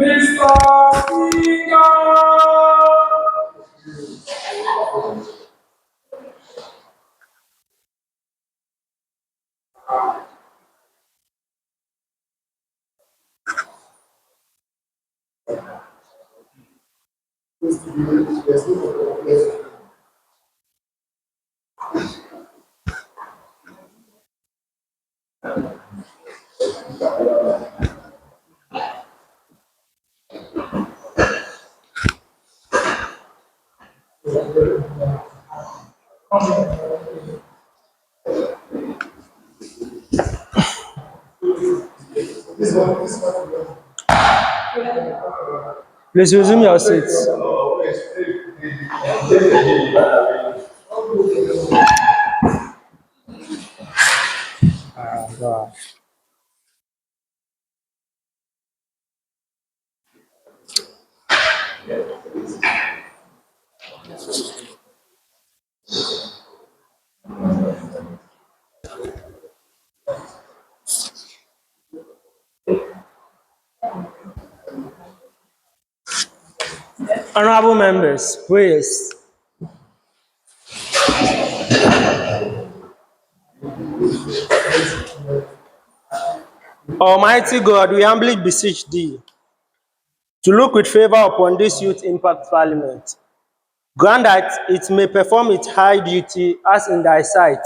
Mr. Speaker. Please resume your seats. Honorable members, prayers. Almighty God, we humbly beseech thee to look with favor upon this Youth Impact Parliament. Grant that it may perform its high duty as in thy sight.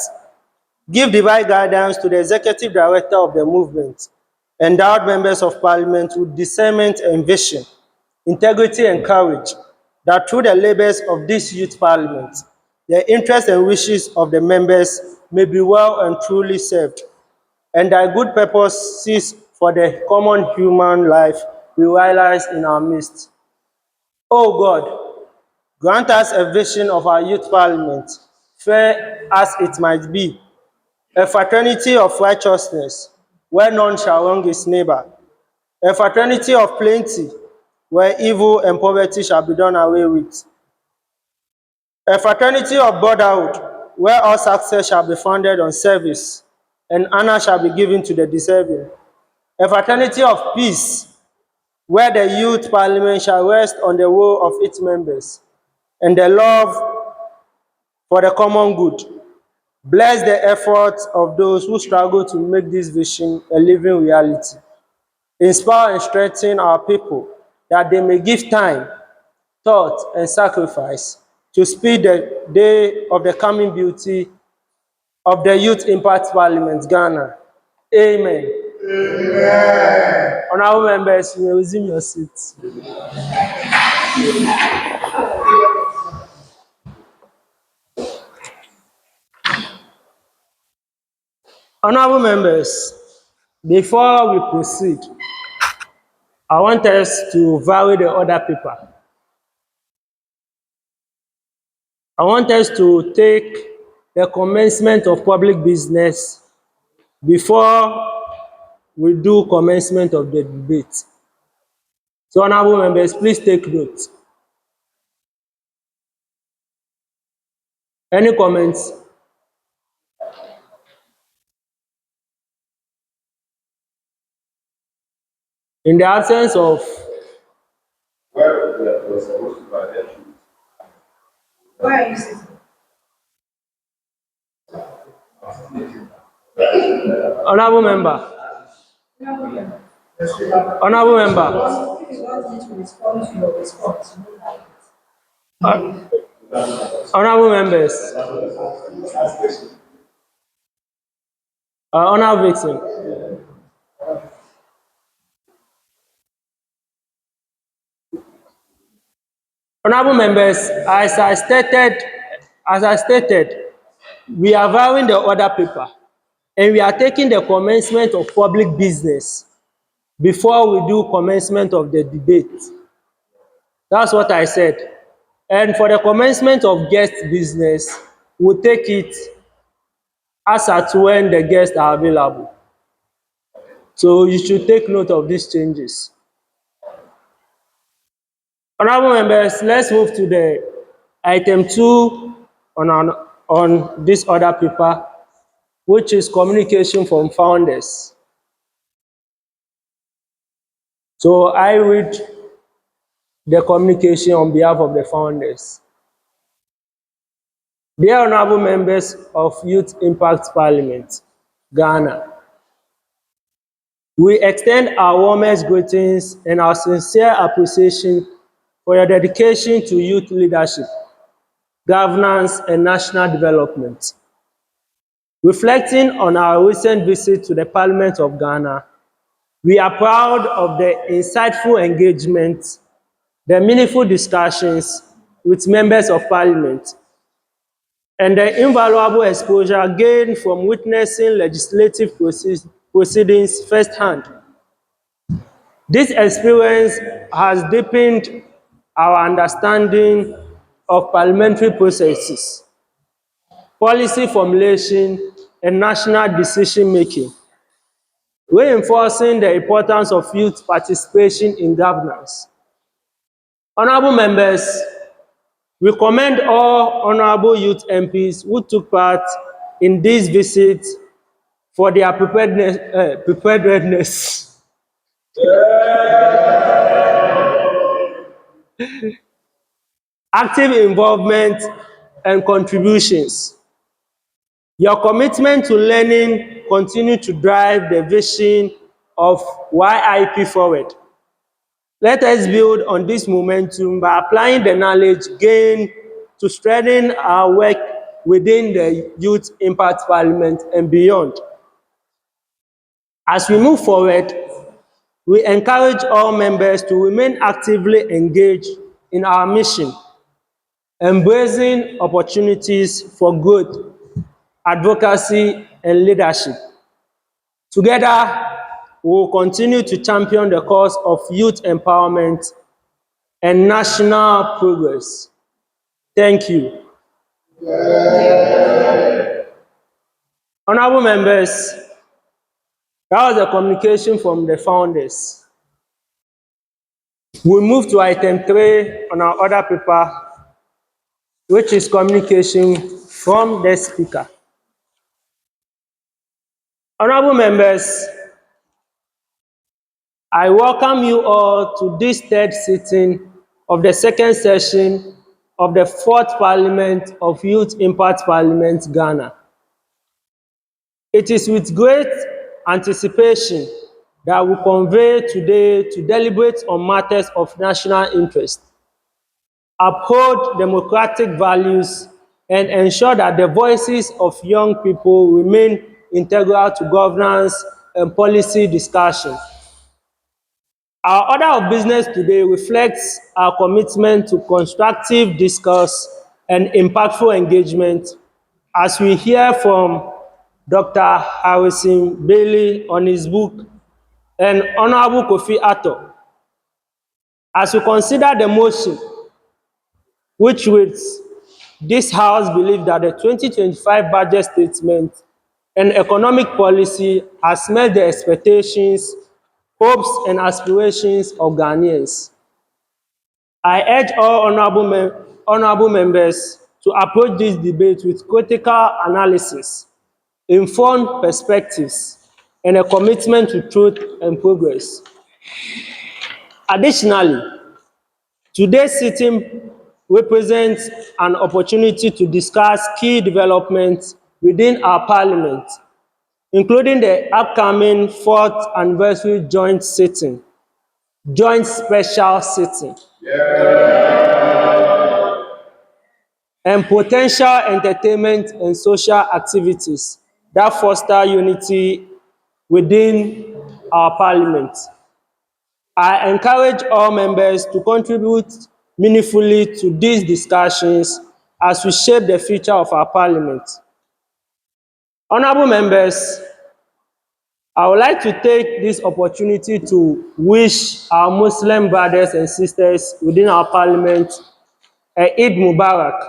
Give divine guidance to the executive director of the movement, endowed members of parliament with discernment and vision, integrity and courage, that through the labors of this youth parliament, the interests and wishes of the members may be well and truly served, and thy good purposes for the common human life be realized in our midst. O God, grant us a vision of our youth parliament, fair as it might be, a fraternity of righteousness, where none shall wrong his neighbor, a fraternity of plenty, where evil and poverty shall be done away with, a fraternity of brotherhood, where all success shall be founded on service, and honor shall be given to the deserving, a fraternity of peace, where the youth parliament shall rest on the will of its members, and the love for the common good. Bless the efforts of those who struggle to make this vision a living reality. Inspire and strengthen our people that they may give time, thought, and sacrifice to speed the day of the coming beauty of the Youth Impact Parliament, Ghana. Amen. Amen. Honorable members, you may resume your seats. Honorable members, before we proceed, I want us to vary the order paper. I want us to take the commencement of public business before we do commencement of the debate. So, honorable members, please take note. Any comments? In the absence of honorable member. Honorable member. Honorable members. Honorable Vixen. Honorable members, as I stated, we are varying the order paper, and we are taking the commencement of public business before we do commencement of the debate. That's what I said. And for the commencement of guest business, we'll take it as at when the guests are available. So you should take note of these changes. Honorable members, let's move to the item 2 on this order paper, which is communication from founders. So I read the communication on behalf of the founders. Dear honorable members of Youth Impact Parliament, Ghana, we extend our warmest greetings and our sincere appreciation for your dedication to youth leadership, governance, and national development. Reflecting on our recent visit to the Parliament of Ghana, we are proud of the insightful engagement, the meaningful discussions with members of Parliament, and the invaluable exposure gained from witnessing legislative proceedings firsthand. This experience has deepened our understanding of parliamentary processes, policy formulation, and national decision-making, reinforcing the importance of youth participation in governance. Honorable members, we commend all honorable youth MPs who took part in this visit for their preparedness, active involvement, and contributions. Your commitment to learning continue to drive the vision of YIP forward. Let us build on this momentum by applying the knowledge gained to strengthen our work within the Youth Impact Parliament and beyond. As we move forward, we encourage all members to remain actively engaged in our mission, embracing opportunities for growth, advocacy, and leadership. Together, we will continue to champion the cause of youth empowerment and national progress. Thank you. Honorable members, that was a communication from the founders. We move to item 3 on our order paper, which is communication from the Speaker. Honorable members, I welcome you all to this third sitting of the second session of the 4th Parliament of Youth Impact Parliament, Ghana. It is with great anticipation that we convey today to deliberate on matters of national interest, uphold democratic values, and ensure that the voices of young people remain integral to governance and policy discussion. Our order of business today reflects our commitment to constructive discourse and impactful engagement as we hear from Dr. Harrison Belley on his book and Honorable Kofi Atto. As we consider the motion, which with this House believe that the 2025 budget statement and economic policy has met the expectations, hopes, and aspirations of Ghanaians. I urge all honorable members to approach this debate with critical analysis, informed perspectives, and a commitment to truth and progress. Additionally, today's sitting represents an opportunity to discuss key developments within our Parliament, including the upcoming 4th anniversary joint sitting, joint special sitting, and potential entertainment and social activities that foster unity within our Parliament. I encourage all members to contribute meaningfully to these discussions as we shape the future of our Parliament. Honorable members, I would like to take this opportunity to wish our Muslim brothers and sisters within our Parliament a Eid Mubarak.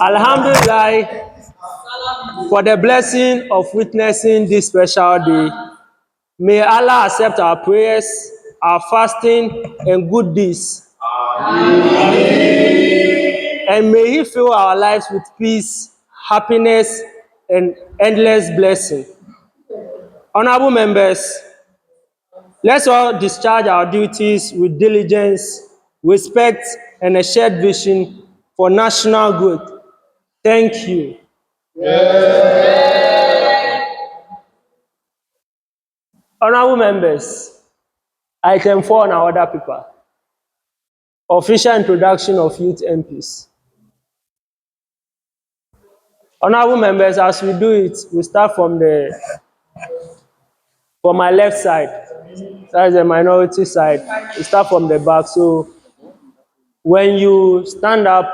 Alhamdulillah for the blessing of witnessing this special day. May Allah accept our prayers, our fasting, and good deeds. Amen. And may He fill our lives with peace, happiness, and endless blessing. Honorable members, let's all discharge our duties with diligence, respect, and a shared vision for national good. Thank you. Honorable members, item 4 on our order paper, official introduction of youth MPs. Honorable members, as we do it, we start from my left side. That is the minority side. We start from the back. So when you stand up,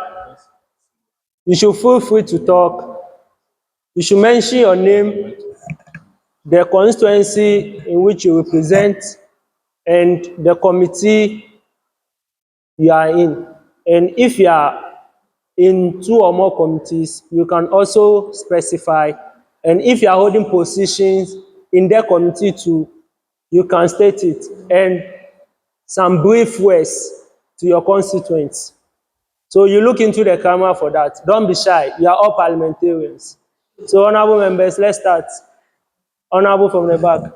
you should feel free to talk. You should mention your name, the constituency in which you represent, and the committee you are in. And if you are in 2 or more committees, you can also specify. And if you are holding positions in their committee too, you can state it. And some brief words to your constituents. So you look into the camera for that. Don't be shy. You are all parliamentarians. So honorable members, let's start. Honorable from the back.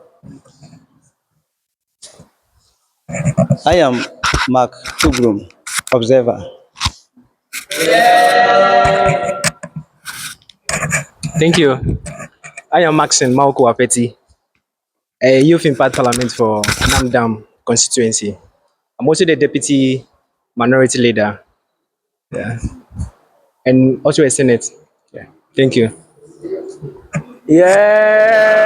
I am Mark Tugrum, observer. Thank you. I am Maxine Mauko Apeti, a youth impact parliament for Namdam constituency. I'm also the deputy minority leader, yeah, and also a senate. Yeah. Thank you. Yes.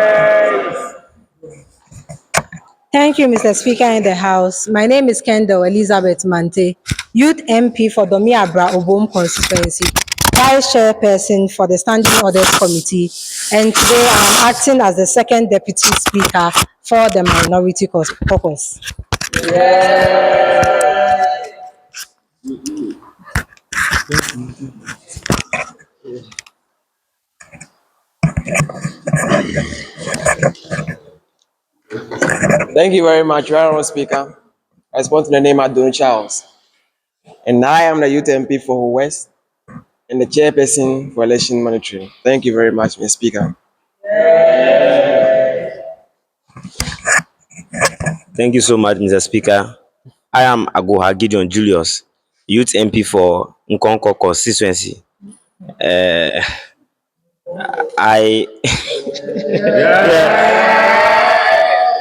Thank you, Mr. Speaker in the House. My name is Kendell Elizabeth Mantey, Youth MP for Domeabra-Obom constituency, Vice Chairperson for the Standing Orders Committee, and today I am acting as the second Deputy Speaker for the Minority Caucus. Thank you very much, Honorable Speaker. I respond to the name Adon Charles. And I am the Youth MP for West and the Chairperson for Election Monitoring. Thank you very much, Mr. Speaker. Thank you so much, Mr. Speaker. I am Agoha Gideon Julius, Youth MP for Nkonko constituency. I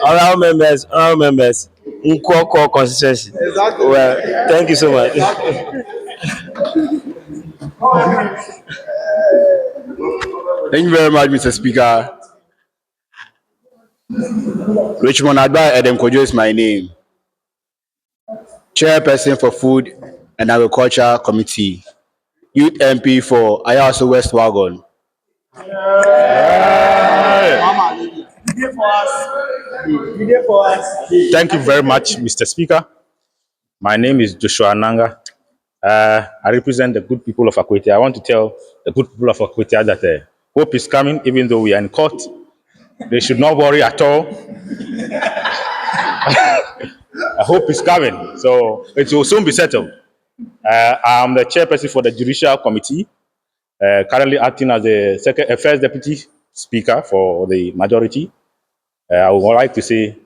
honorable members, Nkonko constituency. Exactly. Well, thank you so much. Thank you very much, Mr. Speaker. Richmond Adba Adam Kojo is my name. Chairperson for Food and Agriculture Committee. Youth MP for Ayaso West Wagon. Thank you very much, Mr. Speaker. My name is Joshua Nanga. I represent the good people of Akwete. I want to tell the good people of Akwete that hope is coming, even though we are in court. They should not worry at all. Hope is coming, so it will soon be settled. I am the chairperson for the Judicial Committee, currently acting as the first deputy speaker for the majority. I would like to say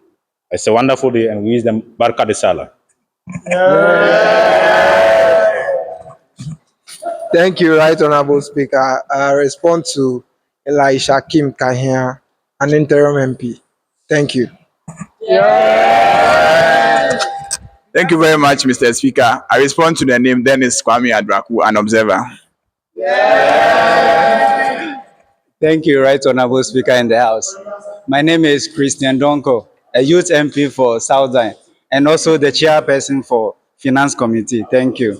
it's a wonderful day and we wish them Barka de Salah. Thank you, Right Honorable Speaker. I respond to Elisha Kim Kahia, an interim MP. Thank you. Thank you very much, Mr. Speaker. I respond to the name Dennis Kwame Adraku, an observer. Thank you, Right Honorable Speaker in the House. My name is Christian Donko, a youth MP for Southern, and also the chairperson for Finance Committee. Thank you.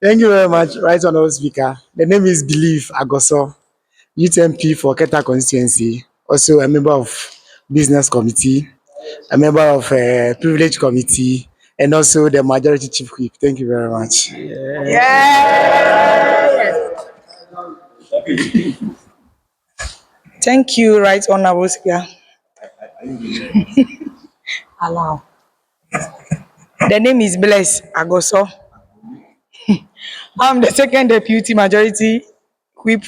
Thank you very much, Right Honorable Speaker. The name is Believe Agoso, Youth MP for Keta constituency, also a member of Business Committee, a member of Privilege Committee, and also the Majority Chief Whip. Thank you very much. Thank you, Right Honorable Speaker. Allow. The name is Bless Agoso. I'm the second deputy majority whip.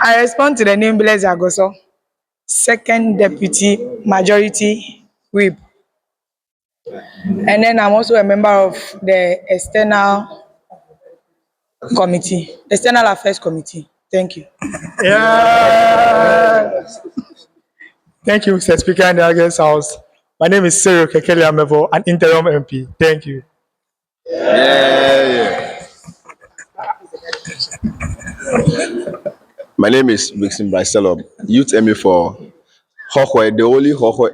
I respond to the name Blaise Agoso, second deputy majority whip. And then I'm also a member of the external affairs committee. Thank you. Thank you, Mr. Speaker in the August House. My name is Cyril Kekeli Amevo, an interim MP. Thank you. My name is Vixen Brycello, Youth MA for Hohwe, the only Hohwe.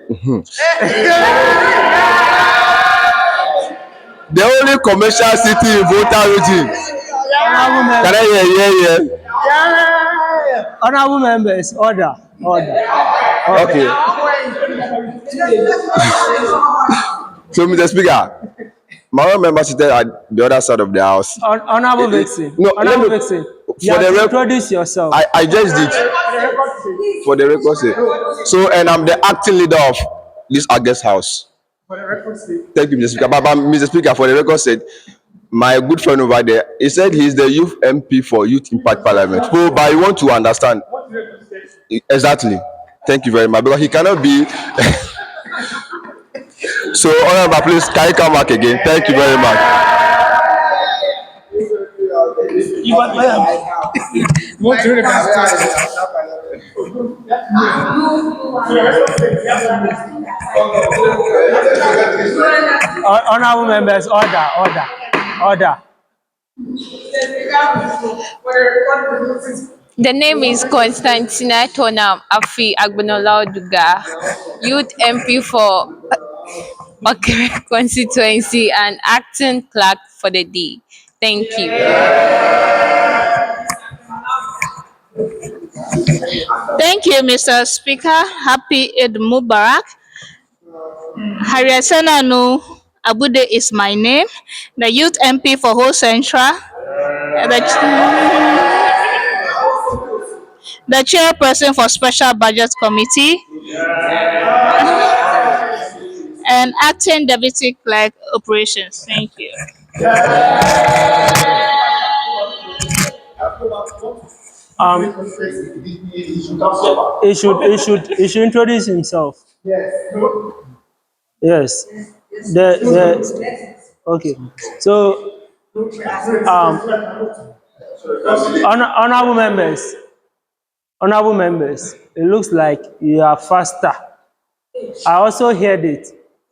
The only commercial city in voter region. Can I hear? Honorable members, order. Okay. So, Mr. Speaker, my own member seated at the other side of the house. Honorable Vixen. No, Honorable Vixen. You have to introduce yourself. I just did. For the record sake. So, and I'm the acting leader of this August House. Thank you, Mr. Speaker. But Mr. Speaker, for the record sake, my good friend over there, he said he's the youth MP for Youth Impact Parliament. So, but I want to understand. Exactly. Thank you very much. Because he cannot be. So, Honorable, please, can you come back again? Thank you very much. Honorable members, order. The name is Constantina Tonam Afi Agbonola Duga, Youth MP for Okere constituency and acting clerk for the day. Thank you. Thank you, Mr. Speaker. Happy Eid Mubarak. Hariasananu Abude is my name, the Youth MP for Whole Central, the chairperson for Special Budget Committee, and acting deputy clerk operations. Thank you. He should introduce himself. Yes. Okay. So, honorable members, it looks like you are faster. I also heard it.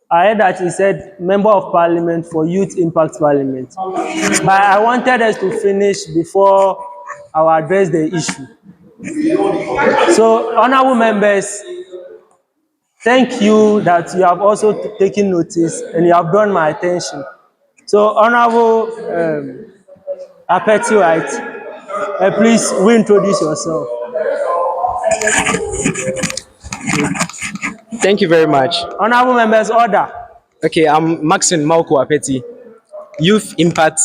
I heard that he said member of parliament for Youth Impact Parliament. But I wanted us to finish before I will address the issue. So, honorable members, thank you that you have also taken notice and you have drawn my attention. So, Honorable Akatsi, please reintroduce yourself. Thank you very much. Honorable members, order. Okay, I'm Maxine Malko Apeti, Youth Impact.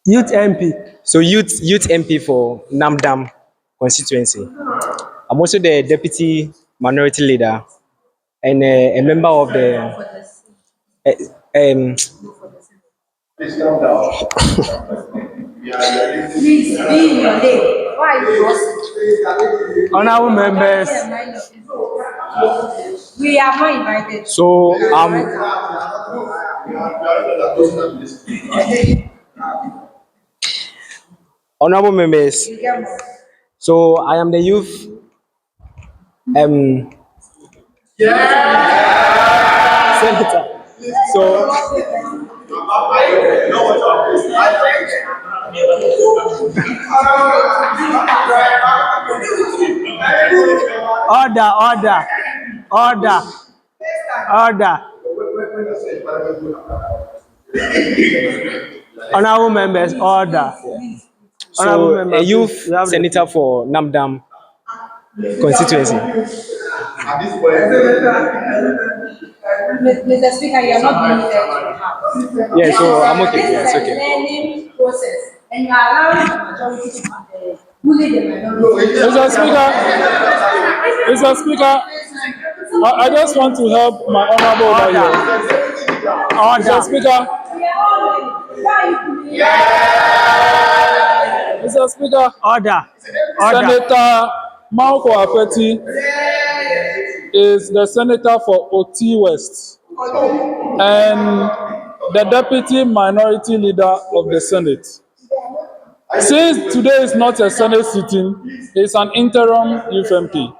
Youth MP. So youth MP for Namdam constituency. I'm also the deputy minority leader and a member of the Honorable members. We are not invited. So honorable members. So I am the youth senator. So order. Honorable members, order. So a youth senator for Namdam constituency. Mr. Speaker, you are not being fair to the House. Yeah, so I'm okay. This Yeah, it's is a okay. learning process, and you are allowing the majority to Mr. Speaker, Mr. Speaker, I just want to help my honorable over here. Mr. Speaker, Mr. Speaker, Order. Senator Malco Apeti is the senator for Oti West and the deputy minority leader of the Senate. Since today is not a Senate sitting, it's an interim youth MP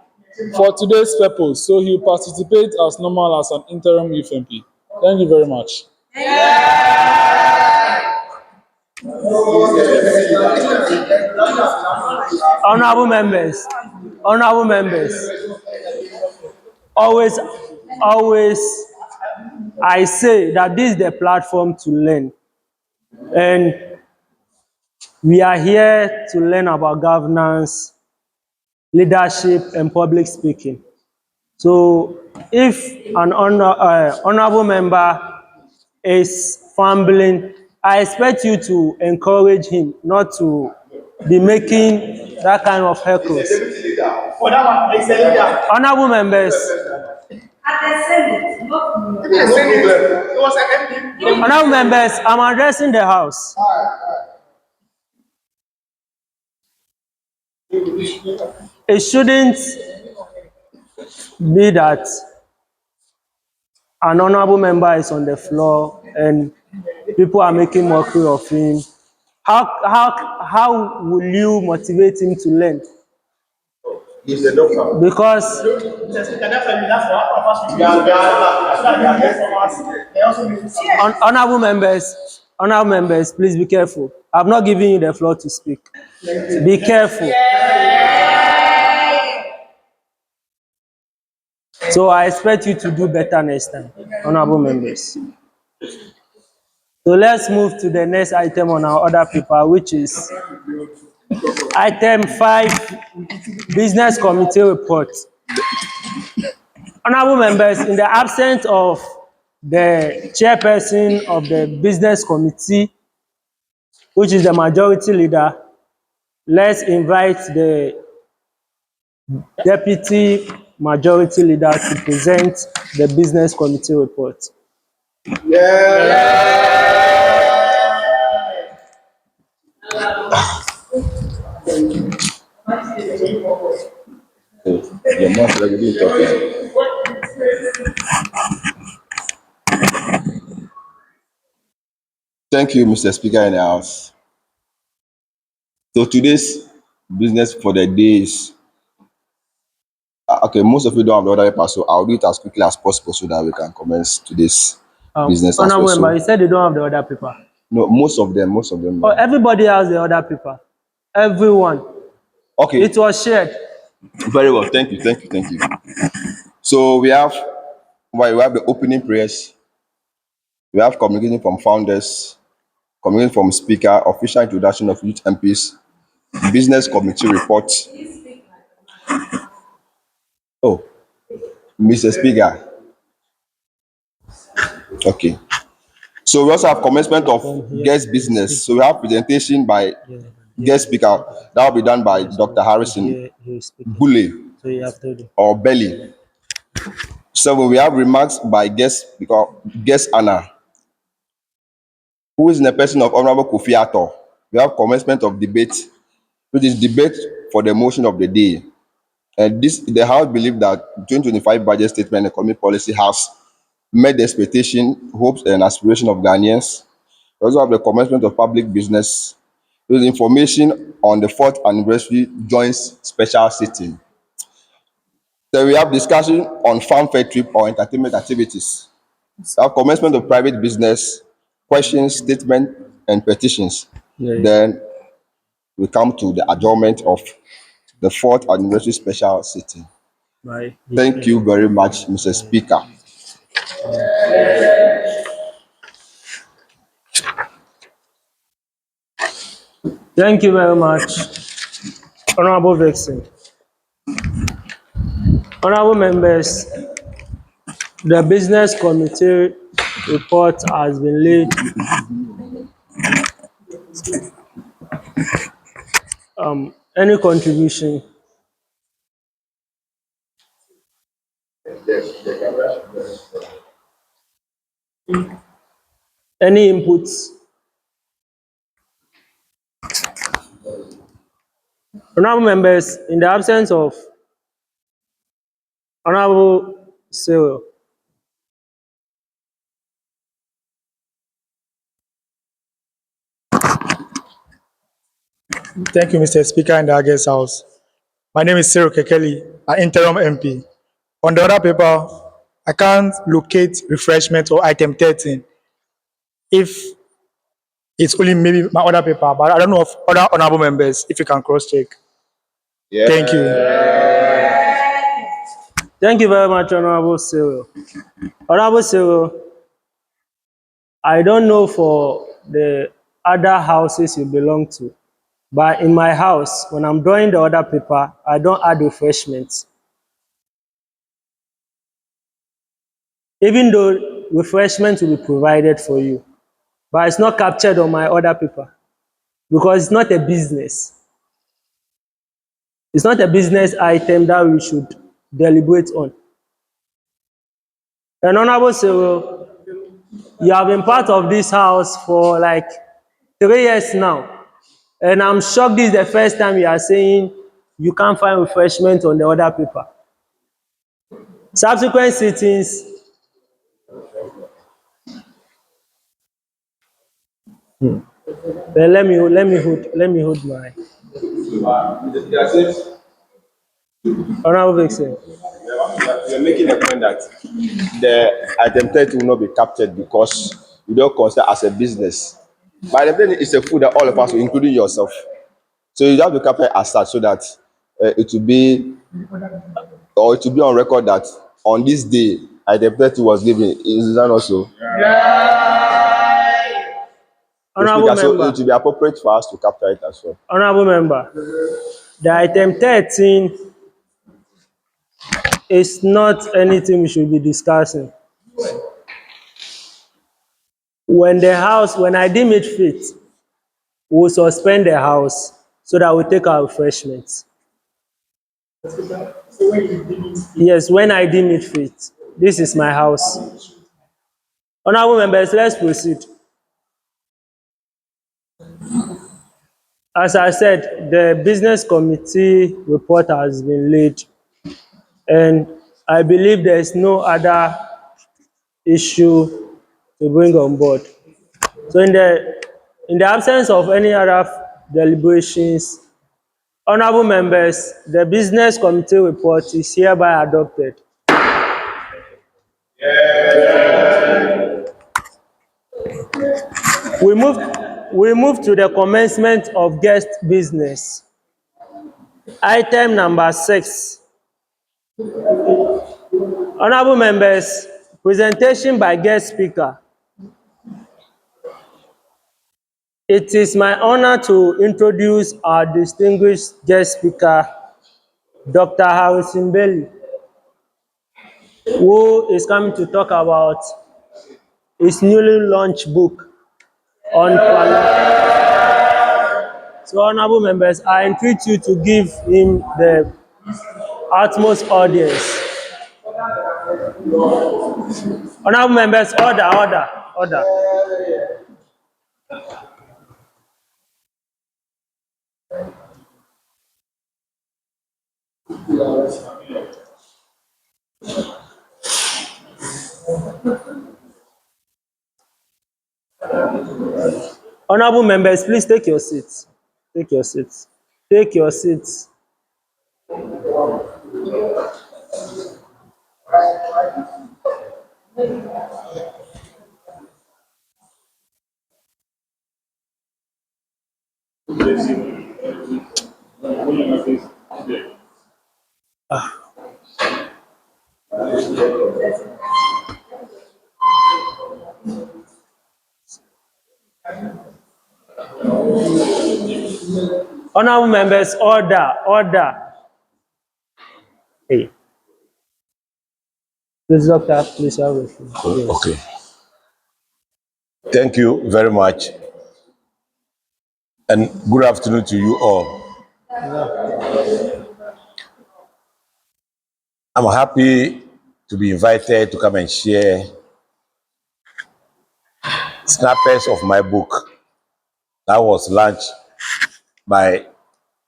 for today's purpose, so he will participate as normal as an interim youth MP. Thank you very much. Honorable members, always, I say that this is the platform to learn. And we are here to learn about governance, leadership, and public speaking. So if an honorable member is fumbling, I expect you to encourage him not to be making that kind of heckles. Honorable members, I'm addressing the House. It shouldn't be that an honorable member is on the floor and people are making mockery of him. How will you motivate him to learn? Because honorable members, please be careful. I've not given you the floor to speak. Be careful. So I expect you to do better next time, honorable members. So let's move to the next item on our order paper, which is item 5, Business Committee Report. Honorable members, in the absence of the chairperson of the Business Committee, which is the majority leader, let's invite the deputy majority leader to present the Business Committee report. Thank you, Mr. Speaker in the House. So today's business for the day is, okay, most of you don't have the order paper, so I'll do it as quickly as possible so that we can commence today's business as Honorable well. member, you said they don't have the order paper. No, most of them. Oh, everybody has the order paper. Everyone. Okay. It was shared. Very well. Thank you. So we have the opening prayers. We have communication from founders, communication from speaker, official introduction of youth MPs, business committee report. Oh, Mr. Speaker. Okay. So we also have commencement of guest business. So we have presentation by guest speaker. That will be done by Dr. Harrison Bule or Belley. So we have remarks by guest Anna, who is in the person of Honorable Kofi Ato. We have commencement of debate, which is debate for the motion of the day. And the House believes that 2025 budget statement and economic policy has met the expectation, hopes, and aspirations of Ghanaians. We also have the commencement of public business with information on the 4th anniversary joint special sitting. Then we have discussion on farm fair trip or entertainment activities. We have commencement of private business, questions, statement, and petitions. Then we come to the adjournment of the 4th anniversary special sitting. Thank you very much, Mr. Speaker. Thank you very much, Honorable Vexen. Honorable members, the business committee report has been laid Any contribution? Any inputs? Honorable members, in the absence of Honorable Cyril, Thank you, Mr. Speaker in the August House. My name is Cyril Kekeli, an interim MP. On the other paper, I can't locate refreshment or item 13. If it's only maybe my other paper, but I don't know of other honorable members, if you can cross-check. Yeah. Thank you. thank you very much, Honorable Cyril. Honorable Cyril, I don't know for the other houses you belong to, but in my house, when I'm drawing the other paper, I don't add refreshments. Even though refreshments will be provided for you, but it's not captured on my other paper because it's not a business. It's not a business item that we should deliberate on. And Honorable Cyril, you have been part of this house for like 3 years now. And I'm shocked this is the first time you are saying you can't find refreshment on the other paper. Subsequent sittings, then let me hold my Honorable Vixen. You're making a point that the item 30 will not be captured because you don't consider as a business. But the thing is a food that all of us, including yourself. So you have to capture as such so that it will be on record that on this day item 30 was given. Is that also? Honorable So member. it will be appropriate for us to capture it as well. Honorable member, the item 13 is not anything we should be discussing. When I deem it fit, we'll suspend the house so that we take our refreshments. Yes, when I deem it fit. This is my house. Honorable members, let's proceed. As I said, the business committee report has been laid, and I believe there is no other issue to bring on board. So in the absence of any other deliberations, honorable members, the business committee report is hereby adopted. We move to the commencement of guest business. Item number 6. Honorable members, presentation by guest speaker. It is my honor to introduce our distinguished guest speaker, Dr. Harrison Belley, who is coming to talk about his newly launched book on parliament. So, honorable members, I entreat you to give him the utmost audience. Honorable members, order. Honorable members, please take your seats. Take your seats. Take your seats. Honorable members, order. Hey. Please, doctor, please have a seat. Yes. Okay. Thank you very much. And good afternoon to you all. I'm happy to be invited to come and share snippets of my book that was launched by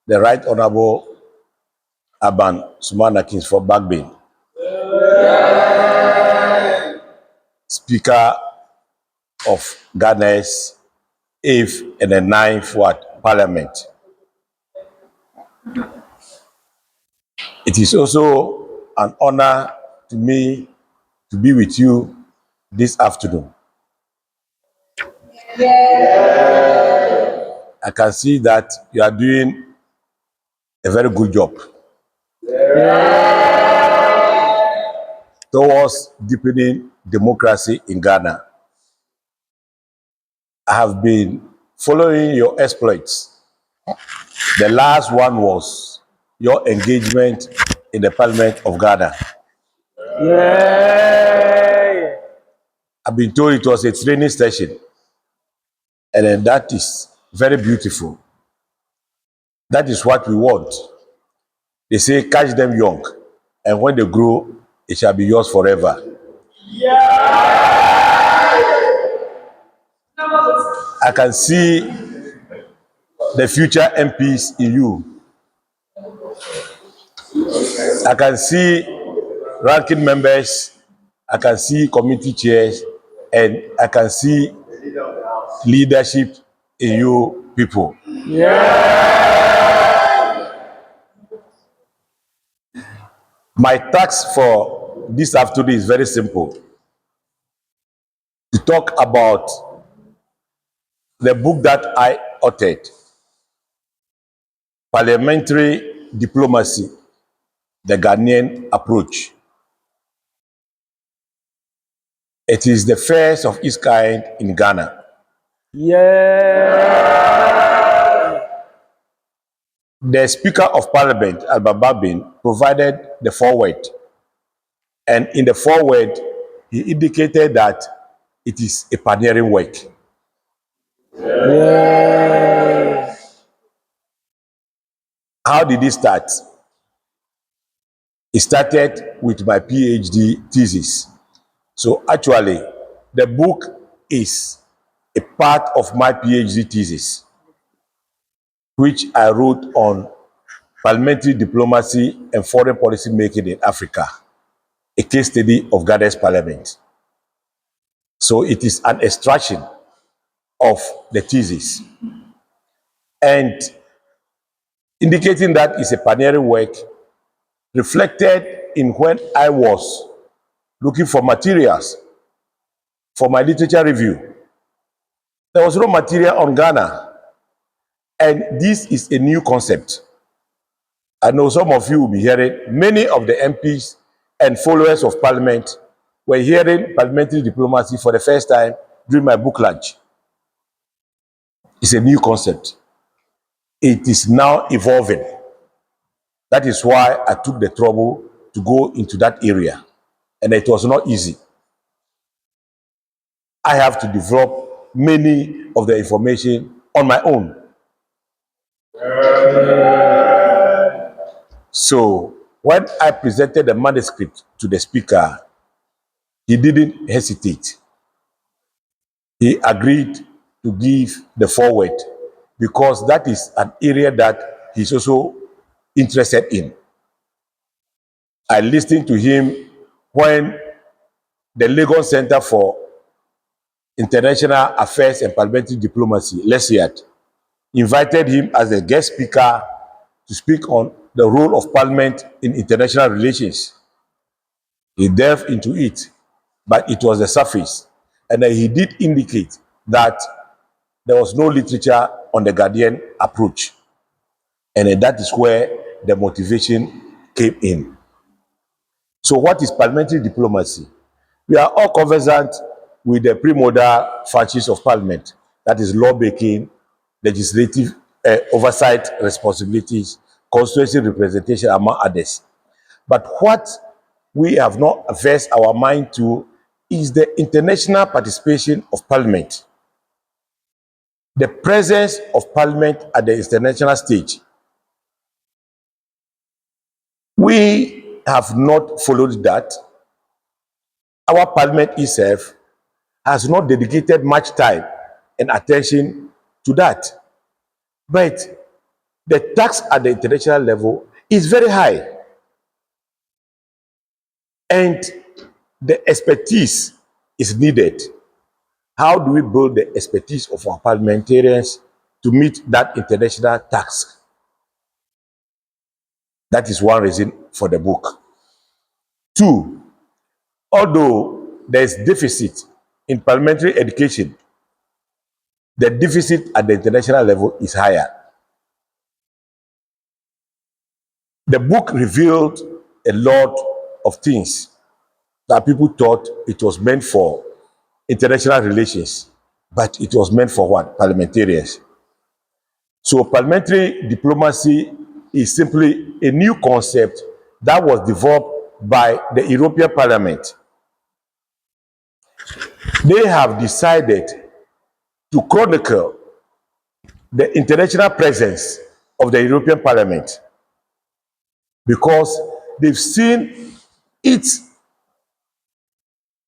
the Right Honorable Adam Usman for Bagbin, Speaker of Ghana's 8th and the 9th Parliament. It is also an honor to me to be with you this afternoon. I can see that you are doing a very good job towards deepening democracy in Ghana. I have been following your exploits. The last one was your engagement in the Parliament of Ghana. I've been told it was a training session, and then that is very beautiful. That is what we want. They say, catch them young, and when they grow, it shall be yours forever. I can see the future MPs in you. I can see ranking members, I can see committee chairs, and I can see leadership in you people. My task for this afternoon is very simple. To talk about the book that I authored, Parliamentary Diplomacy, the Ghanaian Approach. It is the first of its kind in Ghana. The Speaker of Parliament, Domeabra-Obom, provided the foreword. And in the foreword, he indicated that it is a pioneering work. How did it start? It started with my PhD thesis. So actually, the book is a part of my PhD thesis, which I wrote on parliamentary diplomacy and foreign policy making in Africa, a case study of Ghana's parliament. So it is an extraction of the thesis. And indicating that it's a pioneering work reflected in when I was looking for materials for my literature review. There was no material on Ghana, and this is a new concept. I know some of you will be hearing, many of the MPs and followers of Parliament were hearing parliamentary diplomacy for the first time during my book launch. It's a new concept. It is now evolving. That is why I took the trouble to go into that area, and it was not easy. I have to develop many of the information on my own. So when I presented the manuscript to the speaker, he didn't hesitate. He agreed to give the foreword because that is an area that he's also interested in. I listened to him when the Lagos Center for International Affairs and Parliamentary Diplomacy, LESIAD, invited him as a guest speaker to speak on the role of Parliament in international relations. He delved into it, but it was the surface. And he did indicate that there was no literature on the Ghanaian approach. And that is where the motivation came in. So what is parliamentary diplomacy? We are all conversant with the primordial functions of Parliament, that is lawmaking, legislative oversight responsibilities, constituency representation, among others. But what we have not versed our mind to is the international participation of Parliament. The presence of Parliament at the international stage We have not followed that. Our parliament itself has not dedicated much time and attention to that. But the tax at the international level is very high. And the expertise is needed. How do we build the expertise of our parliamentarians to meet that international task? That is one reason for the book. Two, although there is deficit in parliamentary education, the deficit at the international level is higher. The book revealed a lot of things that people thought it was meant for international relations, but it was meant for what? Parliamentarians. So parliamentary diplomacy is simply a new concept that was developed by the European Parliament. They have decided to chronicle the international presence of the European Parliament because they've seen its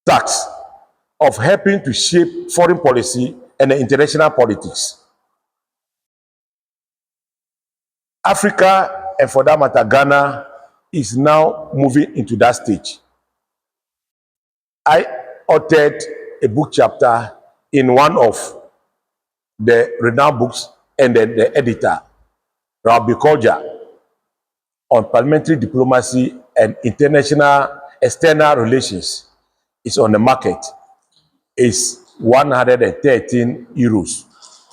task of helping to shape foreign policy and the international politics. Africa, and for that matter, Ghana, is now moving into that stage. I authored a book chapter in one of the renowned books, and then the editor, Rabbi Kolja, on parliamentary diplomacy and international external relations, is on the market. It's 113 euros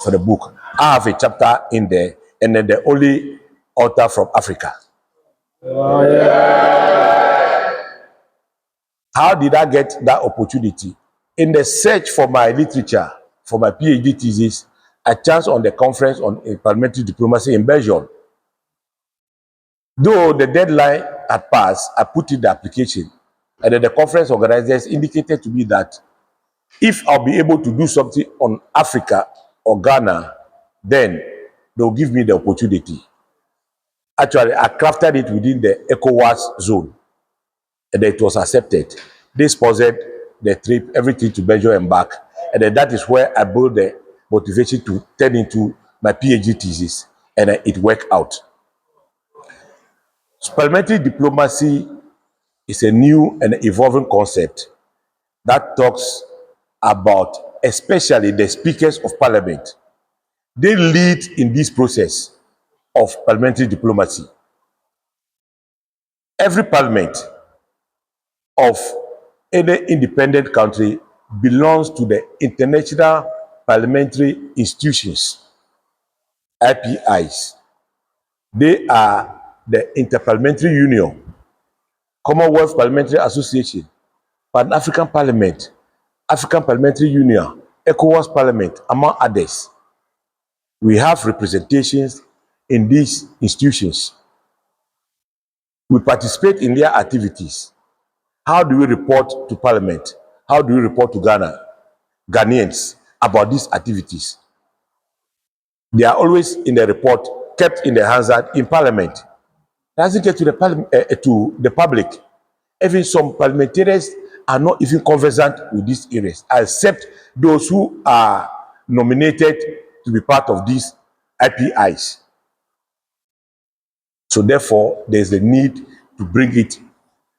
for the book. I have a chapter in there, and then the only author from Africa. Oh, yeah. How did I get that opportunity? In the search for my literature, for my PhD thesis, I chanced on the conference on parliamentary diplomacy in Belgium. Though the deadline had passed, I put in the application, and then the conference organizers indicated to me that if I'll be able to do something on Africa or Ghana, then they'll give me the opportunity. Actually, I crafted it within the ECOWAS zone, and it was accepted. They sponsored the trip, everything to Belgium and back, and then that is where I built the motivation to turn into my PhD thesis, and it worked out. So parliamentary diplomacy is a new and evolving concept that talks about especially the speakers of parliament. They lead in this process of parliamentary diplomacy. Every parliament of any independent country belongs to the international parliamentary institutions, IPIs. They are the Interparliamentary Union, Commonwealth Parliamentary Association, Pan-African Parliament, African Parliamentary Union, ECOWAS Parliament, among others. We have representations in these institutions. We participate in their activities. How do we report to Parliament? How do we report to Ghanaians about these activities? They are always in the report, kept in the Hansard in Parliament. It doesn't get to the public. Even some parliamentarians are not even conversant with these areas, except those who are nominated to be part of these IPIs. So therefore, there's a need to bring it to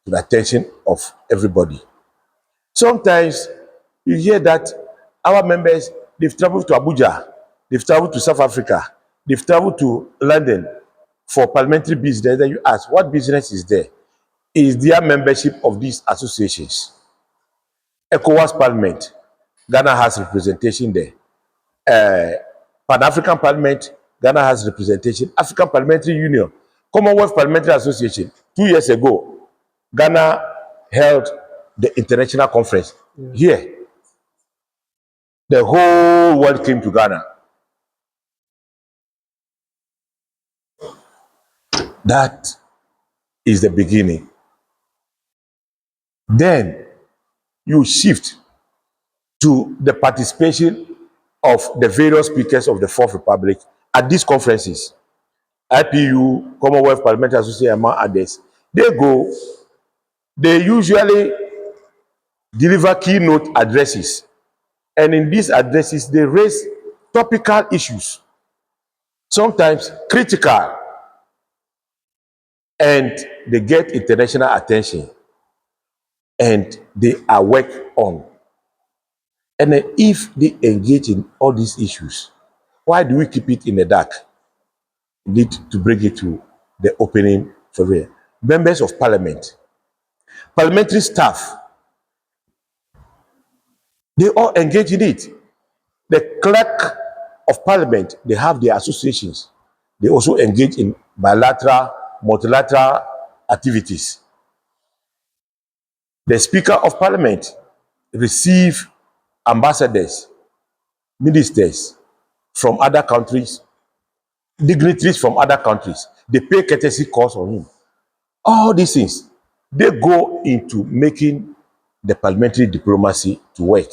the attention of everybody. Sometimes you hear that our members, they've traveled to Abuja, they've traveled to South Africa, they've traveled to London for parliamentary business. Then you ask, what business is there? Is their membership of these associations. ECOWAS Parliament, Ghana has representation there. Pan-African Parliament, Ghana has representation. African Parliamentary Union, Commonwealth Parliamentary Association. 2 years ago, Ghana held the international conference here. The whole world came to Ghana. That is the beginning. Then you shift to the participation of the various speakers of the Fourth Republic at these conferences. IPU, Commonwealth Parliamentary Association, among others. They go, they usually deliver keynote addresses. And in these addresses, they raise topical issues, sometimes critical, and they get international attention, and they are worked on. And then if they engage in all these issues, why do we keep it in the dark? We need to bring it to the opening for the members of parliament, parliamentary staff. They all engage in it. The clerk of parliament, they have their associations. They also engage in bilateral, multilateral activities. The speaker of parliament receive ambassadors, ministers from other countries, dignitaries from other countries. They pay courtesy calls on him. All these things, they go into making the parliamentary diplomacy to work.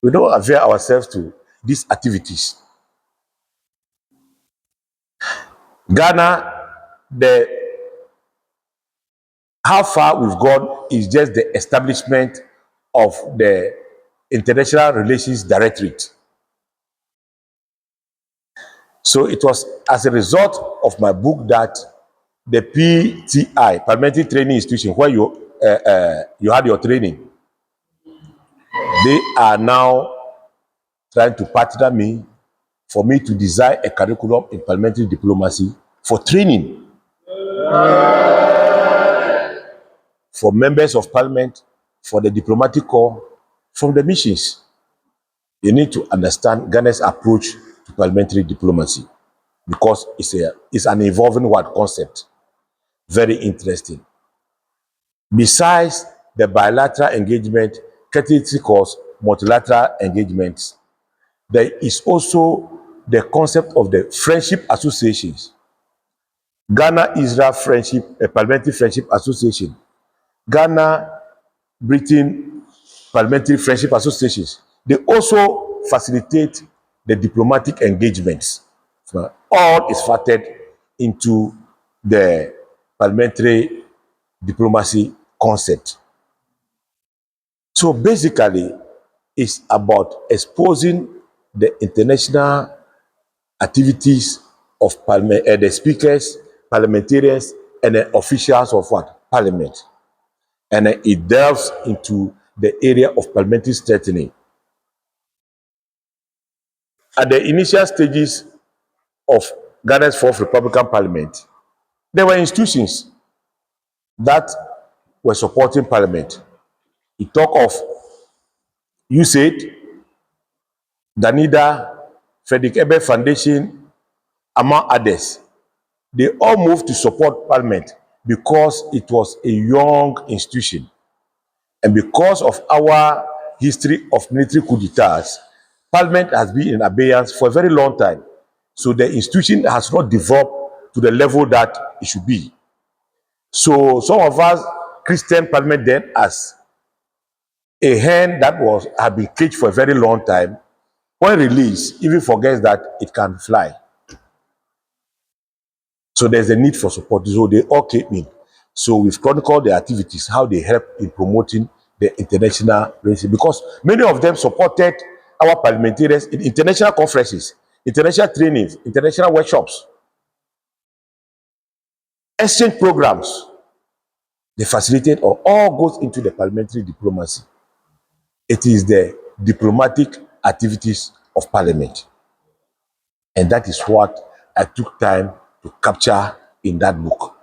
We don't avail ourselves to these activities. Ghana, how far we've gone is just the establishment of the International Relations Directorate. So it was as a result of my book that the PTI, Parliamentary Training Institution, where you had your training, they are now trying to partner me for me to design a curriculum in parliamentary diplomacy for training for members of parliament, for the diplomatic corps, from the missions. You need to understand Ghana's approach to parliamentary diplomacy because it's an evolving word concept. Very interesting. Besides the bilateral engagement, courtesy calls, multilateral engagements, there is also the concept of the friendship associations. Ghana-Israel Friendship, Parliamentary Friendship Association, Ghana-Britain Parliamentary Friendship Associations. They also facilitate the diplomatic engagements. So all is factored into the parliamentary diplomacy concept. So basically, it's about exposing the international activities of the speakers, parliamentarians, and the officials of what? Parliament. And it delves into the area of parliamentary strengthening. At the initial stages of Ghana's Fourth Republican Parliament, there were institutions that were supporting Parliament. We talk of USAID, Danida, Frederick Ebert Foundation, among others. They all moved to support Parliament because it was a young institution. And because of our history of military coup d'etats, Parliament has been in abeyance for a very long time. So the institution has not developed to the level that it should be. So some of us Christian Parliament then as a hen that had been caged for a very long time, when released, even forgets that it can fly. So there's a need for support. So they all came in. So we've chronicled their activities, how they help in promoting the international relations, because many of them supported our parliamentarians in international conferences, international trainings, international workshops, exchange programs. They facilitate or all goes into the parliamentary diplomacy. It is the diplomatic activities of parliament. And that is what I took time to capture in that book.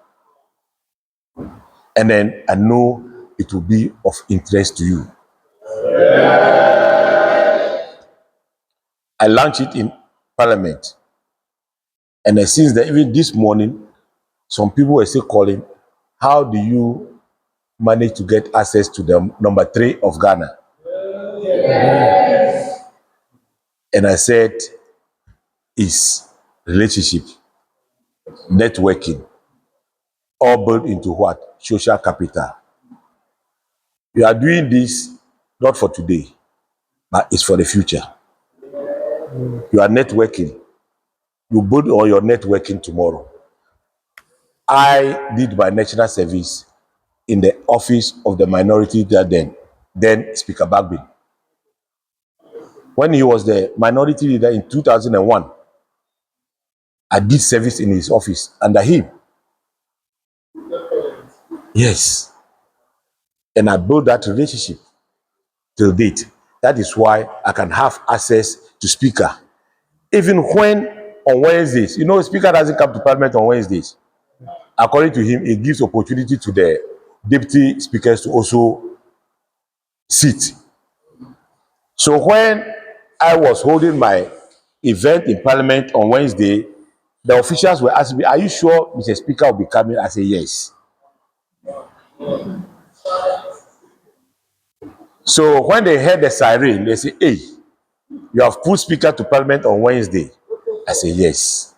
And then I know it will be of interest to you. I launched it in Parliament. And since then, even this morning, some people were still calling, how do you manage to get access to the number 3 of Ghana? Yes. And I said, it's relationship, networking, all built into what? Social capital. You are doing this not for today, but it's for the future. You are networking. You build on your networking tomorrow. I did my national service in the office of the minority leader then Speaker Bagbin. When he was the minority leader in 2001, I did service in his office under him. Yes. And I built that relationship till date. That is why I can have access to Speaker. Even when on Wednesdays, you know, Speaker doesn't come to Parliament on Wednesdays. According to him, it gives opportunity to the deputy speakers to also sit. So when I was holding my event in Parliament on Wednesday, the officials were asking me, "Are you sure Mr. Speaker will be coming?" I said, "Yes." So when they heard the siren, they say, "Hey, you have put Speaker to Parliament on Wednesday." I said, "Yes."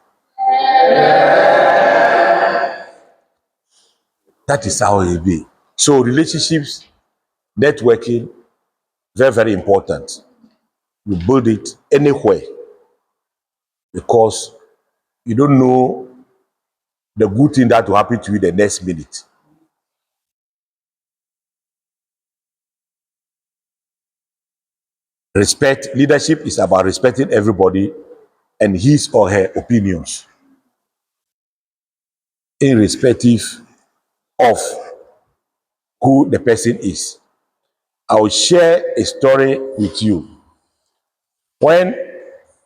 That is how it be. So relationships, networking, very, very important. You build it anywhere because you don't know the good thing that will happen to you the next minute. Respect. Leadership is about respecting everybody and his or her opinions, irrespective of who the person is. I will share a story with you. When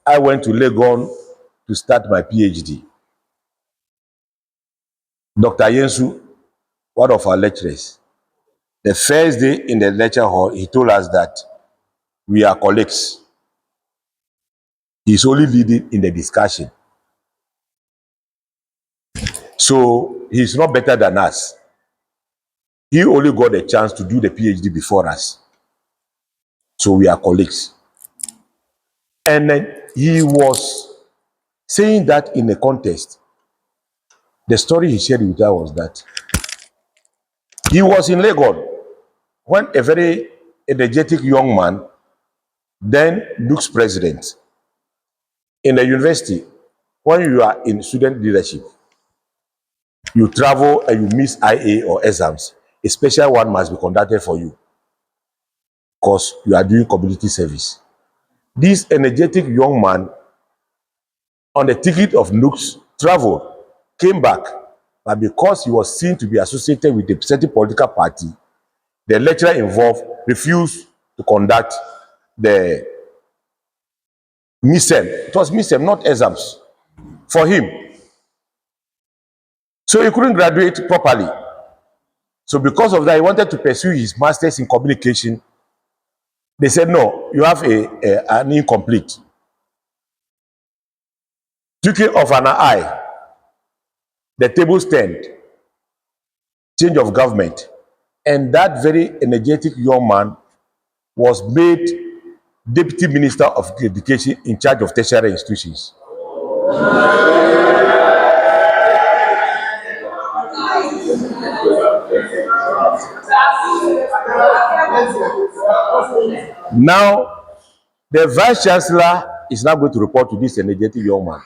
I went to Legon to start my PhD, Dr. Yensu, one of our lecturers, the first day in the lecture hall, he told us that we are colleagues. He's only leading in the discussion. So he's not better than us. He only got a chance to do the PhD before us. So we are colleagues. And then he was saying that in a contest. The story he shared with us was that he was in Lagos when a very energetic young man then looks president. In the university, when you are in student leadership, you travel and you miss IA or exams, a special one must be conducted for you because you are doing community service. This energetic young man on the ticket of Nooks traveled, came back, but because he was seen to be associated with a certain political party, the lecturer involved refused to conduct the MISEM. It was MISEM, not exams, for him. So he couldn't graduate properly. So because of that, he wanted to pursue his master's in communication. They said, no, you have an incomplete. Tweaking of an eye, the table stand, change of government. And that very energetic young man was made Deputy Minister of Education in charge of tertiary institutions. Now, the Vice Chancellor is now going to report to this energetic young man.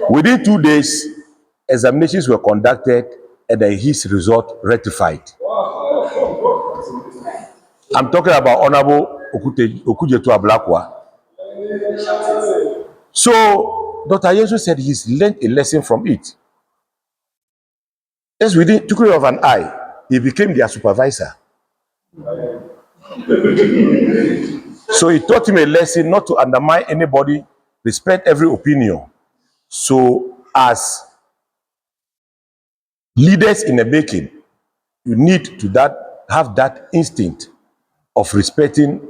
Within 2 days, examinations were conducted and his result rectified. I'm talking about Honorable Okutu Ablakwa. So, Dr. Yensu said he's learned a lesson from it. Just within twinkling of an eye, he became their supervisor. So he taught him a lesson not to undermine anybody, respect every opinion. So as leaders in the making, you need to have that instinct of respecting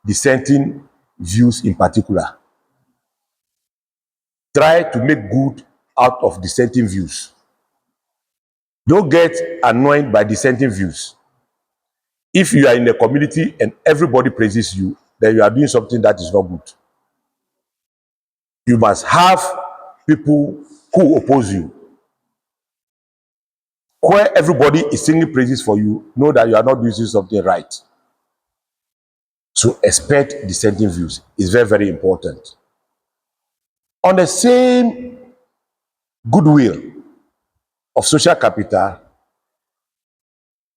dissenting views in particular. Try to make good out of dissenting views. Don't get annoyed by dissenting views. If you are in a community and everybody praises you, then you are doing something that is not good. You must have people who oppose you. Where everybody is singing praises for you, know that you are not doing something right. So expect dissenting views. It's very, very important. On the same goodwill of social capital,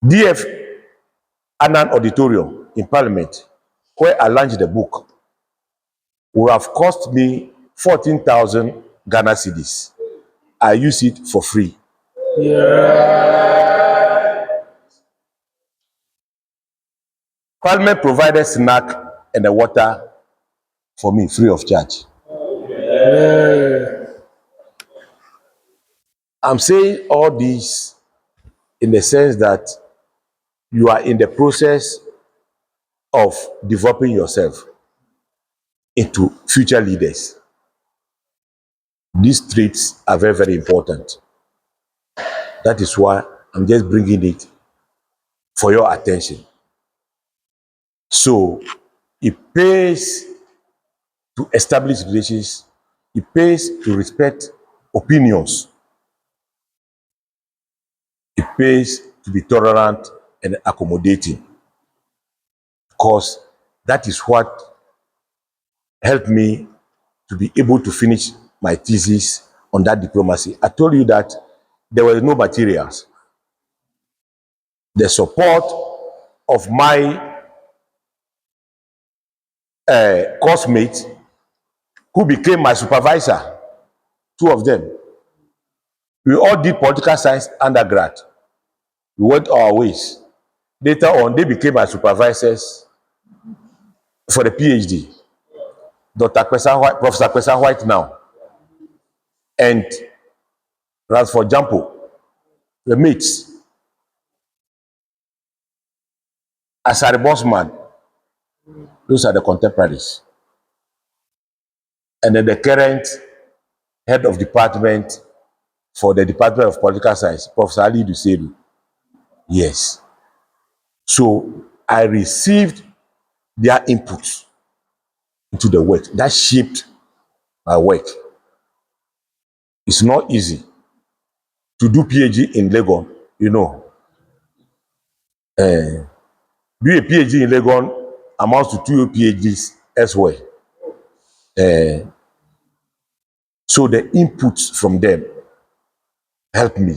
DF Annan Auditorium in Parliament, where I launched the book, would have cost me 14,000 Ghana cedis. I use it for free. Parliament provided snack and the water for me free of charge. I'm saying all this in the sense that you are in the process of developing yourself into future leaders. These traits are very, very important. That is why I'm just bringing it for your attention. So it pays to establish relations, it pays to respect opinions, it pays to be tolerant and accommodating, because that is what helped me to be able to finish my thesis on that diplomacy. I told you that there were no materials. The support of my course mates who became my supervisor, two of them. We all did political science undergrad. We went our ways. Later on, they became my supervisors for the PhD. Professor Kwesa White now, and Ransford Jampo, the mates. Asari Bosman, those are the contemporaries. And then the current head of department for the Department of Political Science, Professor Ali Dusedu. Yes. So I received their inputs into the work. That shaped my work. It's not easy to do PhD in Legon, you know. Do a PhD in Legon amounts to 2 PhDs elsewhere. So the inputs from them helped me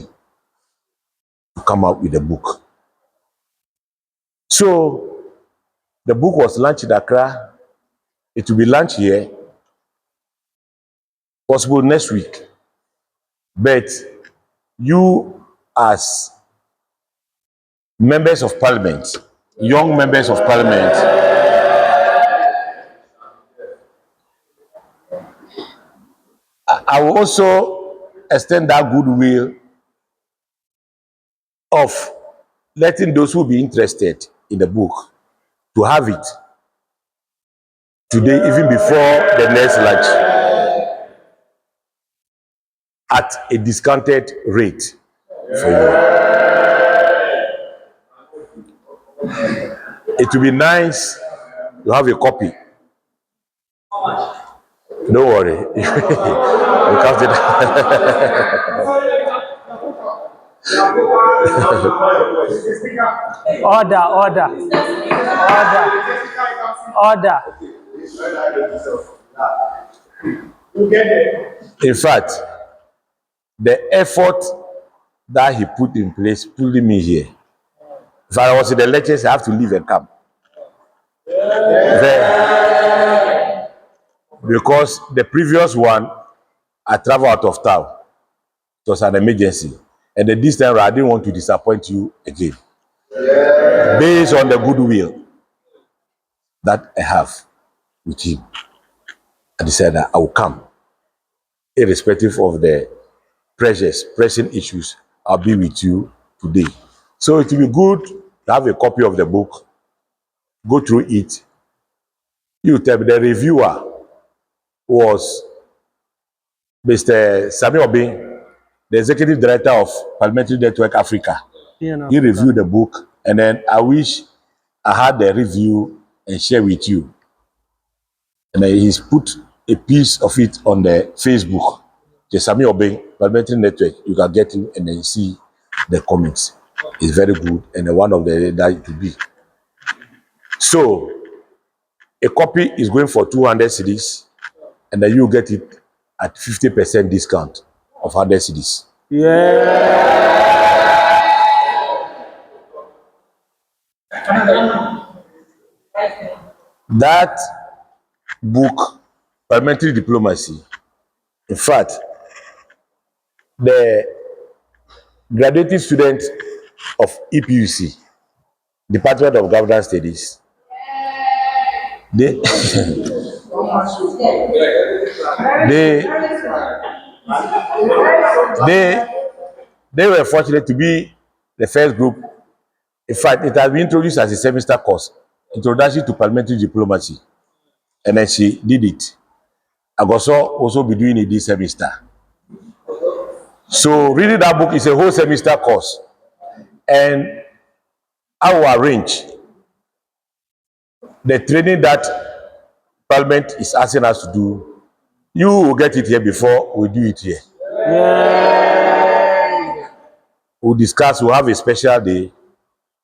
to come out with a book. So the book was launched in Accra. It will be launched here, possible next week. But you, as members of parliament, young members of parliament, I will also extend that goodwill of letting those who be interested in the book to have it today, even before the next launch, at a discounted rate for you. It will be nice to have a copy. Don't worry. You can't do Order. In fact, the effort that he put in place pulling me here. If I was in the lectures, I have to leave and come. Because the previous one, I traveled out of town. It was an emergency. And then this time, I didn't want to disappoint you again. Based on the goodwill that I have with him, I decided that I will come. Irrespective of the pressing issues, I'll be with you today. So it will be good to have a copy of the book, go through it. You tell me, the reviewer was Mr. Sami Obin, the Executive Director of Parliamentary Network Africa. He reviewed the book, and then I wish I had the review and share with you. And then he's put a piece of it on the Facebook, the Sami Obin Parliamentary Network. You can get it and then see the comments. It's very good, and one of the that to be. So a copy is going for 200 cedis, and then you get it at 50% discount of of 100 cedis. That book, Parliamentary Diplomacy, in fact, the graduating students of EPUC, Department of Governance Studies, they, they, they were fortunate to be the first group. In fact, it has been introduced as a semester course, Introduction to Parliamentary Diplomacy, and then she did it. Agbaxode also be doing it this semester. So reading that book is a whole semester course, and I will arrange the training that Parliament is asking us to do. You will get it here before we do it here. We'll discuss, we'll have a special day,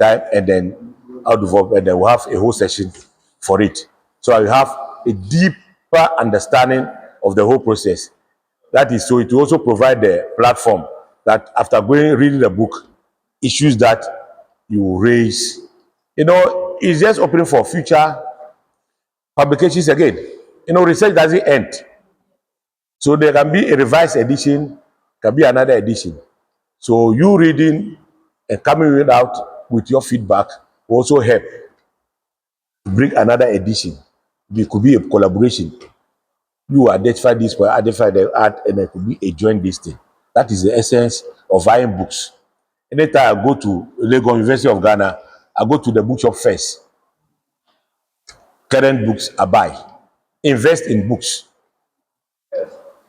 time, and then out of, and then we'll have a whole session for it. So I will have a deeper understanding of the whole process. That is, so it will also provide the platform that after reading the book, issues that you will raise, you know, it's just opening for future publications again. You know, research doesn't end. So there can be a revised edition, can be another edition. So you reading and coming out with your feedback will also help bring another edition. It could be a collaboration. You identify this point, identify the art, and it could be a joint listing. That is the essence of buying books. Anytime I go to Lagos University of Ghana, I go to the bookshop first. Current books I buy. Invest in books.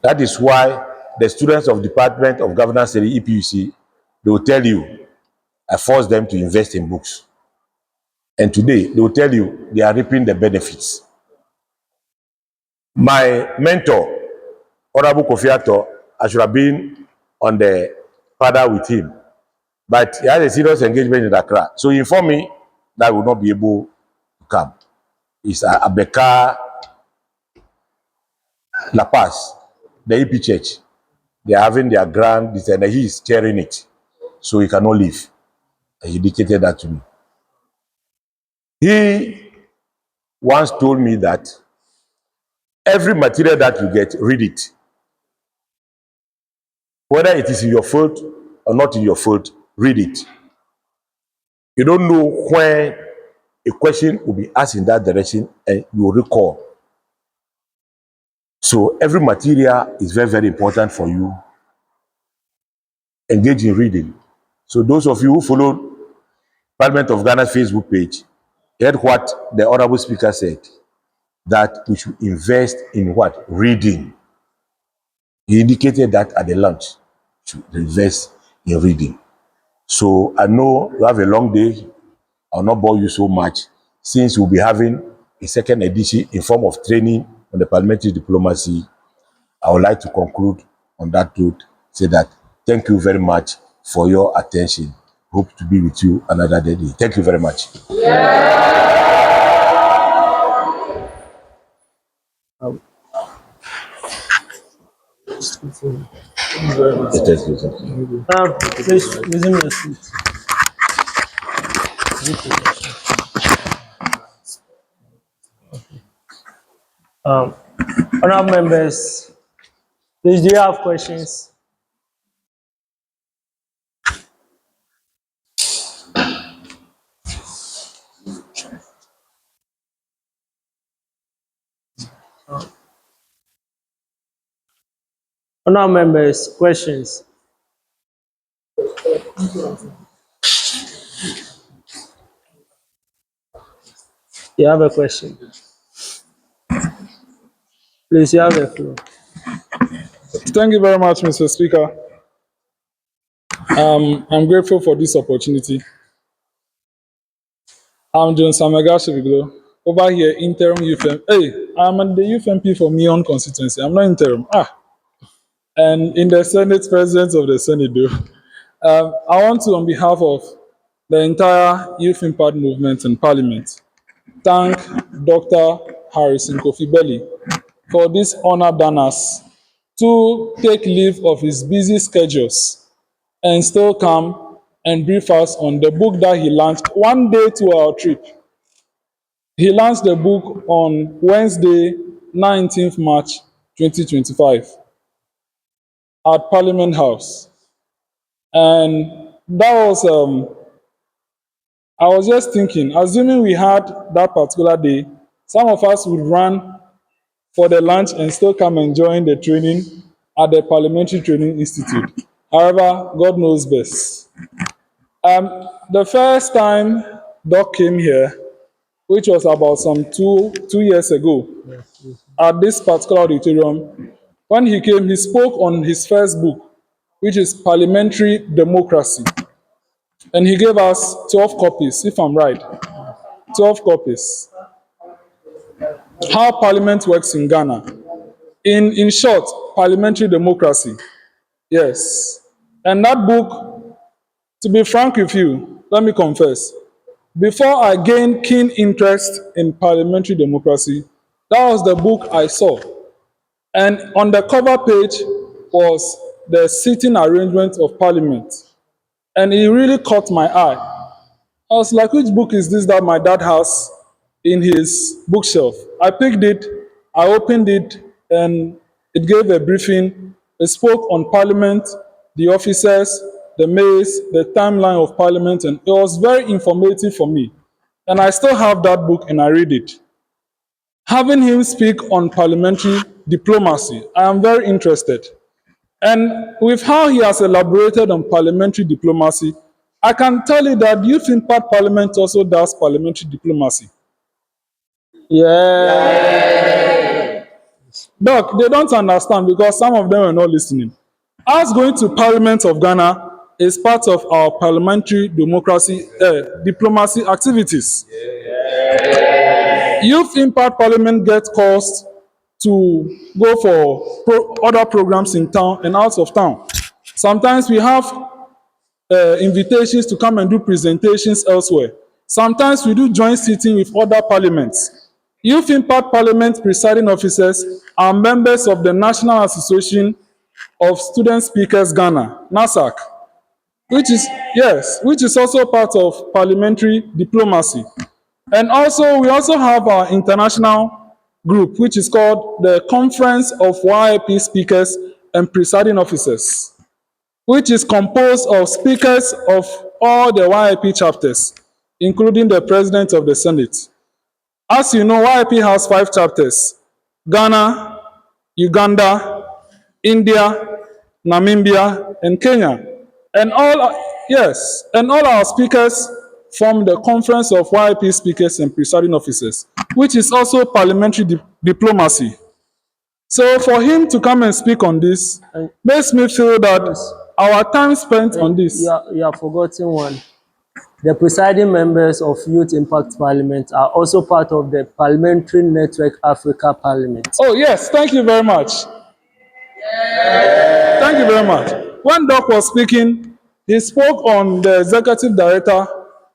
That is why the students of Department of Governance Studies, EPUC, they will tell you, I force them to invest in books. And today, they will tell you they are reaping the benefits. My mentor, Honorable Kofi Ato, I should have been on the padder with him, but he had a serious engagement in Accra. So he informed me that I would not be able to come. It's Abeka La Paz, the EP Church. They are having their grand, and he is chairing it. So he cannot leave. And he dictated that to me. He once told me that every material that you get, read it. Whether it is in your field or not in your field, read it. You don't know when a question will be asked in that direction and you will recall. So every material is very, very important for you. Engage in reading. So those of you who follow Parliament of Ghana's Facebook page, heard what the Honorable Speaker said, that we should invest in what? Reading. He indicated that at the lunch, to invest in reading. So I know you have a long day. I'll not bore you so much, since we'll be having a second edition in form of training on the parliamentary diplomacy. I would like to conclude on that note, say that thank you very much for your attention. Hope to be with you another day. Thank you very much. Please resume your seat. Honourable members, please, do you have questions? Honourable members, questions? You have a question? Please, you have the floor. Thank you very much, Mr. Speaker. I'm grateful for this opportunity. I'm John Samagashi over here, interim youth. Hey, I'm the youth MP for Mion constituency. I'm not interim. And in the Senate, President of the Senate, though. I want to, on behalf of the entire Youth Impact Movement in Parliament, thank Dr. Harrison Kofi Belley for this honor done us to take leave of his busy schedules and still come and brief us on the book that he launched one day to our trip. He launched the book on Wednesday, 19th March 2025 at Parliament House. And that was, I was just thinking, assuming we had that particular day, some of us would run for the lunch and still come and join the training at the Parliamentary Training Institute. However, God knows best. The first time Doc came here, which was about some two years ago, at this particular auditorium, when he came, he spoke on his first book, which is Parliamentary Democracy. And he gave us 12 copies, if I'm right. 12 copies. How Parliament works in Ghana. In short, Parliamentary Democracy. Yes. And that book, to be frank with you, let me confess, before I gained keen interest in parliamentary democracy, that was the book I saw. And on the cover page was the sitting arrangement of Parliament. And it really caught my eye. I was like, which book is this that my dad has in his bookshelf? I picked it, I opened it, and it gave a briefing. It spoke on Parliament, the officers, the maize, the timeline of Parliament, and it was very informative for me. And I still have that book and I read it. Having him speak on parliamentary diplomacy, I am very interested. And with how he has elaborated on parliamentary diplomacy, I can tell you that Youth Impact Parliament also does parliamentary diplomacy. Yeah. Doc, they don't understand because some of them are not listening. Us going to Parliament of Ghana is part of our parliamentary diplomacy activities. Youth Impact Parliament gets calls to go for other programs in town and out of town. Sometimes we have invitations to come and do presentations elsewhere. Sometimes we do joint sitting with other parliaments. Youth Impact Parliament presiding officers are members of the National Association of Student Speakers Ghana, NASAC, which is also part of parliamentary diplomacy. And also, we also have our international group, which is called the Conference of YIP Speakers and Presiding Officers, which is composed of speakers of all the YIP chapters, including the President of the Senate. As you know, YIP has 5 chapters: Ghana, Uganda, India, Namibia, and Kenya. And all our speakers form the Conference of YIP Speakers and Presiding Officers, which is also parliamentary diplomacy. So for him to come and speak on this makes me feel that our time spent on this. You have forgotten one. The presiding members of Youth Impact Parliament are also part of the Parliamentary Network Africa Parliament. Oh yes, thank you very much. Thank you very much. When Doc was speaking, he spoke on the Executive Director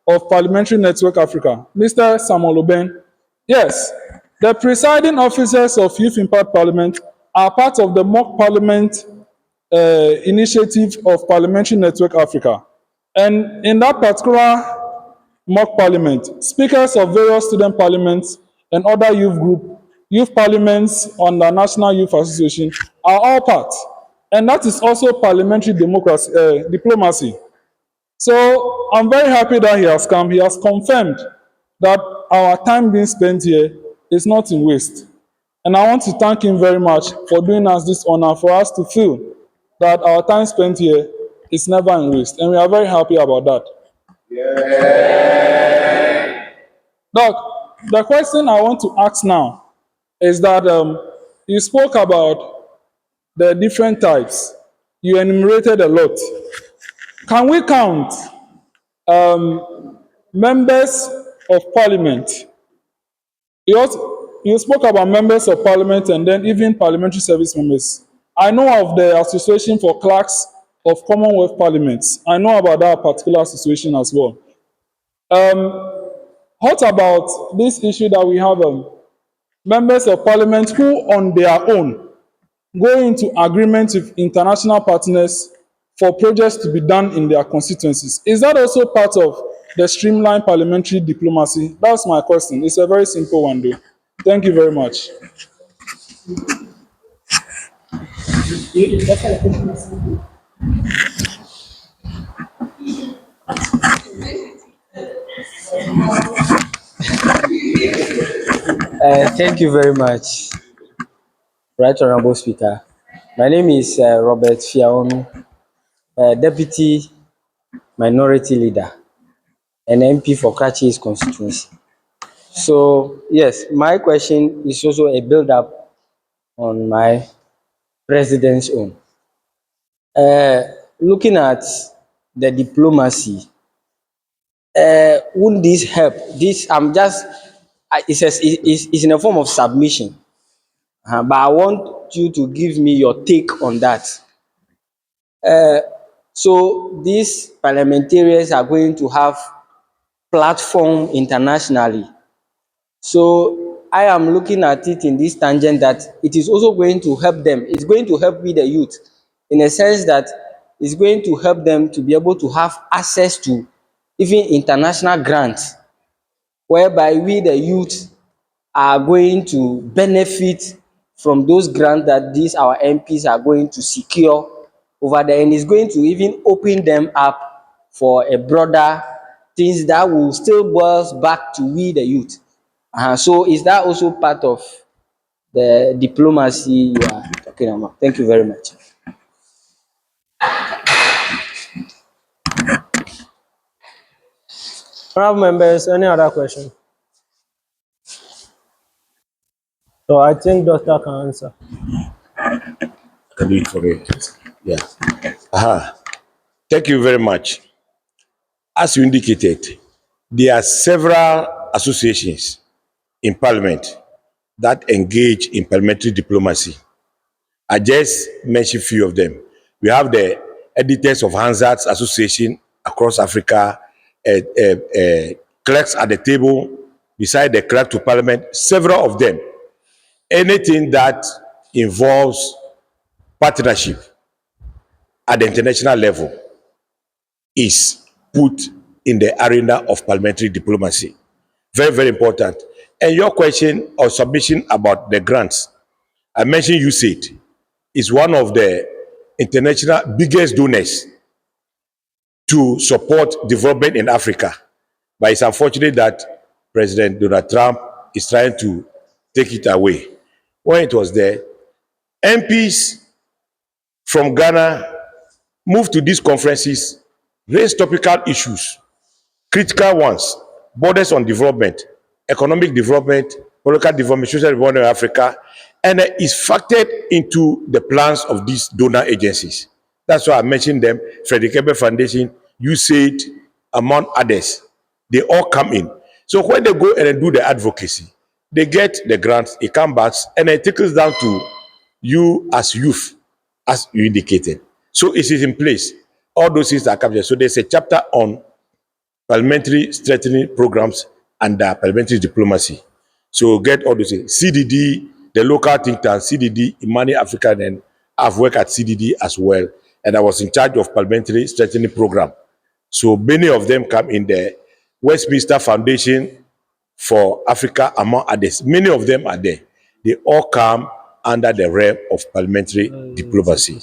of Parliamentary Network Africa, Mr. Samuel Oben. Yes, the presiding officers of Youth Impact Parliament are part of the mock parliament initiative of Parliamentary Network Africa. And in that particular mock parliament, speakers of various student parliaments and other youth parliaments on the National Youth Association are all part. And that is also parliamentary diplomacy. So I'm very happy that he has come. He has confirmed that our time being spent here is not in waste. And I want to thank him very much for doing us this honor, for us to feel that our time spent here is never in waste. And we are very happy about that. Yeah. Doc, the question I want to ask now is that you spoke about the different types. You enumerated a lot. Can we count members of parliament? You spoke about members of parliament and then even parliamentary service members. I know of the Association for Clerks of Commonwealth Parliaments. I know about that particular association as well. What about this issue that we have members of parliament who on their own go into agreement with international partners for projects to be done in their constituencies. Is that also part of the streamlined parliamentary diplomacy? That's my question. It's a very simple one, though. Thank you very much. Thank you very much, Right Honorable Speaker. My name is Robert Fiaonu, Deputy Minority Leader and MP for Kachi's constituency. So, yes, my question is also a build-up on my president's own. Looking at the diplomacy, wouldn't this help? This, it's in a form of submission. But I want you to give me your take on that. So these parliamentarians are going to have platform internationally. So I am looking at it in this tangent that it is also going to help them. It's going to help with the youth in a sense that it's going to help them to be able to have access to even international grants, whereby we the youth are going to benefit from those grants that these our MPs are going to secure over there, and it's going to even open them up for a broader things that will still boils back to we the youth. So is that also part of the diplomacy you are talking about? Thank you very much. Honourable members, any other question? So I think Doctor can answer. Can do it for me. Yeah. Thank you very much. As you indicated, there are several associations in Parliament that engage in parliamentary diplomacy. I just mentioned a few of them. We have the Editors of Hansard's Association across Africa, clerks at the table, beside the clerk to Parliament, several of them. Anything that involves partnership at the international level is put in the arena of parliamentary diplomacy. Very, very important. And your question or submission about the grants, I mentioned USAID is one of the international biggest donors to support development in Africa. But it's unfortunate that President Donald Trump is trying to take it away. When it was there, MPs from Ghana moved to these conferences, raised topical issues, critical ones, borders on development, economic development, political development, social development in Africa, and is factored into the plans of these donor agencies. That's why I mentioned them, Frederick Ebert Foundation, USAID, among others. They all come in. So when they go and do the advocacy, they get the grants, it comes back, and it trickles down to you as youth, as you indicated. So it is in place. All those things are captured. So there's a chapter on parliamentary strengthening programs under parliamentary diplomacy. So get all those things. CDD, the local think tank, CDD, Imani Africa, and I've worked at CDD as well. And I was in charge of parliamentary strengthening program. So many of them come in there. Westminster Foundation for Africa, among others. Many of them are there. They all come under the realm of parliamentary diplomacy.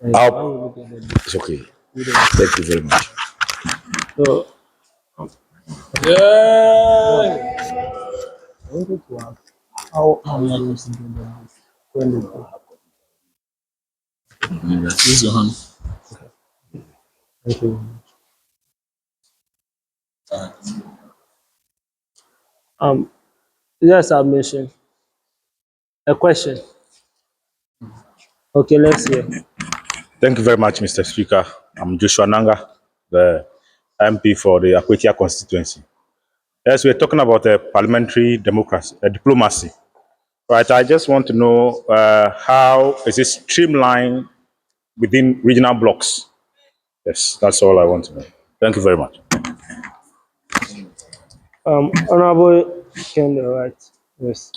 It's okay. Thank you very much. So, how when they go. Raise your hand. Thank you. Yes, submission. A question. Okay, let's hear. Thank you very much, Mr. Speaker. I'm Joshua Nanga, the MP for the Akwatia constituency. Yes, we're talking about parliamentary democracy, diplomacy. Right, I just want to know how is it streamlined within regional blocks? Yes, that's all I want to know. Thank you very much. Honorable Kendell, right? Yes.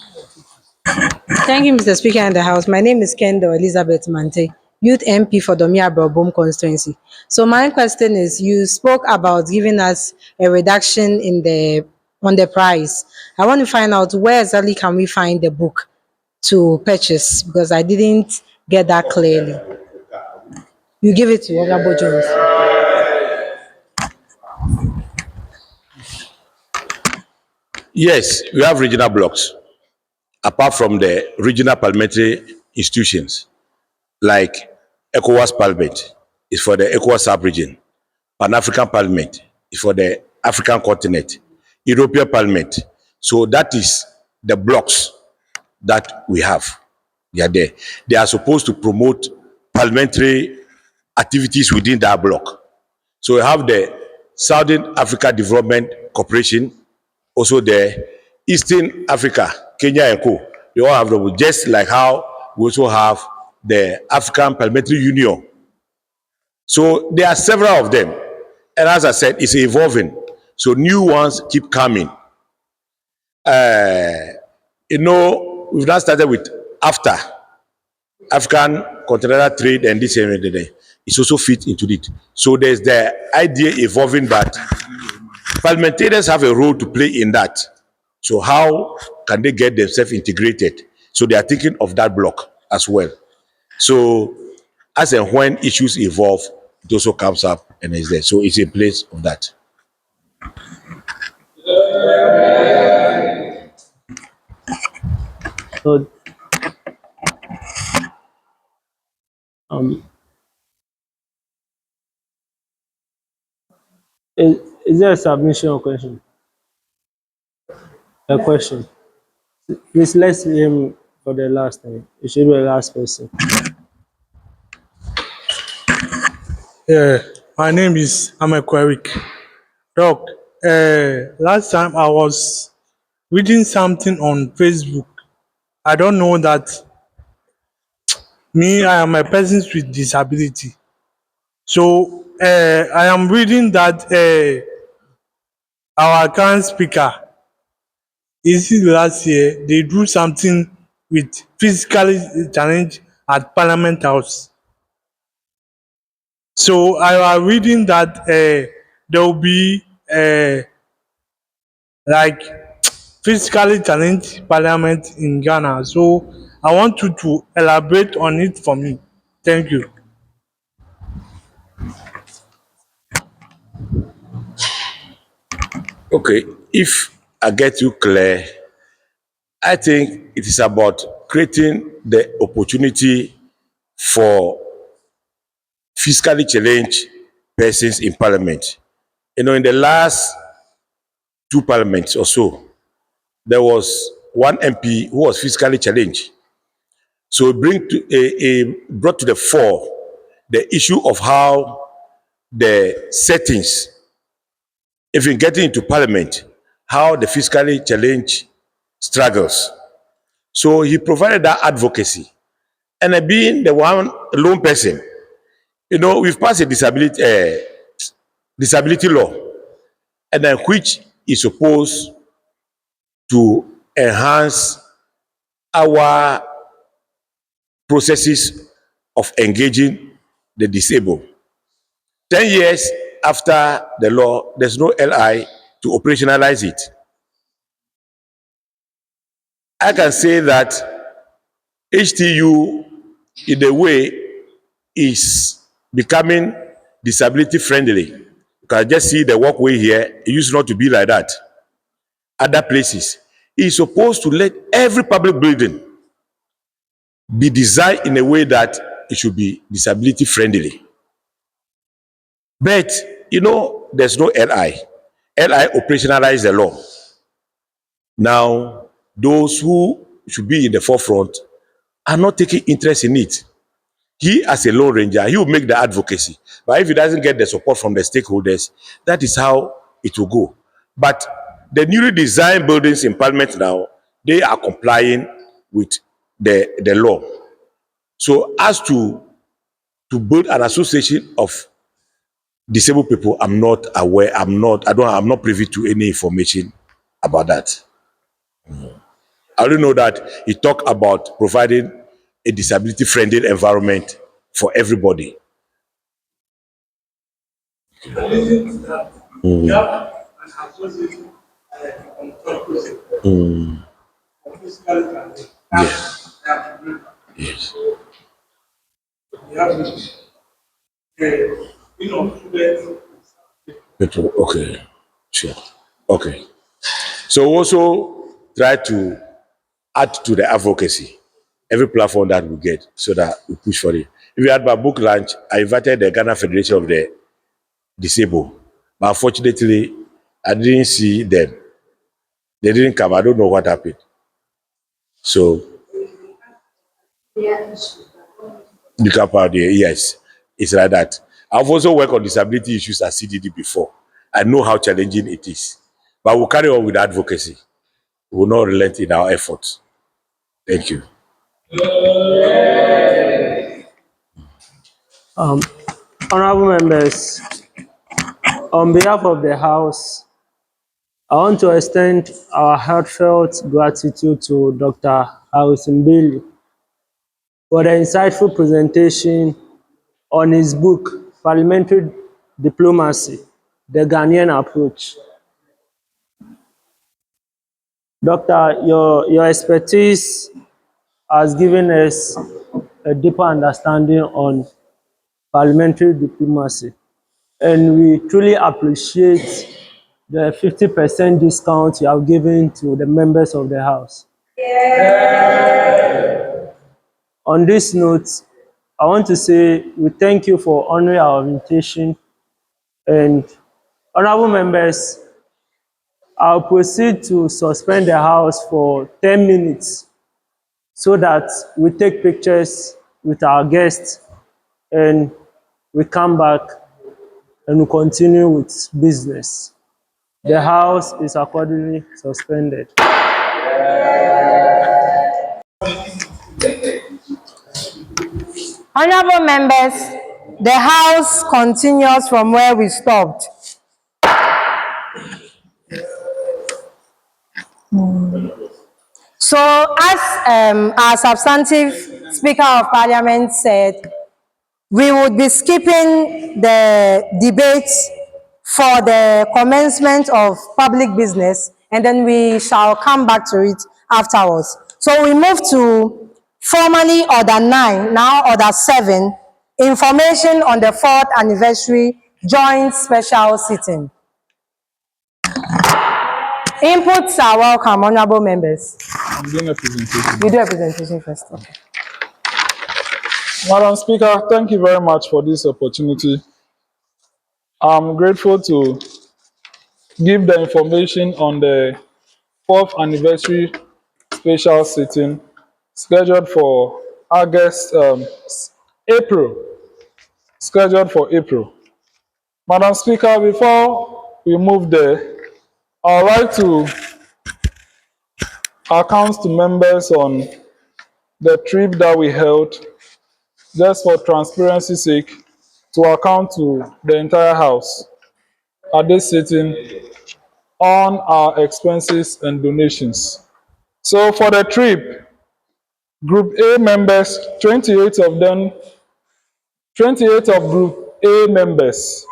Thank you, Mr. Speaker in the House. My name is Kendell Elizabeth Mantey, Youth MP for Domeabra-Obom constituency. So my question is, you spoke about giving us a reduction in the on the price. I want to find out where exactly can we find the book to purchase, because I didn't get that clearly. You give it to Honorable Jones. Yes, we have regional blocks. Apart from the regional parliamentary institutions, like ECOWAS Parliament is for the ECOWAS sub-region, Pan-African Parliament is for the African continent, European Parliament. So that is the blocks that we have. They are there. They are supposed to promote parliamentary activities within that block. So we have the Southern Africa Development Corporation, also the Eastern Africa, Kenya and Co. They all have them, just like how we also have the African Parliamentary Union. So there are several of them. And as I said, it's evolving. So new ones keep coming. We've now started with AFTA, African Continental Trade, and this and that. It's also fit into it. So there's the idea evolving that parliamentarians have a role to play in that. So how can they get themselves integrated? So they are thinking of that block as well. So as and when issues evolve, it also comes up and is there. So it's in place of that. So, um, is there a submission or question? A question. Please let's him for the last time. It should be the last person. Yeah, my name is Amekwerik. Doc, last time I was reading something on Facebook. I don't know that I am a person with disability. So I am reading that our current speaker, is it last year, they do something with physically challenged at Parliament House. So I was reading that there will be like physically challenged parliament in Ghana. So I want you to elaborate on it for me. Thank you. Okay, if I get you clear, I think it is about creating the opportunity for physically challenged persons in parliament. In the last two parliaments or so, there was one MP who was physically challenged. So it brought to the fore the issue of how the settings, if you're getting into parliament, how the physically challenged struggles. So he provided that advocacy. And being the one lone person, we've passed a disability law, and then which is supposed to enhance our processes of engaging the disabled. 10 years after the law, there's no LI to operationalize it. I can say that HTU, in a way, is becoming disability friendly. You can just see the walkway here. It used not to be like that. Other places, it's supposed to let every public building be designed in a way that it should be disability friendly. But, there's no LI. LI operationalize the law. Now, those who should be in the forefront are not taking interest in it. He, as a lone ranger, he will make the advocacy. But if he doesn't get the support from the stakeholders, that is how it will go. But the newly designed buildings in Parliament now, they are complying with the law. So as to build an association of disabled people, I'm not aware, I'm not privy to any information about that. I only know that he talked about providing a disability-friendly environment for everybody. Yes. Okay, sure. Okay. So also try to add to the advocacy every platform that we get so that we push for it. If we had my book launch, I invited the Ghana Federation of the Disabled, but unfortunately, I didn't see them. They didn't come. I don't know what happened. So, the couple there, yes, it's like that. I've also worked on disability issues at CDD before. I know how challenging it is, but we'll carry on with advocacy. We will not relent in our efforts. Thank you. Honorable members, on behalf of the House, I want to extend our heartfelt gratitude to Dr. Harrison Belley for the insightful presentation on his book, Parliamentary Diplomacy, The Ghanaian Approach. Doctor, your expertise has given us a deeper understanding on parliamentary diplomacy, and we truly appreciate the 50% discount you have given to the members of the House. On this note, I want to say we thank you for honoring our invitation, and honorable members, I'll proceed to suspend the House for 10 minutes so that we take pictures with our guests and we come back and we continue with business. The House is accordingly suspended. Honorable members, the House continues from where we stopped. So, as our substantive Speaker of Parliament said, we would be skipping the debates for the commencement of public business, and then we shall come back to it afterwards. So we move to formally Order 9, now Order 7, information on the 4th anniversary joint special sitting. Inputs are welcome, honorable members. I'm doing a presentation. You do a presentation first. Okay. Madam Speaker, thank you very much for this opportunity. I'm grateful to give the information on the 4th anniversary special sitting scheduled for April. Scheduled for April. Madam Speaker, before we move there, I would like to account to members on the trip that we held, just for transparency's sake, to account to the entire House at this sitting on our expenses and donations. So for the trip, Group A members, 28 of them, 28 of Group A members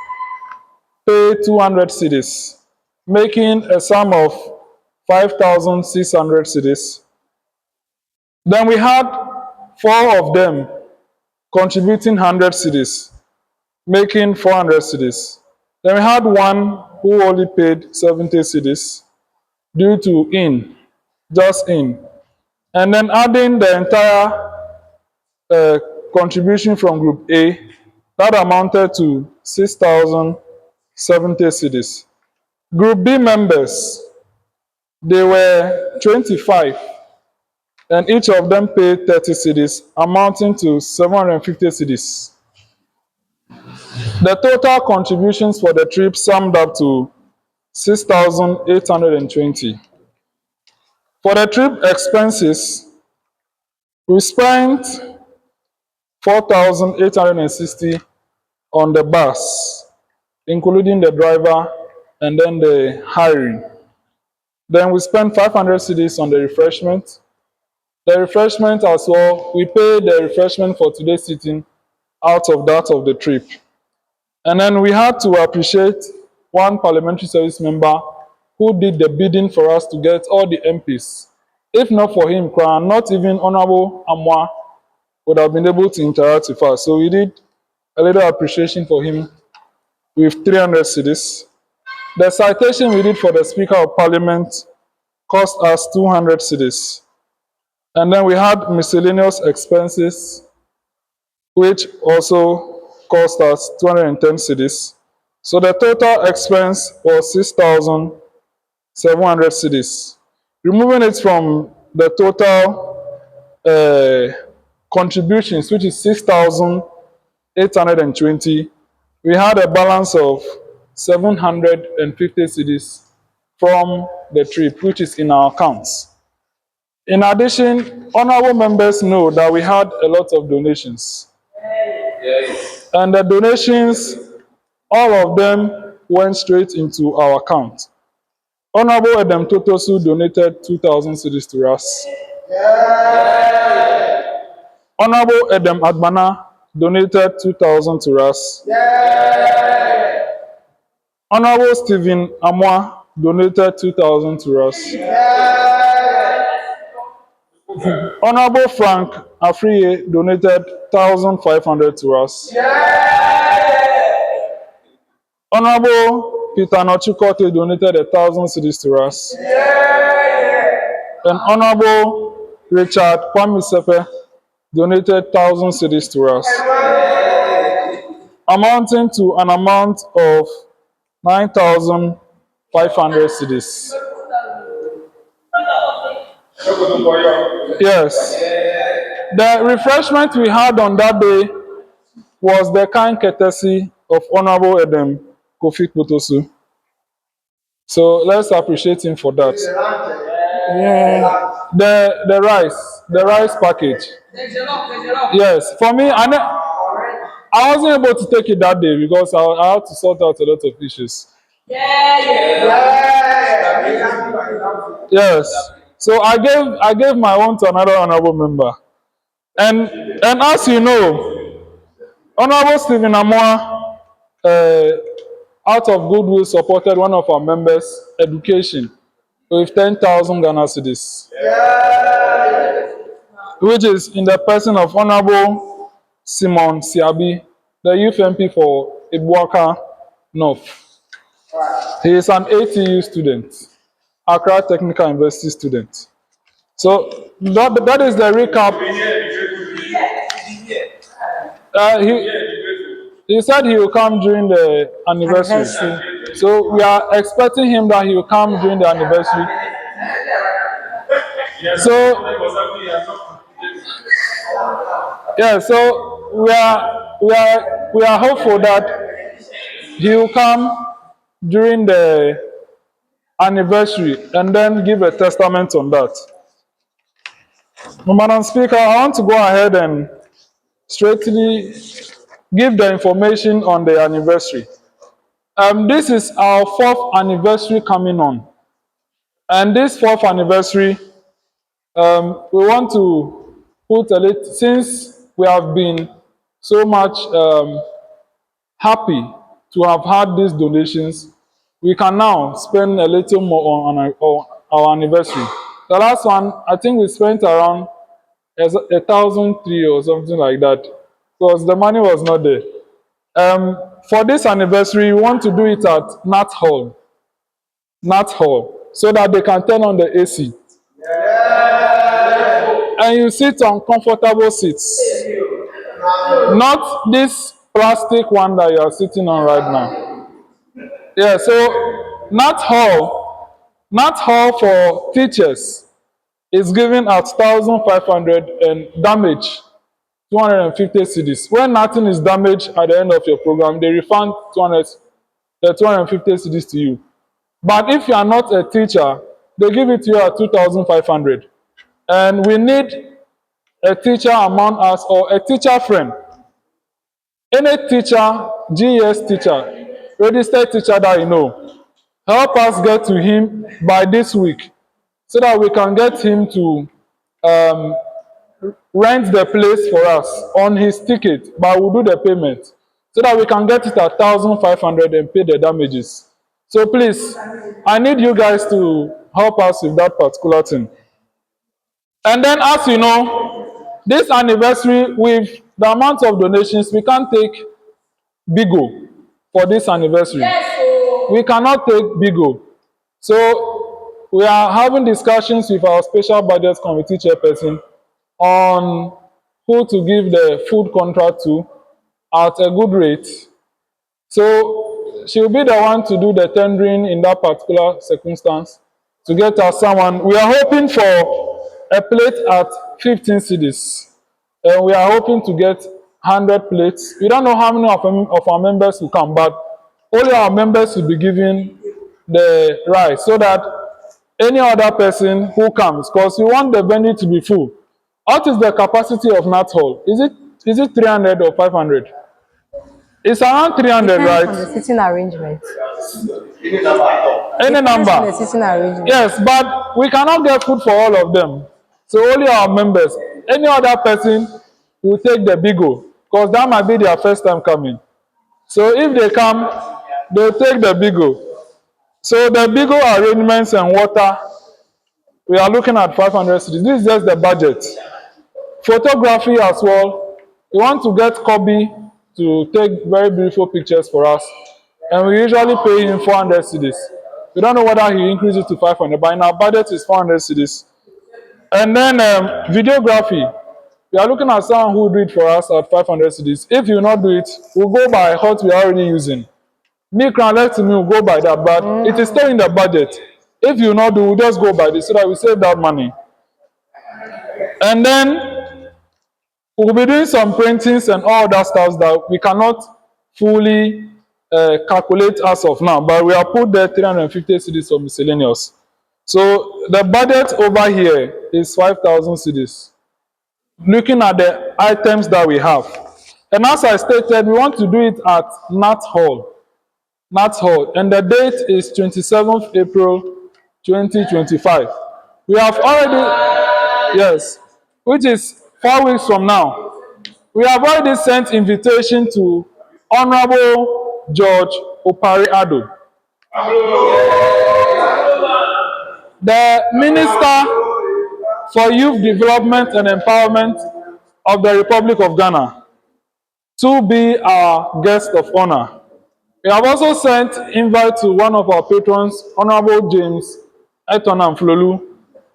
pay 200 cedis, making a sum of 5,600 cedis. Then we had 4 of them contributing 100 cedis, making 400 cedis. Then we had 1 who only paid 70 cedis due to just in. And then adding the entire contribution from Group A, that amounted to 6,070 cedis. Group B members, they were 25, and each of them paid 30 cedis, amounting to 750 cedis. The total contributions for the trip summed up to 6,820. For the trip expenses, we spent 4,860 on the bus, including the driver and then the hiring. Then we spent 500 cedis on the refreshment. The refreshment as well, we paid the refreshment for today's sitting out of that of the trip. And then we had to appreciate one parliamentary service member who did the bidding for us to get all the MPs. If not for him, not even Honorable Amwa would have been able to interact with us. So we did a little appreciation for him with 300 cedis. The citation we did for the Speaker of Parliament cost us 200 cedis. And then we had miscellaneous expenses, which also cost us 210 cedis. So the total expense was 6,700 cedis. Removing it from the total contributions, which is 6,820, we had a balance of 750 cedis from the trip, which is in our accounts. In addition, honorable members know that we had a lot of donations. And the donations, all of them went straight into our account. Honorable Edem Totosu donated 2,000 cedis to us. Honorable Edem Adbana donated 2,000 to us. Honorable Stephen Amwa donated 2,000 to us. Honorable Frank Afriye donated 1,500 to us. Honorable Peter Nochukote donated 1,000 cedis to us. And Honorable Richard Kwame Sepe donated 1,000 cedis to us, amounting to an amount of 9,500 cedis. Yes. The refreshment we had on that day was the kind courtesy of Honorable Edem Kofi Potosu. So let's appreciate him for that. The rice package. Yes, for me, I wasn't able to take it that day because I had to sort out a lot of issues. Yes, so I gave my own to another honorable member, and as you know, Honorable Stephen Amwa, out of goodwill, supported one of our members' education with 10,000 Ghana cedis, which is in the person of Honorable Simon Siabi, the youth MP for Ibuaka North. He is an HTU student, Accra Technical University student. So that is the recap. He said he will come during the anniversary. So we are expecting him that he will come during the anniversary. So yeah, so we are hopeful that he will come during the anniversary and then give a testament on that. Madam Speaker, I want to go ahead and straightly give the information on the anniversary. This is our 4th anniversary coming on. And this 4th anniversary, we want to put a little, since we have been so much happy to have had these donations, we can now spend a little more on our anniversary. The last one, I think we spent around 1,003 or something like that, because the money was not there. For this anniversary, we want to do it at Nat Hall, so that they can turn on the AC. And you sit on comfortable seats, not this plastic one that you are sitting on right now. Yeah, so Nat Hall for teachers is given at 1,500 and damage 250 cedis. When nothing is damaged at the end of your program, they refund 250 cedis to you. But if you are not a teacher, they give it to you at 2,500. And we need a teacher among us or a teacher friend. Any teacher, GES teacher, registered teacher that you know, help us get to him by this week so that we can get him to um, rent the place for us on his ticket, but we'll do the payment so that we can get it at 1,500 and pay the damages. So please, I need you guys to help us with that particular thing. And then, as you know, this anniversary, with the amount of donations, we can't take Bigo for this anniversary. We cannot take Bigo. So we are having discussions with our special budget committee chairperson on who to give the food contract to at a good rate. So she'll be the one to do the tendering in that particular circumstance to get us someone. We are hoping for a plate at 15 cedis. And we are hoping to get 100 plates. We don't know how many of our members will come, but only our members will be given the rice so that any other person who comes, because we want the venue to be full. What is the capacity of Nat Hall? Is it 300 or 500? It's around 300, Depends right? on the sitting arrangement. Any Depends on the number. sitting arrangement. Yes, but we cannot get food for all of them. So only our members. Any other person will take the Bigo, because that might be their first time coming. So if they come, they'll take the Bigo. So the Bigo arrangements and water, we are looking at 500 cities. This is just the budget. Photography as well. We want to get Kobe to take very beautiful pictures for us. And we usually pay him 400 cedis. We don't know whether he increases to 500, but in our budget is 400 cedis. And then videography. We are looking at someone who will do it for us at 500 cedis. If you not do it, we'll go by what we are already using. Me, let me will go by that, but it is still in the budget. If you not do, we'll just go by this so that we save that money. And then we'll be doing some printings and all that stuff that we cannot fully calculate as of now, but we have put there 350 cedis for miscellaneous. So the budget over here is 5,000 cedis. Looking at the items that we have. And as I stated, we want to do it at Nat Hall. Nat Hall. And the date is 27th April 2025. We have already, yes, which is 4 weeks from now. We have already sent invitation to Honorable George Opari-Addo, the Minister for Youth Development and Empowerment of the Republic of Ghana, to be our guest of honor. We have also sent invite to one of our patrons, Honorable James Etonam Flolu,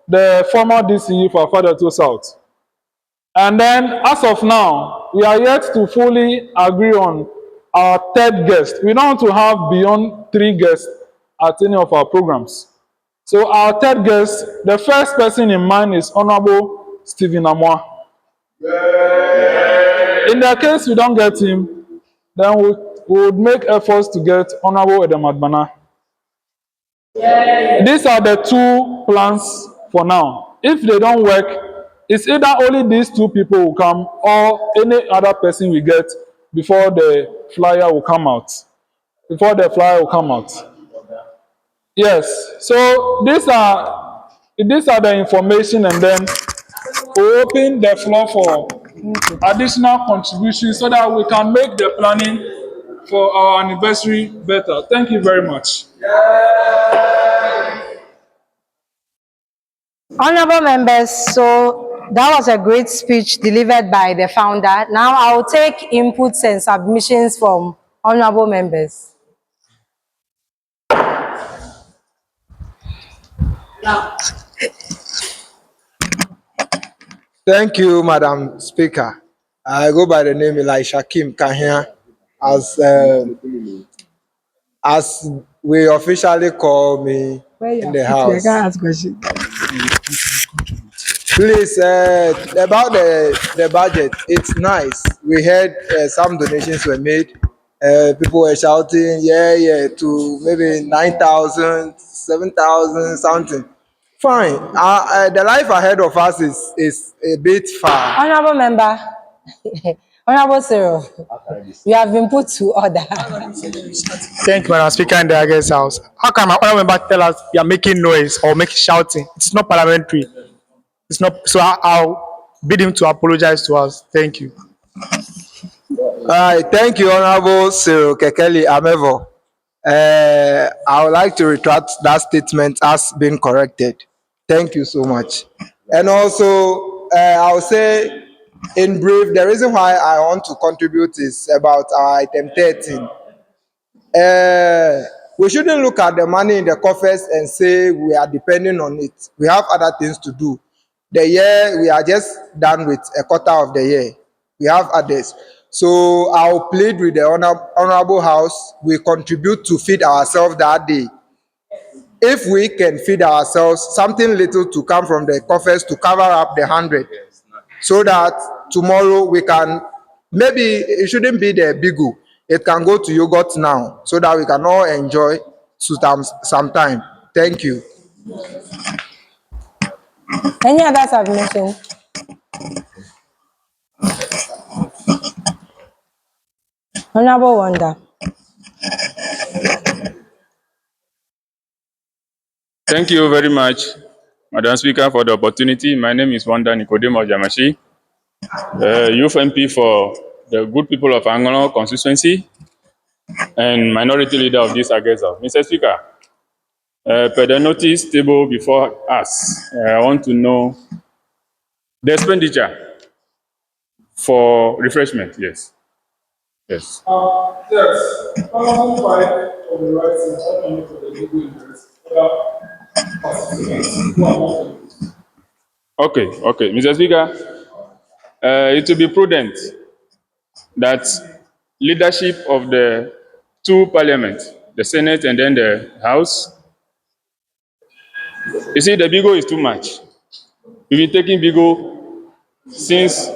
the former DCE for Father to South. And then, as of now, we are yet to fully agree on our third guest. We don't want to have beyond 3 guests at any of our programs. So our third guest, the first person in mind is Honorable Stephen Amwa. In the case we don't get him, then we would make efforts to get Honorable Adam Usman. These are the 2 plans for now. If they don't work, it's either only these 2 people will come or any other person we get before the flyer will come out. Before the flyer will come out. Yes, so these are the information, and then we open the floor for additional contributions so that we can make the planning for our anniversary better. Thank you very much. Honorable members, so that was a great speech delivered by the founder. Now I will take inputs and submissions from honorable members. Thank you, Madam Speaker. I go by the name Elisha Kim Kahia, as we officially call me in the house. Please, about the budget, it's nice. We heard some donations were made. People were shouting, yeah, to maybe 9,000, 7,000, something. Fine. The life ahead of us is a bit far. Honorable member, Honorable Cyril, you have been put to order. Thank you, Madam Speaker in the August House. How can my honorable member tell us you are making noise or making shouting? It's not parliamentary. It's not. So I'll bid him to apologize to us. Thank you. All right, thank you, Honorable Cyril Kekeli Amevo. I would like to retract that statement as being corrected. Thank you so much. And also, I'll say in brief, the reason why I want to contribute is about our item 13. We shouldn't look at the money in the coffers and say we are depending on it. We have other things to do. The year, we are just done with a quarter of the year. We have others. So I'll plead with the Honorable House, we contribute to feed ourselves that day. If we can feed ourselves, something little to come from the coffers to cover up the 100, so that tomorrow we can, maybe it shouldn't be the bigu, it can go to yogurt now, so that we can all enjoy some time. Thank you. Any other submission? Honorable Wonder. Thank you very much, Madam Speaker, for the opportunity. My name is Wanda Nicodemus Dzameshie, Youth MP for the good people of Anlo constituency and minority leader of this Agesa. Mr. Speaker, per the notice table before us, I want to know the expenditure for refreshment. Yes. Yes. Yes. Paragraph 5 of the rights and autonomy for the legal interest. Okay, okay. Mr. Speaker, it will be prudent that leadership of the two parliaments, the Senate and then the House, you see, the bigo is too much. We've been taking bigo since.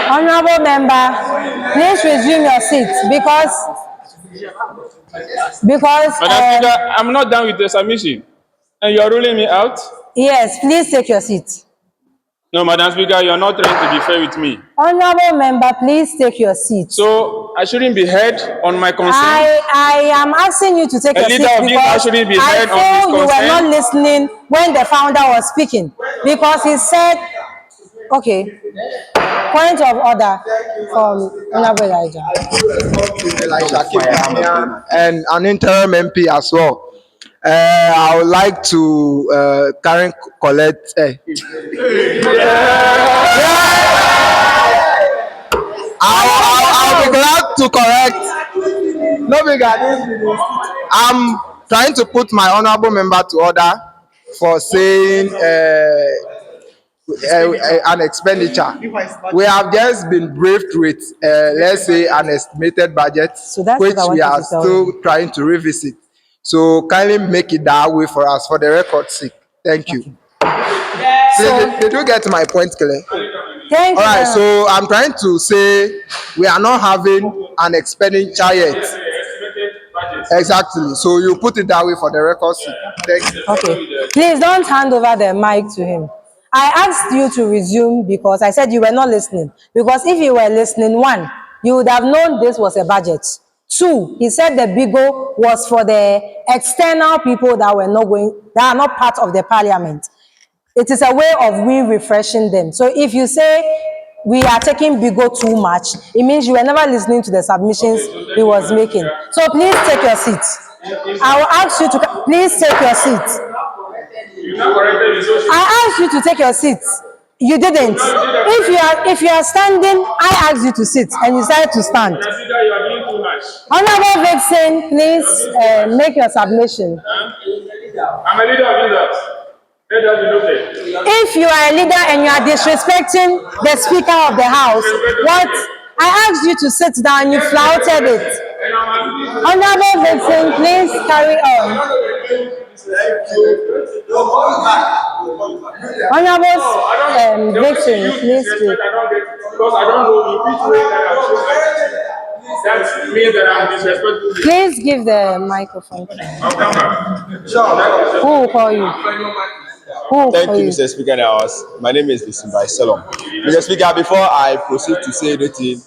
Honorable member, please resume your seat because. Madam Speaker, I'm not done with the submission, and you are ruling me out. Yes, please take your seat. No, Madam Speaker, you are not trying to be fair with me. Honorable member, please take your seat. So I shouldn't be heard on my concern. I am asking you to take your seat because I feel you were not listening when the founder was speaking, because he said, okay, point of order from Honorable Elijah. And an interim MP as well. I would like to collect. I'll be glad to correct. No bigger. I'm trying to put my honorable member to order for saying an expenditure. We have just been briefed with, let's say, an estimated budget, which we are still trying to revisit. So kindly make it that way for us, for the record's sake. Thank you. Please, did you get my point clear? Thank you. All right, so I'm trying to say we are not having an expenditure yet. Exactly. So you put it that way for the record's sake. Thank you. Okay. Please don't hand over the mic to him. I asked you to resume because I said you were not listening. Because if you were listening, one, you would have known this was a budget. Two, he said the bigo was for the external people that were not going, that are not part of the parliament. It is a way of we refreshing them. So if you say we are taking bigo too much, it means you were never listening to the submissions he was making. So please take your seat. I will ask you to please take your seat. I asked you to take your seat. You didn't. If you are standing, I asked you to sit and you decided to stand. Honorable Vixen, please make your submission. I'm a leader of leaders. If you are a leader and you are disrespecting the Speaker of the House, what? I asked you to sit down, you flouted it. Honorable Vixen, please carry on. Honorable Vixen, please speak. Because I don't know in which way that I'm that means that I'm disrespectful. Please give the microphone. Who will call you? Thank you, Mr. Speaker. in the House. My name is Bisimbai Salom. Mr. Speaker, before I proceed to say anything,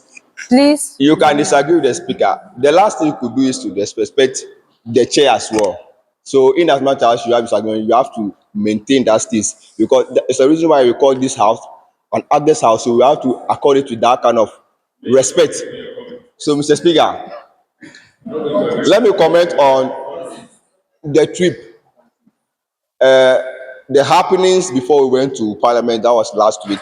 please, you can disagree with the Speaker. The last thing you could do is to disrespect the chair as well. So, in as much as you have disagreement, you have to maintain that stance because it's the reason why we call this house an Agnes house. So, we have to accord it to that kind of respect. So, Mr. Speaker, let me comment on the trip. The happenings before we went to Parliament, that was last week,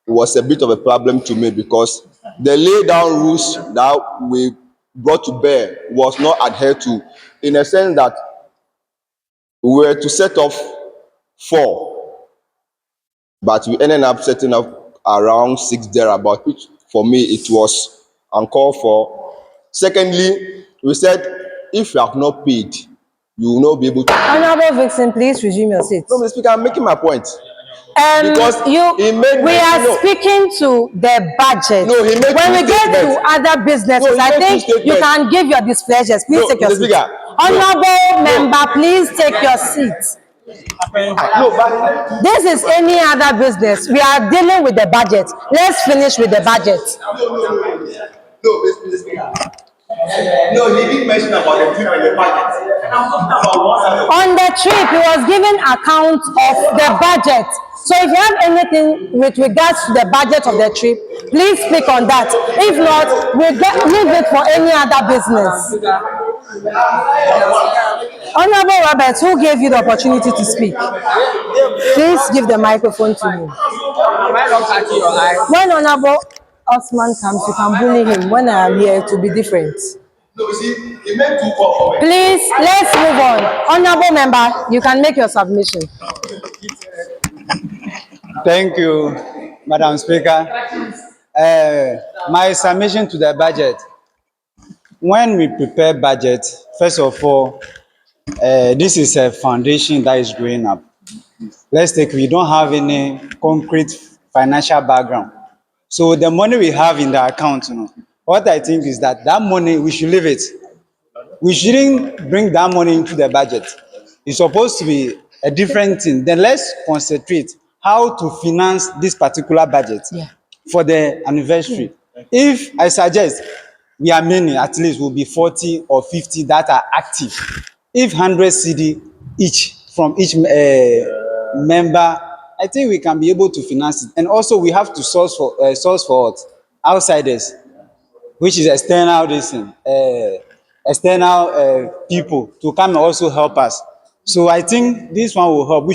it was a bit of a problem to me because the lay down rules that we brought to bear was not adhered to, in a sense that we were to set off 4, but we ended up setting up around 6 thereabout, which for me it was uncalled for. Secondly, we said if you have not paid, you will not be able to. Honorable Vixen, please resume your seat. No, Mr. Speaker, I'm making my point. Because we are speaking to the budget. No, he made when two we get statements. to other businesses, No, he I made think two you statements. can give your displeasures. Please No, take your Mr. seat. Speaker. Honorable member, please take your seat. No, but This is any other business. We are dealing with the budget. Let's finish with the budget. No, Mr. Speaker. No, he didn't mention about the trip and the budget. And I'm talking about one side of On the trip, he was giving account of the budget. So if you have anything with regards to the budget of the trip, please speak on that. If not, leave it for any other business. Honorable Roberts, who gave you the opportunity to speak? Please give the microphone to him. When Honorable Usman comes, you can bully him. When I am here, it will be different. No, you see, he meant to call. Please, let's move on. Honorable member, you can make your submission. Thank you, Madam Speaker. My submission to the budget. When we prepare budget, first of all, this is a foundation that is growing up. Let's take, we don't have any concrete financial background. So the money we have in the account, what I think is that money, we should leave it. We shouldn't bring that money into the budget. It's supposed to be a different thing. Then let's concentrate how to finance this particular budget for the anniversary. If I suggest we are many, at least will be 40 or 50 that are active. If 100 CD each from each member, I think we can be able to finance it. And also we have to source for outsiders, which is external people to come and also help us. So I think this one will help. We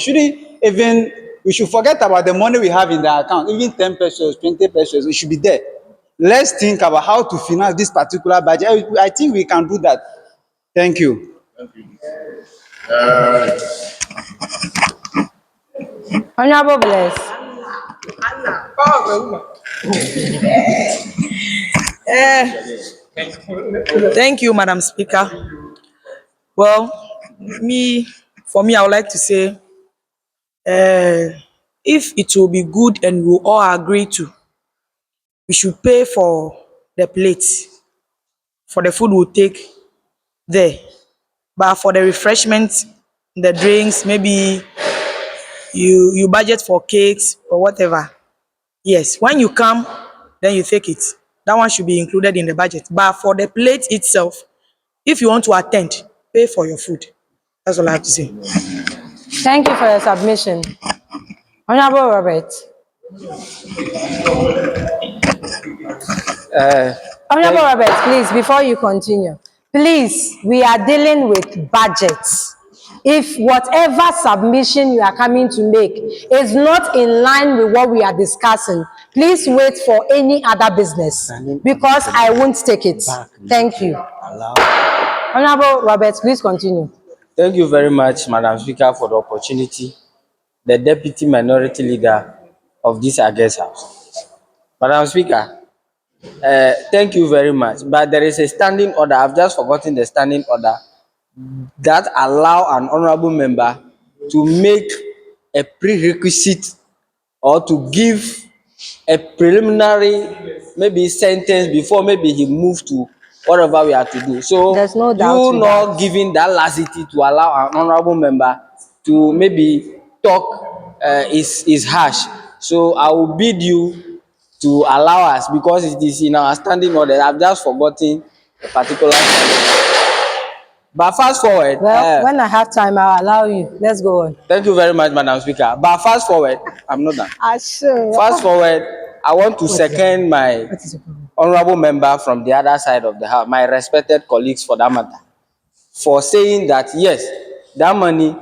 should forget about the money we have in the account, even 10 pesos, 20 pesos, it should be there. Let's think about how to finance this particular budget. I think we can do that. Thank you. Honorable Bless. Thank you, Madam Speaker. Well, for me, I would like to say, if it will be good and we will all agree to, we should pay for the plates, for the food we'll take there. But for the refreshments, the drinks, maybe you budget for cakes or whatever. Yes, when you come, then you take it. That one should be included in the budget. But for the plate itself, if you want to attend, pay for your food. That's all I have to say. Thank you for your submission. Honorable Robert. Honorable Robert, please, before you continue, please, we are dealing with budgets. If whatever submission you are coming to make is not in line with what we are discussing, please wait for any other business because I won't take it. Thank you. Honorable Robert, please continue. Thank you very much, Madam Speaker, for the opportunity. The Deputy Minority Leader of this August House. Madam Speaker, thank you very much. But there is a standing order. I've just forgotten the standing order that allow an honorable member to make a prerequisite or to give a preliminary maybe sentence before maybe he moves to whatever we have to do. So there's no doubt you not giving that laxity to allow an honorable member to maybe talk is harsh. So I will bid you to allow us, because it is in our standing order. I've just forgotten a particular standing. But fast forward. Well, when I have time, I'll allow you. Let's go on. Thank you very much, Madam Speaker. But fast forward, I'm not done. Sure. Fast forward, I want to second my honorable member from the other side of the house, my respected colleagues for that matter, for saying that yes, that money,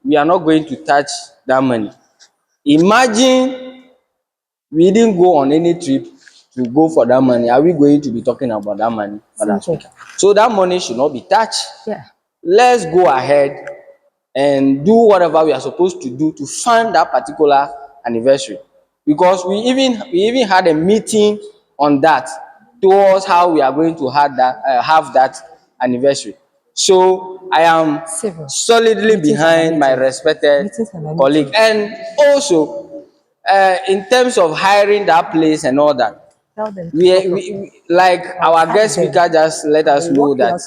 we are not going to touch that money. Imagine we didn't go on any trip to go for that money. Are we going to be talking about that money, Madam Speaker? So that money should not be touched. Yeah. Let's go ahead and do whatever we are supposed to do to fund that particular anniversary, because we even had a meeting on that towards how we are going to have that anniversary. So I am solidly behind my respected colleague, and also in terms of hiring that place and all that, we like our guest speaker just let us know that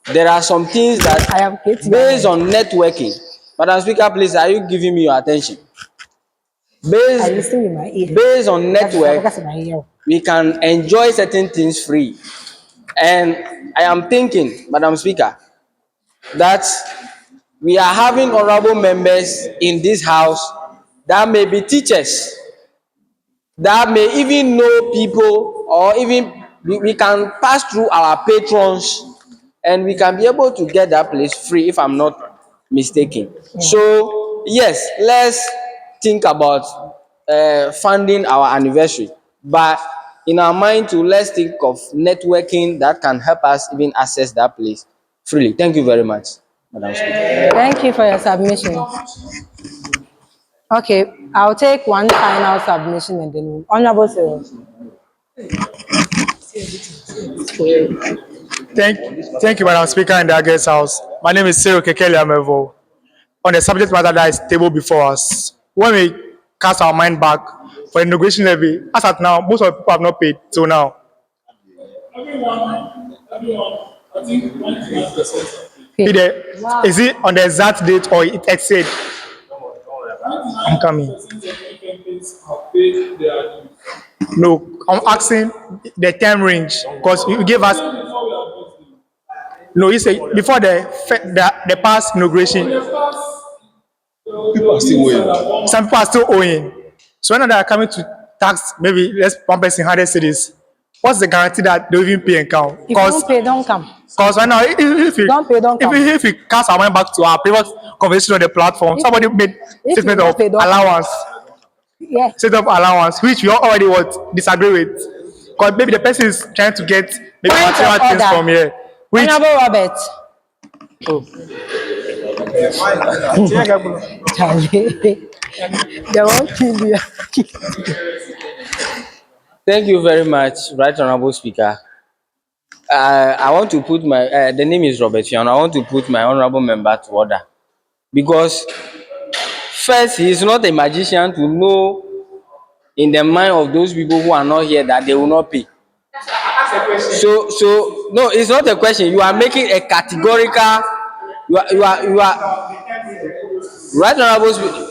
there are some things that based on networking. Madam Speaker, please, are you giving me your attention? Based on network, we can enjoy certain things free. And I am thinking, Madam Speaker, that we are having honorable members in this house that may be teachers, that may even know people, or even we can pass through our patrons and we can be able to get that place free, if I'm not mistaken. So yes, let's think about funding our anniversary, but in our mind too, let's think of networking that can help us even access that place freely. Thank you very much, Madam Speaker. Thank you for your submission. Okay, I'll take one final submission and then Honorable Sir. Thank you, Madam Speaker, and the guest house. My name is Sege Amevo. On the subject matter that is table before us, when we cast our mind back for inauguration levy, as at now, most of the people have not paid till now. Everyone, I think 99%. Is it on the exact date or it exceed? I'm coming. No, I'm asking the time range because you gave us. No, you say before the past inauguration. People are still owing. Some people are still owing. So when they are coming to tax, maybe let's one person 100 cities. What's the guarantee that they will even pay and count? If you don't pay, don't come. Because right now, if we cast our mind back to our previous conversation on the platform, somebody made statement of allowance. Yeah. Set of allowance, which we already disagree with. Because maybe the person is trying to get maybe material things from here. Which, Honorable Robert. Oh. They won't kill you. Thank you very much, Right Honorable Speaker. I want to put my, the name is Robert Fion. I want to put my honorable member to order. Because first, he is not a magician to know in the mind of those people who are not here that they will not pay. So no, it's not a question. You are making a categorical, you are Right Honorable Speaker.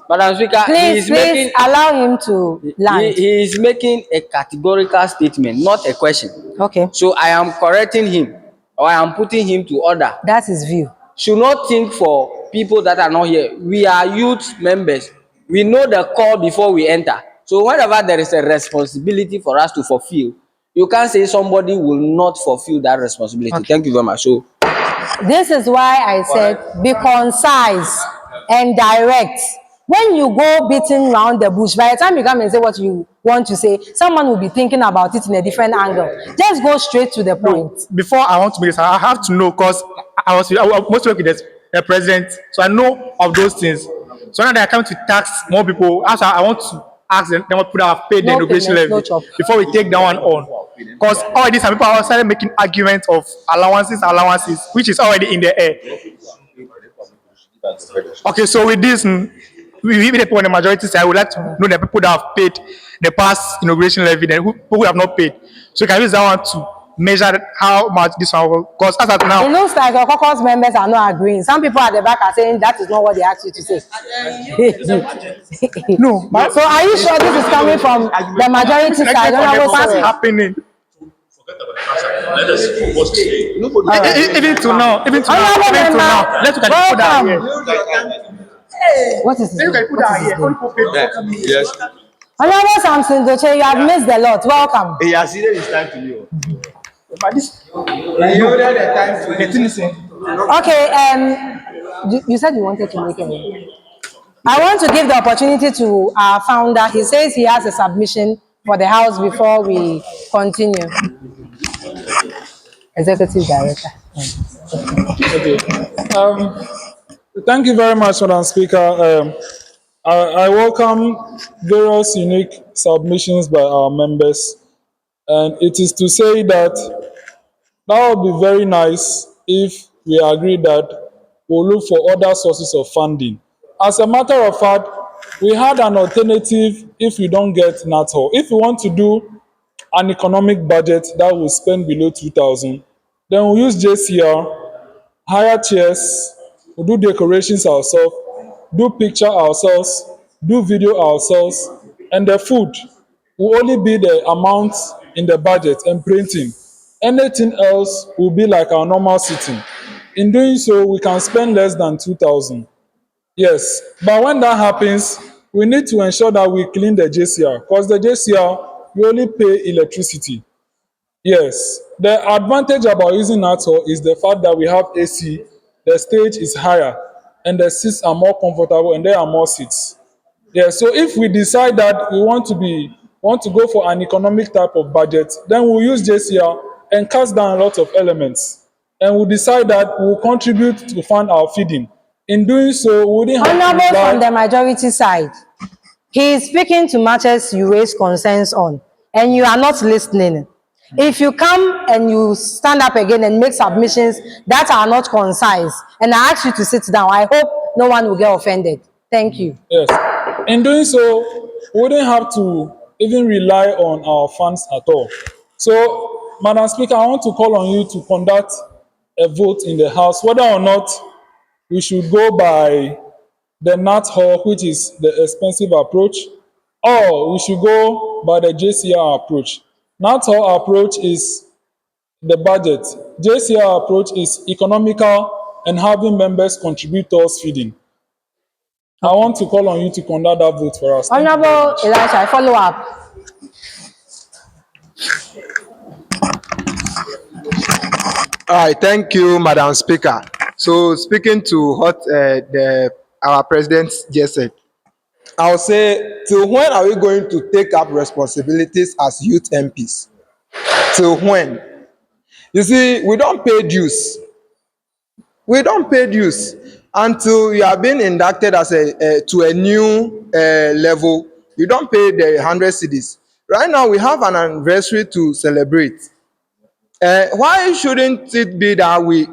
Madam Speaker, please allow him to land. He is making a categorical statement, not a question. Okay. So I am correcting him, or I am putting him to order. That's his view. Should not think for people that are not here. We are youth members. We know the call before we enter. So whenever there is a responsibility for us to fulfill, you can't say somebody will not fulfill that responsibility. Okay. Thank you very much. So this is why I said be concise and direct. When you go beating around the bush, by the time you come and say what you want to say, someone will be thinking about it in a different angle. Just go straight to the point. Before I want to make this, I have to know, because I was most work with the president, so I know of those things. So now they are coming to tax more people. Also, I want to ask them what people have paid the inauguration levy before we take that one on. Because already some people are started making arguments of allowances, which is already in the air. Okay, so with this, we the people on the majority side, I would like to know the people that have paid the past inauguration levy and who have not paid. So you can use that one to measure how much this one will cost. As at now, It looks like your caucus members are not agreeing. Some people at the back are saying that is not what they asked you to say. no. So are you sure this is coming from the majority side? What's happening? Let us focus today. Even to now, let's look at the people that are here. What is this? Look at the people that are here. Yes. Honorable Samson Doche, you have missed a lot. Welcome. He has said it's time to you. But this, Okay, you said you wanted to make it. I want to give the opportunity to our founder. He says he has a submission for the House before we continue. Executive Director. Okay. Thank you very much, Madam Speaker. I welcome various unique submissions by our members, and it is to say that would be very nice if we agree that we'll look for other sources of funding. As a matter of fact, we had an alternative if we don't get NATO. If we want to do an economic budget that will spend below 2,000, then we'll use JCR, hire chairs, we'll do decorations ourselves, do picture ourselves, do video ourselves, and the food will only be the amount in the budget and printing. Anything else will be like our normal sitting. In doing so, we can spend less than 2,000. Yes, but when that happens, we need to ensure that we clean the JCR, because the JCR, we only pay electricity. Yes, the advantage about using NATO is the fact that we have AC, the stage is higher, and the seats are more comfortable, and there are more seats. Yes, so if we decide that we want to go for an economic type of budget, then we'll use JCR and cut down a lot of elements. And we'll decide that we'll contribute to fund our feeding. In doing so, we wouldn't have Honorable to from the majority side, he is speaking to matters you raise concerns on, and you are not listening. If you come and you stand up again and make submissions that are not concise, and I ask you to sit down, I hope no one will get offended. Thank you. Yes. In doing so, we wouldn't have to even rely on our funds at all. So, Madam Speaker, I want to call on you to conduct a vote in the House, whether or not we should go by the NAT Hall, which is the expensive approach, or we should go by the JCR approach. NAT Hall approach is the budget. JCR approach is economical and having members contribute towards feeding. I want to call on you to conduct that vote for us. Honorable Elisha, I follow up. All right, thank you, Madam Speaker. So, speaking to what our president just said, I'll say, till when are we going to take up responsibilities as youth MPs? Till when? You see, we don't pay dues. We don't pay dues until you have been inducted as to a new level. You don't pay the 100 cedis. Right now, we have an anniversary to celebrate. Why shouldn't it be that we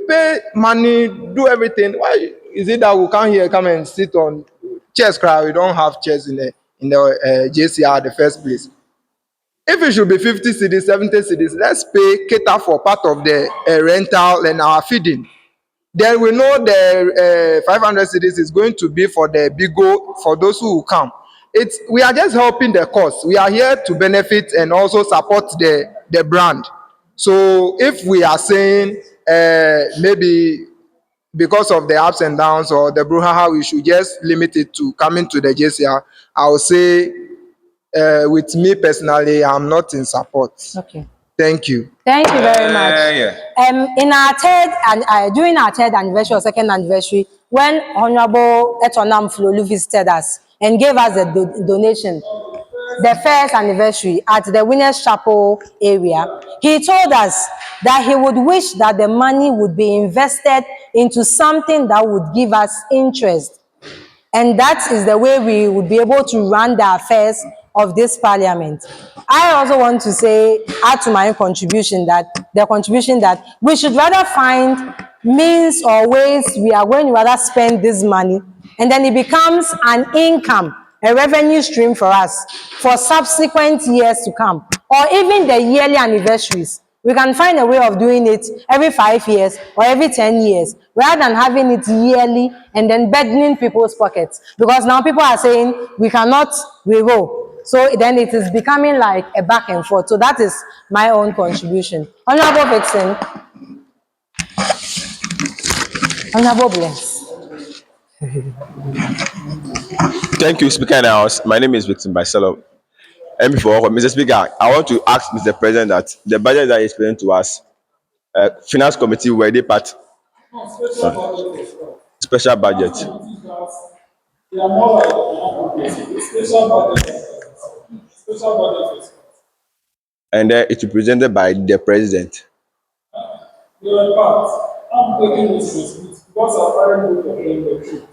pay money, do everything? Why is it that we come and sit on chairs? We don't have chairs in the JCR at the first place. If it should be 50 cedis, 70 cedis, let's cater for part of the rental and our feeding. Then we know the 500 cedis is going to be for the bigo, for those who will come. We are just helping the cause. We are here to benefit and also support the brand. So if we are saying maybe because of the ups and downs or the brouhaha, we should just limit it to coming to the JCR, I will say with me personally, I'm not in support. Okay. Thank you. Thank you very much. In our during our third anniversary or second anniversary, when Honorable Etonam Flolu visited us and gave us a donation, the first anniversary at the Winners Chapel area, he told us that he would wish that the money would be invested into something that would give us interest. And that is the way we would be able to run the affairs of this parliament. I also want to add to my contribution that we should rather find means or ways we are going to rather spend this money, and then it becomes an income, a revenue stream for us for subsequent years to come, or even the yearly anniversaries. We can find a way of doing it every 5 years or every 10 years, rather than having it yearly and then burdening people's pockets. Because now people are saying we cannot re-roll. So then it is becoming like a back and forth. So that is my own contribution. Honorable Vixen. Honorable Bless. Thank you, Speaker in the House. My name is Victor Baisalo. And before, Mr. Speaker, I want to ask Mr. President that the budget that he explained to us, Finance Committee, were they part? Special budget. They are more like special budget. Special budget. And it will be presented by the President. They are part. I'm taking responsibility because I'm trying to go the truth.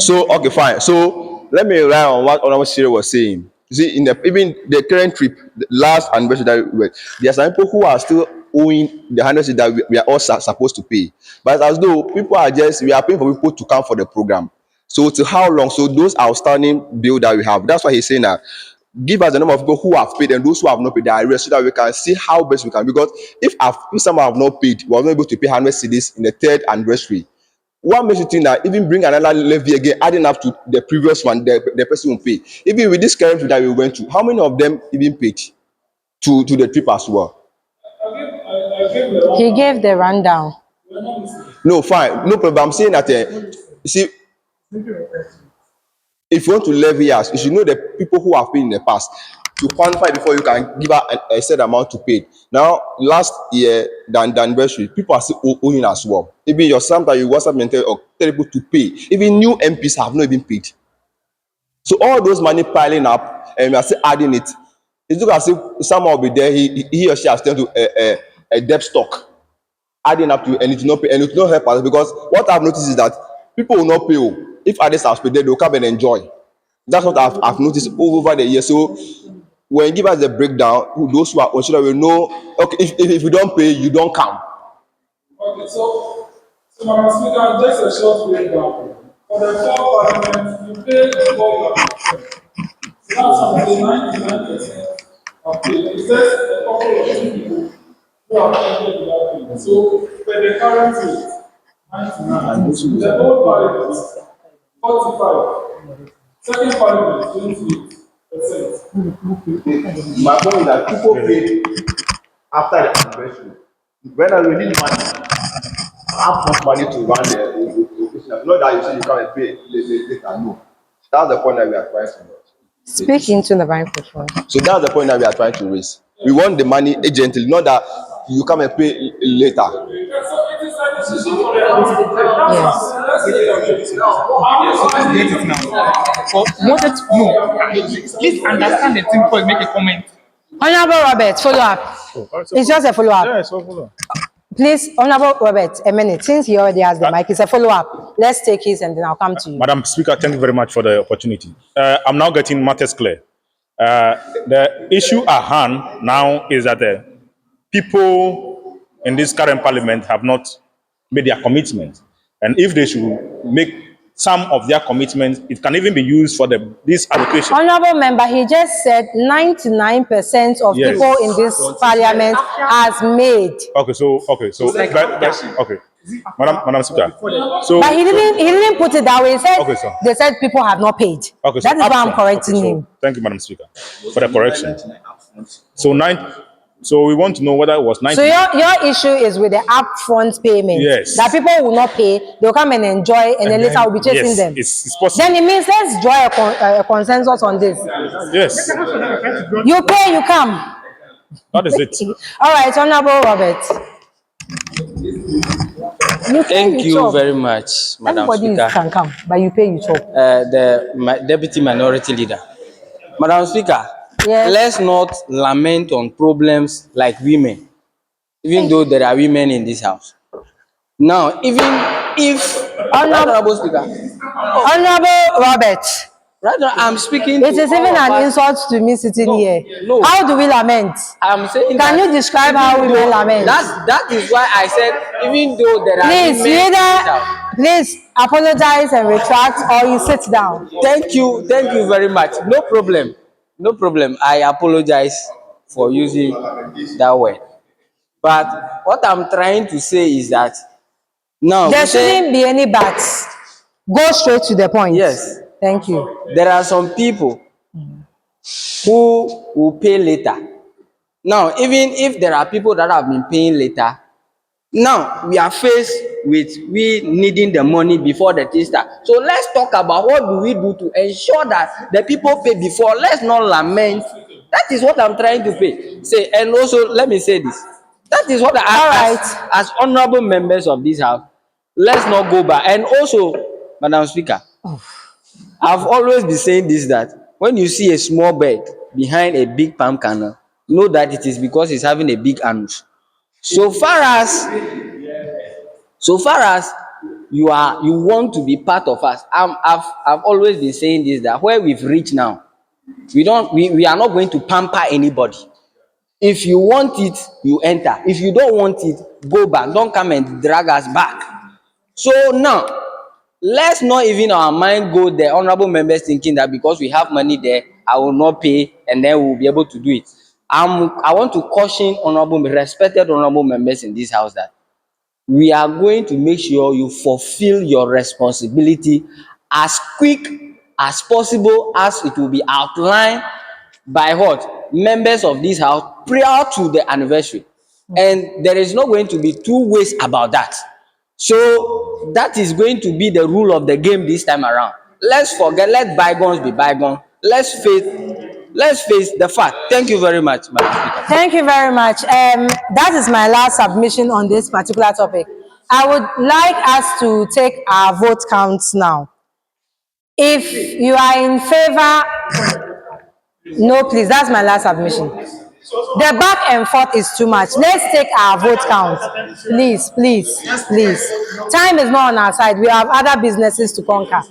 So okay, fine. So let me rely on what Honorable Siri was saying. You see, in the even the current trip, the last anniversary that we were, there are some people who are still owing the 100 that we are all supposed to pay. But as though people are just we are paying for people to come for the program. So to how long? So those outstanding bill that we have, that's why he's saying that give us the number of people who have paid and those who have not paid the arrears so that we can see how best we can. Because if someone have not paid, we are not able to pay 100 cedis in the third anniversary. What makes you think that even bring another levy again, adding up to the previous one, the person will pay? Even with this current trip that we went to, how many of them even paid to the trip as well? He gave the rundown. No, fine, no problem. I'm saying that you see, if you want to levy us, you should know the people who have paid in the past to quantify before you can give out a set amount to pay. Now, last year, the anniversary, people are still owing as well. Even your sometimes you WhatsApp and tell people to pay. Even new MPs have not even paid. So all those money piling up, and we are still adding it. It's look as if someone will be there. He or she has turned to a debt stock, adding up to, and it will not pay, and it will not help us because what I've noticed is that people will not pay. If others have paid, they will come and enjoy. That's what I've noticed over the years. So when you give us the breakdown, those who are unsure will know. Okay, if you don't pay, you don't come. Okay, so Madam Speaker, just a short breakdown. For the four parliaments, you pay before you are confirmed. So that's something 99% of pay. It says a couple of people who are ended without payment. So for the current rate, 99. The old parliament, 45. Second parliament, 28%. My point is that people pay after the anniversary. When we need money, have enough money to run the not that you say you come and pay later. No. That's the point that we are trying to raise. Speak into the microphone. So that's the point that we are trying to raise. We want the money urgently, not that you come and pay later. Please understand the thing before you make a comment. Honorable Robert, follow up. It's just a follow up. Yeah, it's all follow up. Please, Honorable Robert, a minute. Since he already has the mic, it's a follow up. Let's take his and then I'll come to you. Madam Speaker, thank you very much for the opportunity. I'm now getting matters clear. The issue at hand now is that people in this current parliament have not made their commitment. And if they should make some of their commitments, it can even be used for this allocation. Honorable member, he just said 99% of Yes. people in this parliament has made. Okay, Madam Speaker. So, But he didn't put it that way. He said Okay, sir. they said people have not paid. Okay, That is why I'm correcting so him. thank you, Madam Speaker, for the correction. So we want to know whether it was 90. So your issue is with the upfront payment. Yes. That people will not pay, they'll come and enjoy, and then later we'll be chasing yes, them. it's possible. Then it means let's draw a consensus on this. Yes, You pay, you come. that is it. All right, Honorable Robert. Thank you very much, Madam Everybody Speaker. can come, but you pay, you chop. Deputy Minority Leader. Madam Speaker, let's not lament on problems like women, even though there are women in this house. Now, even if Honorable Speaker, Honorable Robert. Right now, I'm speaking. It is even an insult to me sitting here. No. How do we lament? I'm saying. Can you describe how women lament? That is why I said even though there are Please, women in this house. please apologize and retract, or you sit down. Thank you very much. No problem. I apologize for using that word. But what I'm trying to say is that now There shouldn't be any buts. Go straight to the point. Yes. Thank you. There are some people who will pay later. Now, even if there are people that have been paying later, now we are faced with we needing the money before the thing start. So let's talk about what do we do to ensure that the people pay before. Let's not lament. That is what I'm trying to say. And also, let me say this. That is what as honorable members of this house, let's not go back. And also, Madam Speaker, I've always been saying this, that when you see a small bird behind a big palm kernel, know that it is because it's having a big anus. So far as you want to be part of us, I've always been saying this, that where we've reached now, we are not going to pamper anybody. If you want it, you enter. If you don't want it, go back. Don't come and drag us back. So now, let's not even our mind go there, honorable members, thinking that because we have money there, I will not pay and then we'll be able to do it. I want to caution respected honorable members in this house that we are going to make sure you fulfill your responsibility as quick as possible, as it will be outlined by what? Members of this house prior to the anniversary. And there is not going to be two ways about that. So that is going to be the rule of the game this time around. Let's let bygones be bygones. Let's face the fact. Thank you very much, Madam Speaker. Thank you very much. That is my last submission on this particular topic. I would like us to take our vote counts now. If you are in favor, no, please, that's my last submission. The back and forth is too much. Let's take our vote count. Please. Time is not on our side. We have other businesses to conquer.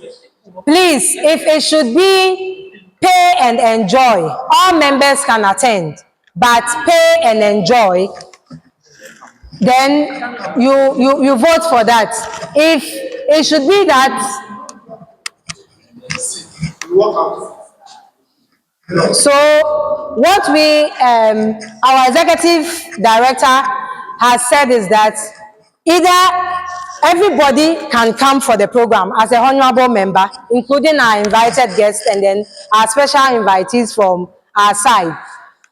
Please, if it should be pay and enjoy, all members can attend, but pay and enjoy, then you vote for that. If it should be that, so what our executive director has said is that either everybody can come for the program as a honorable member, including our invited guests and then our special invitees from our side.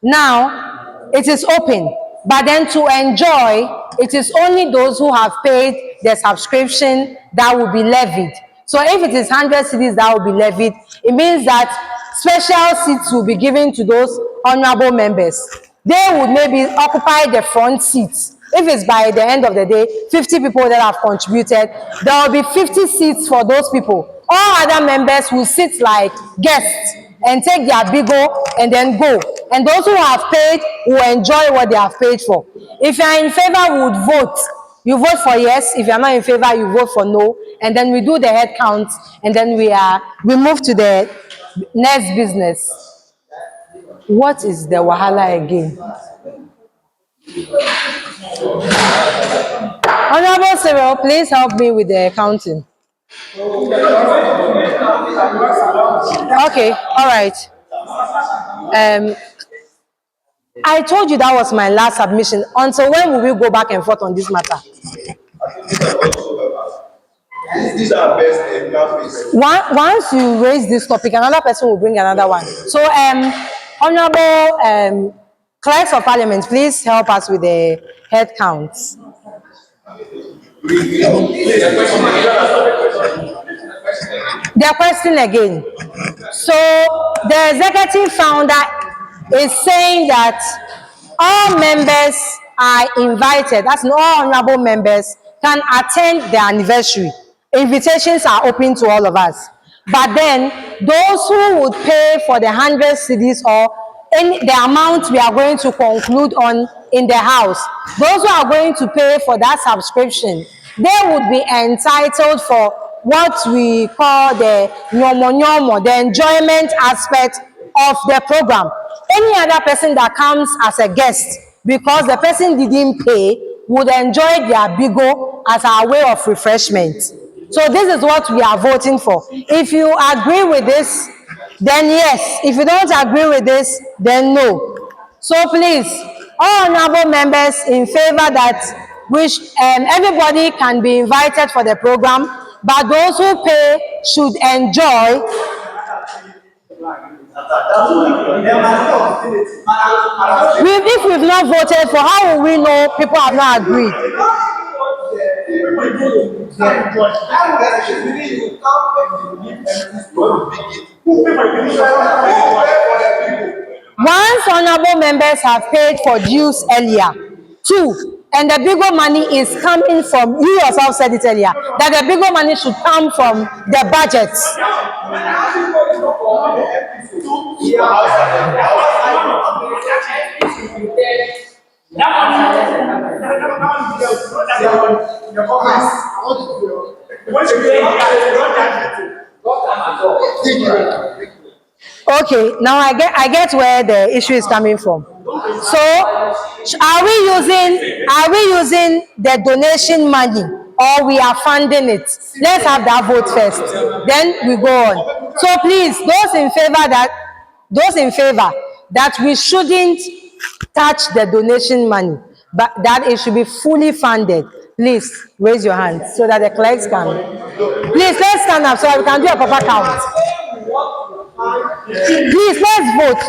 Now, it is open, but then to enjoy, it is only those who have paid the subscription that will be levied. So if it is 100 cedis that will be levied, it means that special seats will be given to those honorable members. They would maybe occupy the front seats. If it's by the end of the day, 50 people that have contributed, there will be 50 seats for those people. All other members will sit like guests and take their bigo and then go. And those who have paid will enjoy what they have paid for. If you are in favor, we would vote. You vote for yes. If you are not in favor, you vote for no. And then we do the head count, and then we move to the next business. What is the wahala again? Honorable Cyril, please help me with the counting. Okay, all right. I told you that was my last submission. Until when will we go back and forth on this matter? These are best Once you raise this topic, another person will bring another one. So, Honorable Clerks of Parliament, please help us with the head counts. Their question again. So, the executive founder is saying that all members are invited, that's all honorable members can attend the anniversary. Invitations are open to all of us. But then, those who would pay for the 100 cedis or the amount we are going to conclude on in the house, those who are going to pay for that subscription, they would be entitled for what we call the nyomo, the enjoyment aspect of the program. Any other person that comes as a guest, because the person didn't pay, would enjoy their bigo as our way of refreshment. So this is what we are voting for. If you agree with this, then yes. If you don't agree with this, then no. So please, all honorable members in favor that everybody can be invited for the program, but those who pay should enjoy. If we've not voted for, how will we know people have not agreed? Once honorable members have paid for dues earlier, 2, and the bigger money is coming from, you yourself said it earlier, that the bigger money should come from the budget. Okay, now I get where the issue is coming from. So, are we using the donation money or we are funding it? Let's have that vote first. Then we go on. So please, those in favor that we shouldn't touch the donation money, but that it should be fully funded, please raise your hand so that the clerks can. Please, let's stand up so that we can do a proper count. Please, let's vote.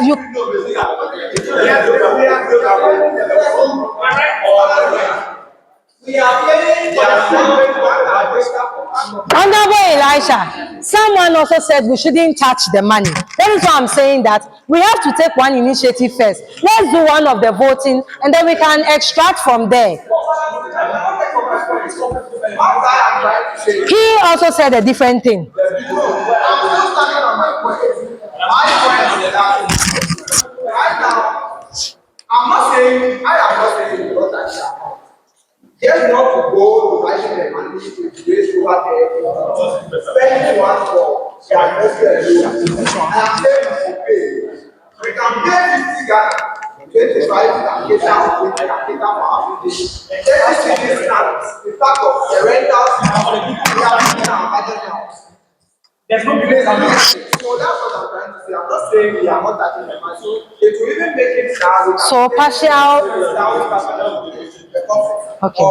Honorable Elisha, someone also said we shouldn't touch the money. That is why I'm saying that we have to take one initiative first. Let's do one of the voting and then we can extract from there. He also said a different thing. I'm not saying, I am not saying because I shall. Just not to go to writing the money to raise over there, spending one for the administration. I am saying we pay. We can pay 50 Ghana, 25 Ghana, for our foundation. 30 discounts, the fact of the rentals, we are paying our budget now. There's no place I'm not saying. So that's what I'm trying to say. I'm not saying we are not touching the money. So it will even make it sound. So partial. Okay.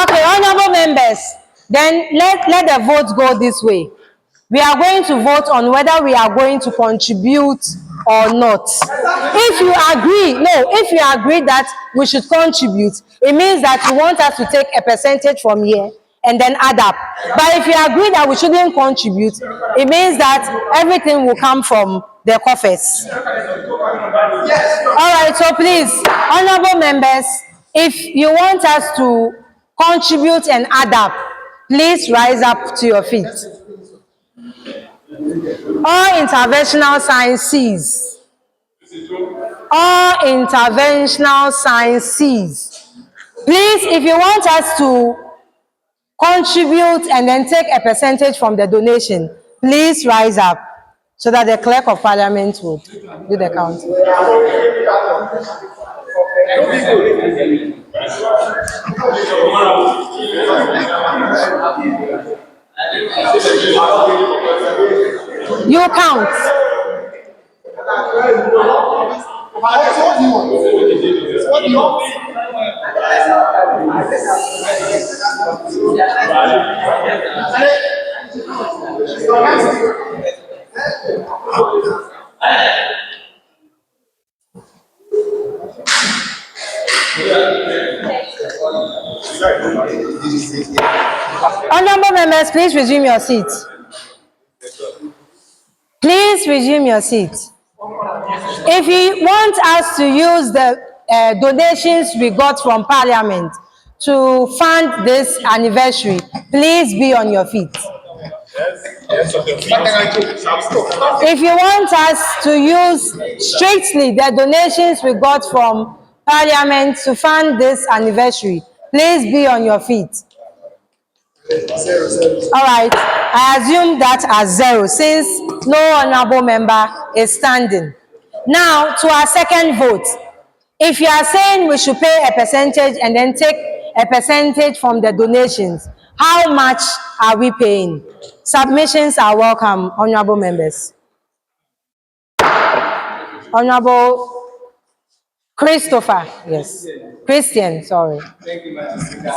Okay, honorable members. Then let the vote go this way. We are going to vote on whether we are going to contribute or not. If you agree that we should contribute, it means that you want us to take a percentage from here and then add up. But if you agree that we shouldn't contribute, it means that everything will come from the coffers. All right, so please, honorable members, if you want us to contribute and add up, please rise up to your feet. All interventional signs cease. All interventional signs cease. Please, if you want us to contribute and then take a percentage from the donation, please rise up so that the clerk of parliament would do the count. You count. Honorable members, please resume your seats. Please resume your seats. If you want us to use the donations we got from Parliament to fund this anniversary, please be on your feet. If you want us to use strictly the donations we got from Parliament to fund this anniversary, please be on your feet. All right, I assume that as 0 since no honorable member is standing. Now to our second vote. If you are saying we should pay a percentage and then take a percentage from the donations, how much are we paying? Submissions are welcome, honorable members. Honorable Christopher, yes. Christian, sorry. Thank you, Madam Speaker.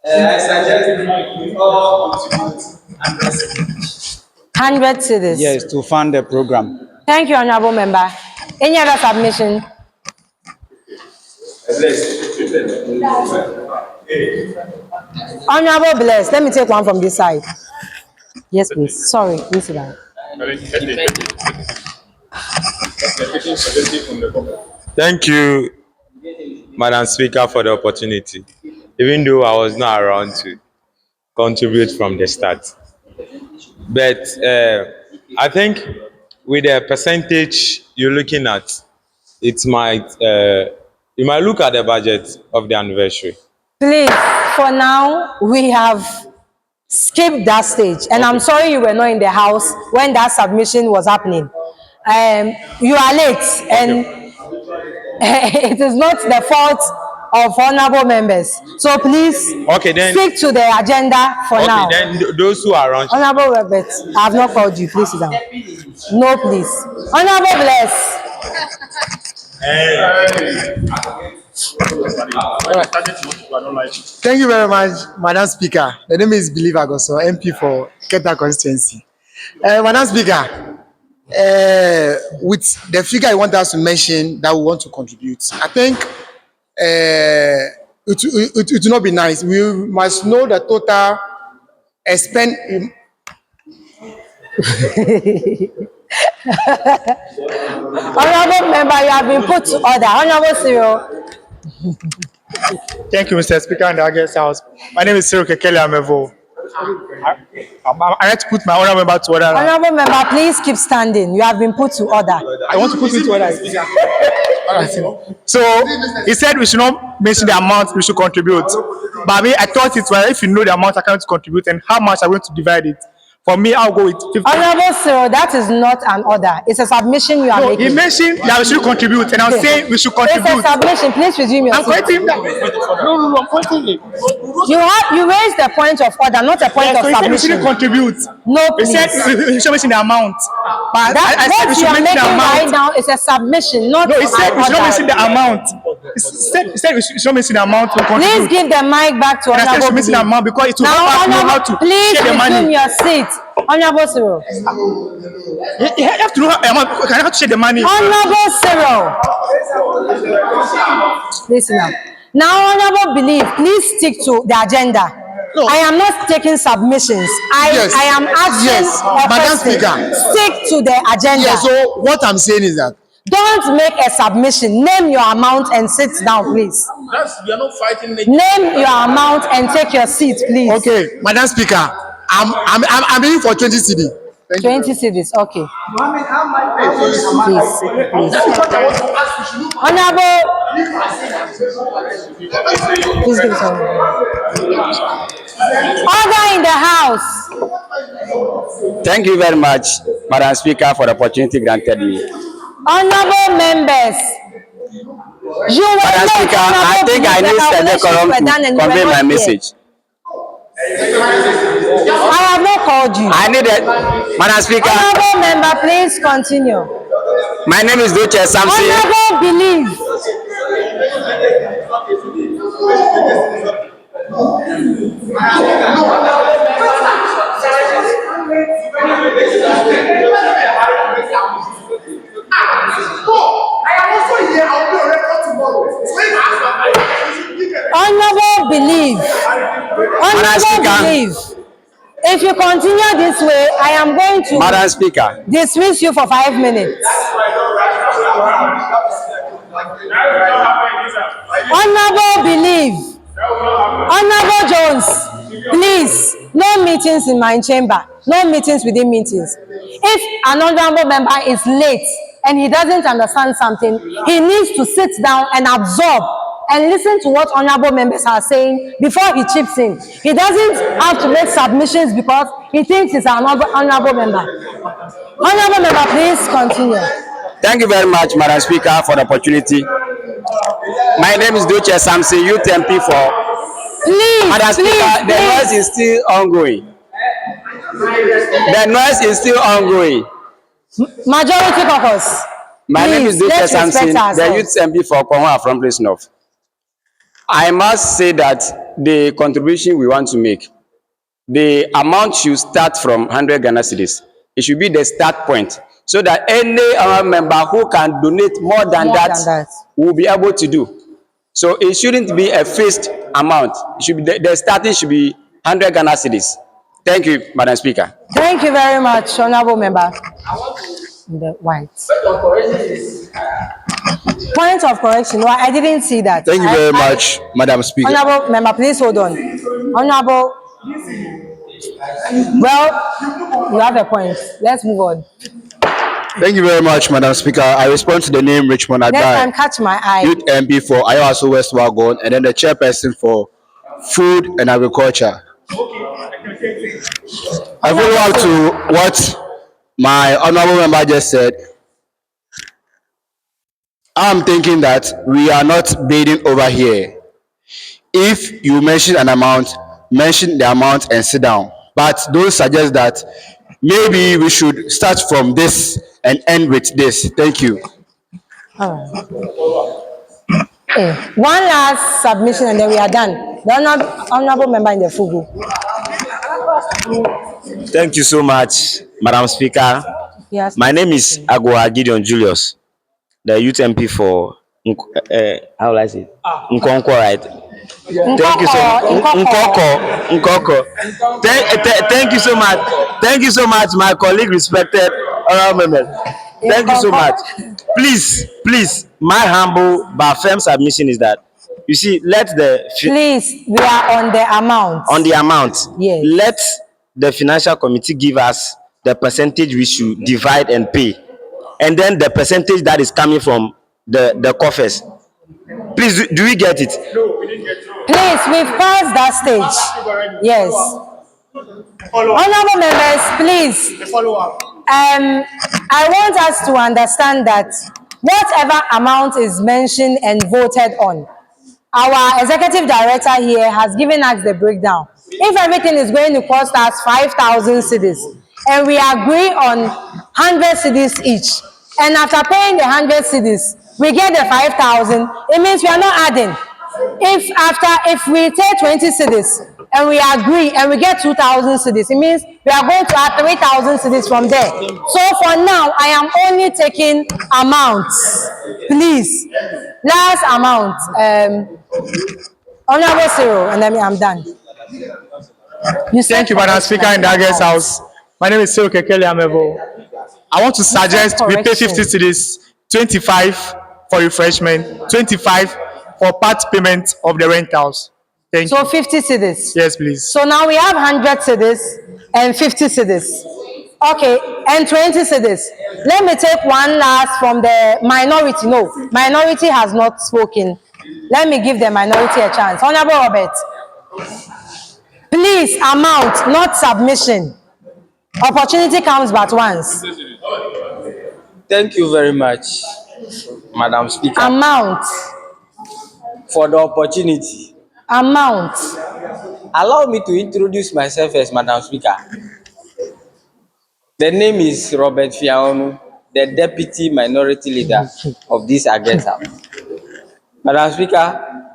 I suggest we all contribute 100 cedis. Yes, to fund the program. Thank you, Honorable Member. Any other submission? Honorable Bless, let me take one from this side. Yes, please. Sorry, please sit down. Thank you, Madam Speaker, for the opportunity, even though I was not around to contribute from the start. But I think with the percentage you're looking at, it might you might look at the budget of the anniversary. Please, for now, we have skipped that stage. And I'm sorry you were not in the house when that submission was happening. You are late, and it is not the fault of honorable members. So please stick to the agenda for now. Then those who are around. Honorable Robert, I have not called you. Please sit down. No, please. Honorable Bless. Thank you very much, Madam Speaker. The name is Believe Agoso, MP for Keta constituency. Madam Speaker, with the figure I want us to mention that we want to contribute, I think it will not be nice. We must know the total expend. Honorable Member, you have been put to order. Honorable Cyril. Thank you, Mr. Speaker, and the guest house. My name is Cyril Kekele Amevo. I had to put my honorable member to order. Honorable Member, please keep standing. You have been put to order. I want to put it to order. So he said we should not mention the amount we should contribute. But I thought it's well if you know the amount I can contribute and how much I'm going to divide it. For me, I'll go with 50. Honorable Cyril, that is not an order. It's a submission you are making. He mentioned that we should contribute, and I'm saying we should contribute. It's a submission. Please resume your seat. I'm pointing that. No, I'm pointing it. You raised the point of order, not a point of submission. We shouldn't contribute. No, please. We said we should mention the amount. But I said we should mention the amount. Right now is a submission, not. No, he said we should not mention the amount. He said we should not mention the amount. Please give the mic back to Honorable. I said we should mention the amount because it will help us know how to share the money. Please resume your seat. Honorable Cyril. You have to know how to share the money. Honorable Cyril. Listen up. Now, Honorable Believe, please stick to the agenda. No. I am not taking submissions. I am asking a Madam question. Speaker. Stick to the agenda. Yes, so what I'm saying is that don't make a submission. Name your amount and sit down, please. We are not fighting. Name your amount and take your seat, please. Okay, Madam Speaker. I'm in for 20 CD. 20 cedis, okay. Please. Honorable. Please give some. Order in the house. Thank you very much, Madam Speaker, for the opportunity granted me. Honorable members. Madam Speaker, I think I need Sege to convey my message. I have not called you. I need it. Madam Speaker. Honorable member, please continue. My name is Doche Samson. Honorable Believe. Honorable Believe. Honorable Believe. If you continue this way, I am going to Madam Speaker. Dismiss you for 5 minutes. Honorable Believe. Honorable Jones, please, no meetings in my chamber. No meetings within meetings. If an honorable member is late and he doesn't understand something, he needs to sit down and absorb and listen to what honorable members are saying before he chips in. He doesn't have to make submissions because he thinks he's an honorable member. Honorable member, please continue. Thank you very much, Madam Speaker, for the opportunity. My name is Doche Samson, Youth MP for. Please, Madam Speaker, the noise is still ongoing. The noise is still ongoing. Majority Caucus. My name is Please, Dr. let's respect Samson, the youth ourselves. MP for Kwame from Place North. I must say that the contribution we want to make, the amount should start from 100 Ghana cedis. It should be the start point so that any member who can donate more than that will be able to do. So it shouldn't be a fixed amount. It should be the starting should be 100 Ghana cedis. Thank you, Madam Speaker. Thank you very much, Honorable Member. The white. Point of correction. No, I didn't see that. Thank you very much, Madam Speaker. Honorable Member, please hold on. Honorable. Well, you have a point. Let's move on. Thank you very much, Madam Speaker. I respond to the name Richmond Next time, Adai, catch my eye. Youth MP for Ayawaso West Wagon, and then the chairperson for Food and Agriculture. I follow up to what my honorable member just said. I'm thinking that we are not bidding over here. If you mention an amount, mention the amount and sit down. But don't suggest that maybe we should start from this and end with this. Thank you. All right. Okay. One last submission and then we are done. The honorable member in the Fugu. Thank you so much, Madam Speaker. Yes. My name is Gideon Julius, the youth MP for how will I say? Nkonko, right? Thank you so much. Nkoko. Thank you so much. Thank you so much, my colleague, respected honorable member. Thank you so much. Please, my humble but firm submission is that you see, please, we are on the amount. On the amount. Yes. Let the financial committee give us the percentage we should divide and pay, and then the percentage that is coming from the coffers. Please, do we get it? No, we didn't get it. Please, we've passed that stage. Yes. Honorable members, please. I want us to understand that whatever amount is mentioned and voted on, our executive director here has given us the breakdown. If everything is going to cost us 5,000 cedis and we agree on 100 cedis each, and after paying the 100 cedis, we get the 5,000, it means we are not adding. If we take 20 cedis and we agree and we get 2,000 cedis, it means we are going to add 3,000 cedis from there. So for now, I am only taking amounts. Please. Last amount. Honorable Cyril, and then I'm done. Thank you, Madam Speaker, in the August House. My name is Cyril Kekele Amevo. I want to suggest we pay 50 cedis, 25 for refreshment, 25 for part payment of the rentals. Thank you. So 50 cedis? Yes, please. So now we have 100 cedis and 50 cedis. Okay, and 20 cedis. Let me take one last from the minority. No, minority has not spoken. Let me give the minority a chance. Honorable Robert. Please, amount, not submission. Opportunity comes but once. Thank you very much, Madam Speaker. Amount. For the opportunity. Amount. Allow me to introduce myself as Madam Speaker. The name is Robert Fiaonu, the Deputy Minority Leader of this August House. Madam Speaker,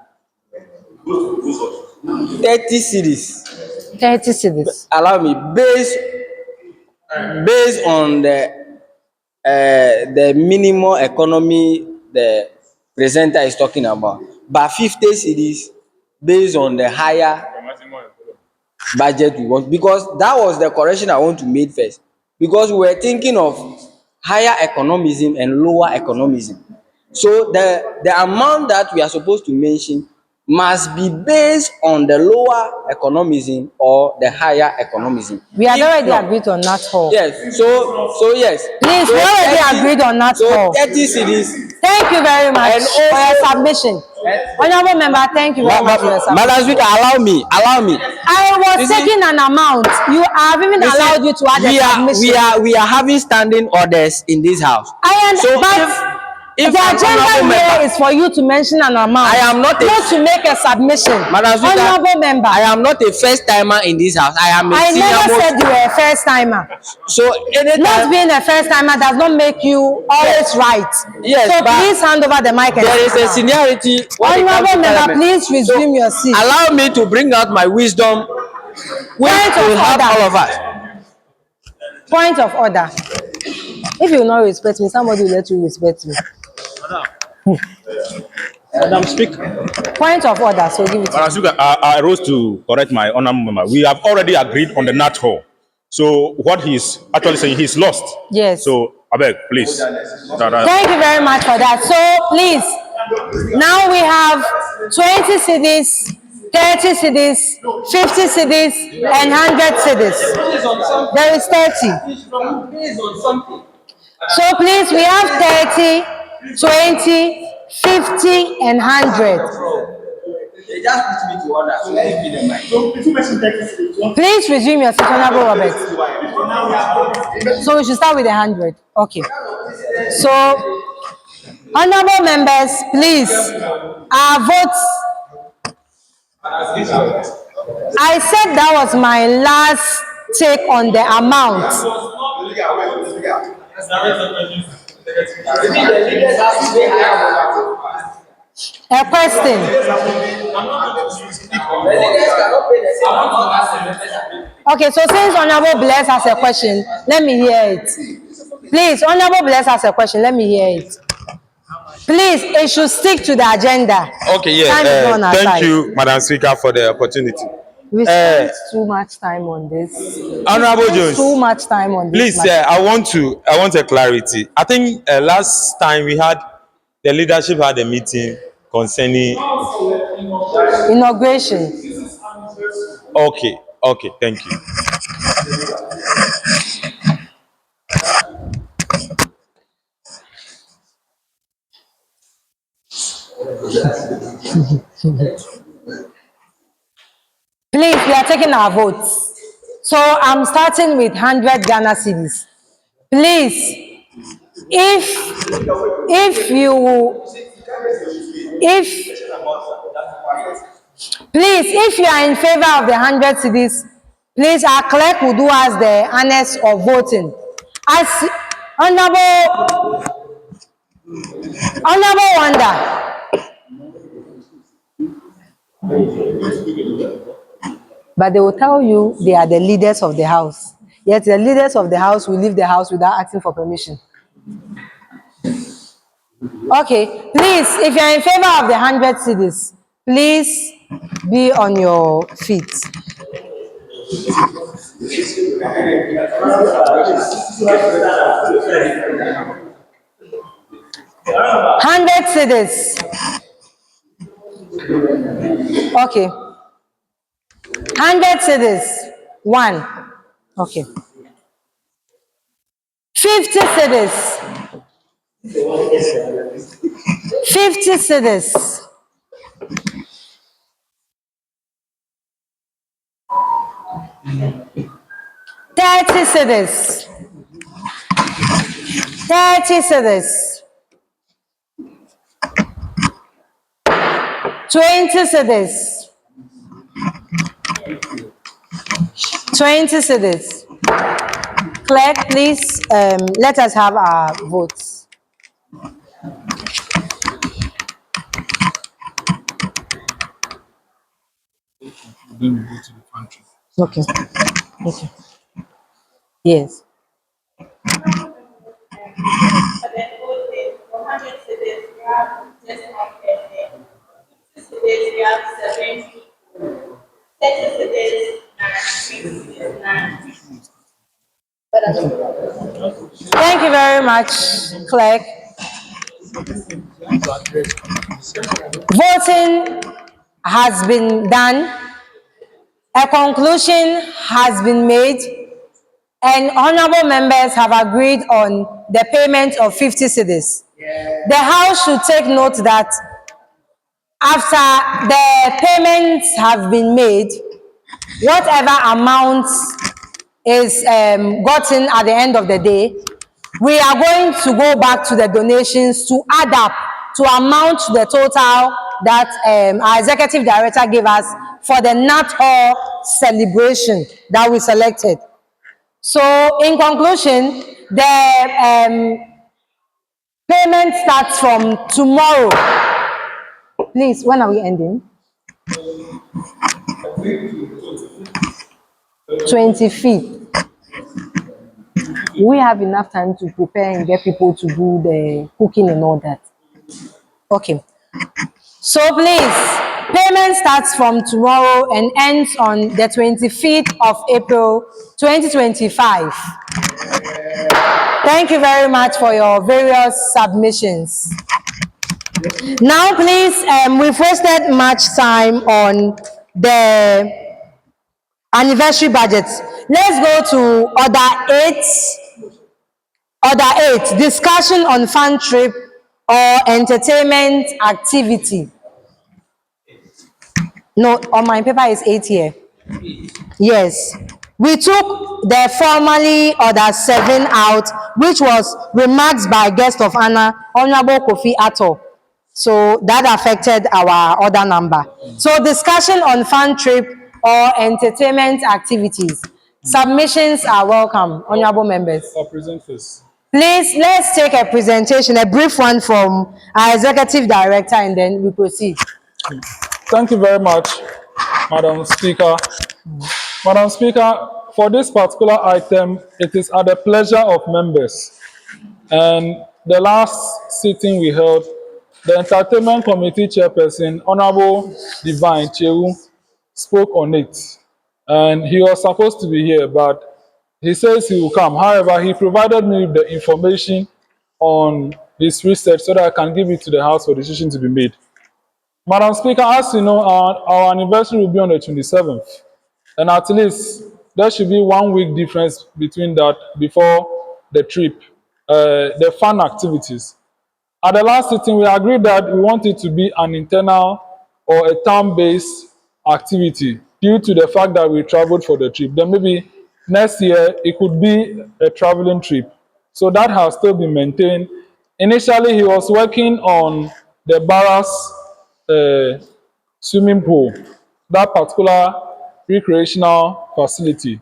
30 cities. 30 cities. Allow me, based on the minimum economy the presenter is talking about, but 50 cities based on the higher budget we want, because that was the correction I want to make first, because we were thinking of higher economism and lower economism. So the amount that we are supposed to mention must be based on the lower economism or the higher economism. We had already agreed on that hall. Yes, so yes. Please, so we already agreed on that hall. 30 cities. Thank you very much for your submission. Honorable member, thank you very much for your submission. Madam Speaker, allow me. I was taking an amount. You have even allowed you to add a submission. We are having standing orders in this house. I am, so but If the an agenda honorable here member, is for you to mention an amount. I am not to make a submission. Madam Speaker, Honorable member. I am not a first timer in this house. I am a I senior never most. said you were a first timer. So anytime, Not being a first timer does not make you always right. Yes, so but please hand over the mic. there is a seniority. Honorable member, please resume your seat. Allow me to bring out my wisdom, which will help all of us. Point of order. If you will not respect me, somebody will let you respect me. Madam Speaker. Point of order, so give it to Madam Speaker, I rose to correct my honorable member. We have already agreed on the nut hole. So what he's actually saying, he's lost. Yes. So, I beg, please. Thank you very much for that. So, please, now we have 20 cedis, 30 cedis, 50 cedis, and 100 cedis. There is 30. So, please, we have 30, 20, 50, and 100. Please resume your seat, Honorable Robert. So we should start with 100. Okay. So, honorable members, please, our votes. I said that was my last take on the amount. A question. Okay, so since Honorable Bless has a question, let me hear it. Please, Honorable Bless has a question, let me hear it. Please, it should stick to the agenda. Okay, yeah. Thank you, Madam Speaker, for the opportunity. We spent too much time on this. Honorable Jones, too much time on this. please, I want a clarity. I think last time we had the leadership had a meeting concerning inauguration. Okay, thank you. Please, we are taking our votes. So I'm starting with 100 Ghana cedis. Please, if you are in favor of the 100 cedis, please, our clerk will do us the honors of voting. As Honorable Wanda. But they will tell you they are the leaders of the house. Yet the leaders of the house will leave the house without asking for permission. Okay, please, if you are in favor of the 100 cedis, please be on your feet. $100 cedis. Okay. 100 cedis. 1. Okay. 50 cedis. 50 cedis. 30 cedis. 30 cedis. 20 cedis. 20 cedis. Clerk, please let us have our votes. Then we go to the country. Okay. Okay. Yes. Thank you very much, Clerk. Voting has been done. A conclusion has been made, and honorable members have agreed on the payment of 50 cedis. The House should take note that after the payments have been made, whatever amount is gotten at the end of the day we are going to go back to the donations to add up to amount to the total that our executive director gave us for the Nat Hall celebration that we selected. So, in conclusion, the payment starts from tomorrow. Please, when are we ending? 25th. We have enough time to prepare and get people to do the cooking and all that. Okay. So please, payment starts from tomorrow and ends on the 25th of April 2025. Thank you very much for your various submissions. Now, please, we've wasted much time on the anniversary budget. Let's go to Order 8. Order 8, discussion on fun trip or entertainment activity. No, on my paper is 8 here. Yes. We took the formally Order 7 out, which was remarks by guest of honor, Honorable Kofi Atto. So that affected our order number. So discussion on fun trip or entertainment activities. Submissions are welcome, honorable members. Please, let's take a presentation, a brief one from our executive director, and then we proceed. Thank you very much, Madam Speaker. Madam Speaker, for this particular item, it is at the pleasure of members. And the last sitting we held, the Entertainment Committee Chairperson, Honorable Divine Chewu, spoke on it. And he was supposed to be here, but he says he will come. However, he provided me with the information on his research so that I can give it to the House for decision to be made. Madam Speaker, as you know, our anniversary will be on the 27th. And at least there should be 1 week difference between that before the trip, the fun activities. At the last sitting, we agreed that we want it to be an internal or a town-based activity due to the fact that we traveled for the trip. Then maybe next year, it could be a traveling trip. So that has still been maintained. Initially, he was working on the Barras swimming pool, that particular recreational facility.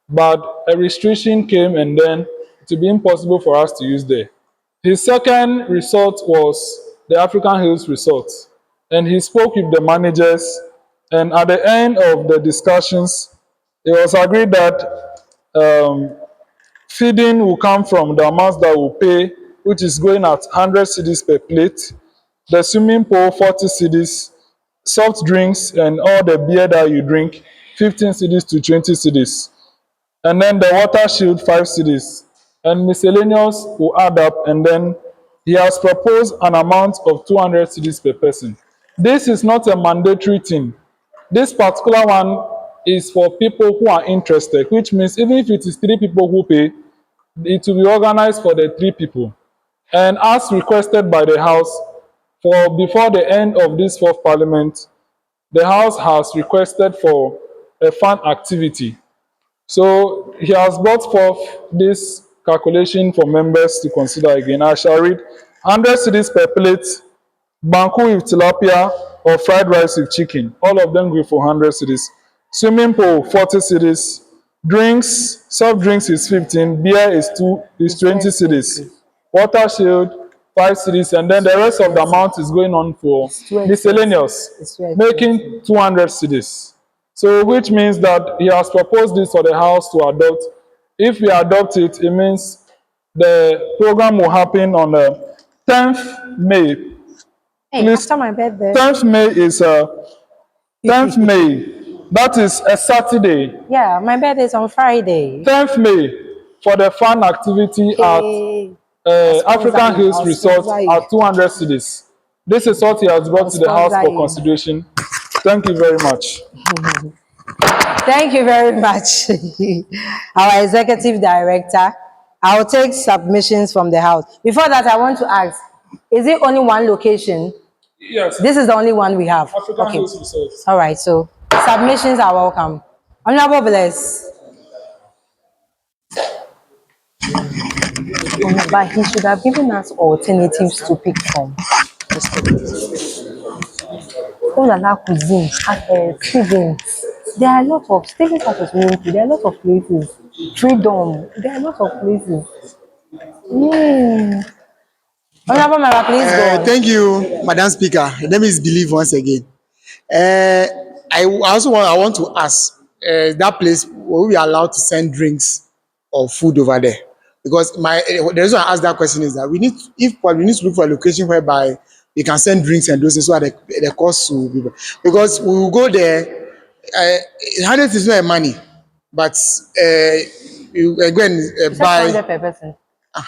But a restriction came and then it will be impossible for us to use there. His second resort was the African Hills Resort. And he spoke with the managers, and at the end of the discussions, it was agreed that feeding will come from the amounts that will pay, which is going at 100 cedis per plate, the swimming pool 40 cedis, soft drinks and all the beer that you drink 15 cedis to 20 cedis, and then the water shield 5 cedis, and miscellaneous will add up, and then he has proposed an amount of 200 cedis per person. This is not a mandatory thing. This particular one is for people who are interested, which means even if it is 3 people who pay, it will be organized for the 3 people. And as requested by the House, for before the end of this 4th Parliament, the House has requested for a fun activity. So he has brought forth this calculation for members to consider again. I shall read: 100 cedis per plate, banku with tilapia or fried rice with chicken. All of them go for 100 cedis. Swimming pool 40 cedis. Drinks, soft drinks is 15. Beer is 20 cedis. Water shield 5 cedis, and then the rest of the amount is going on for miscellaneous, making 200 cedis. So, which means that he has proposed this for the House to adopt. If we adopt it, it means the program will happen on the 10th May. Hey, after my birthday. 10th May is 10th May. That is a Saturday. Yeah, my birthday is on Friday. 10th May for the fun activity at African Hills Resort at 200 cedis. This is what he has brought to the House for consideration. Thank you very much. Thank you very much, our executive director. I will take submissions from the House. Before that, I want to ask, is it only one location? Yes. This is the only one we have. African Hills Resort. All right, so submissions are welcome. Honorable Bless. But he should have given us alternatives to pick from. Olala cuisine, Stevens. There are a lot of Stevens has a swimming pool. There are a lot of places. Freedom. There are a lot of places. Honorable Mara, please go on. Thank you, Madam Speaker. Let me believe once again. I want to ask that place, will we allowed to send drinks or food over there? Because the reason I ask that question is that we need to look for a location whereby we can send drinks and those things so that the cost will be, because we will go there. 100 is not money, but you again buy. 200 per person.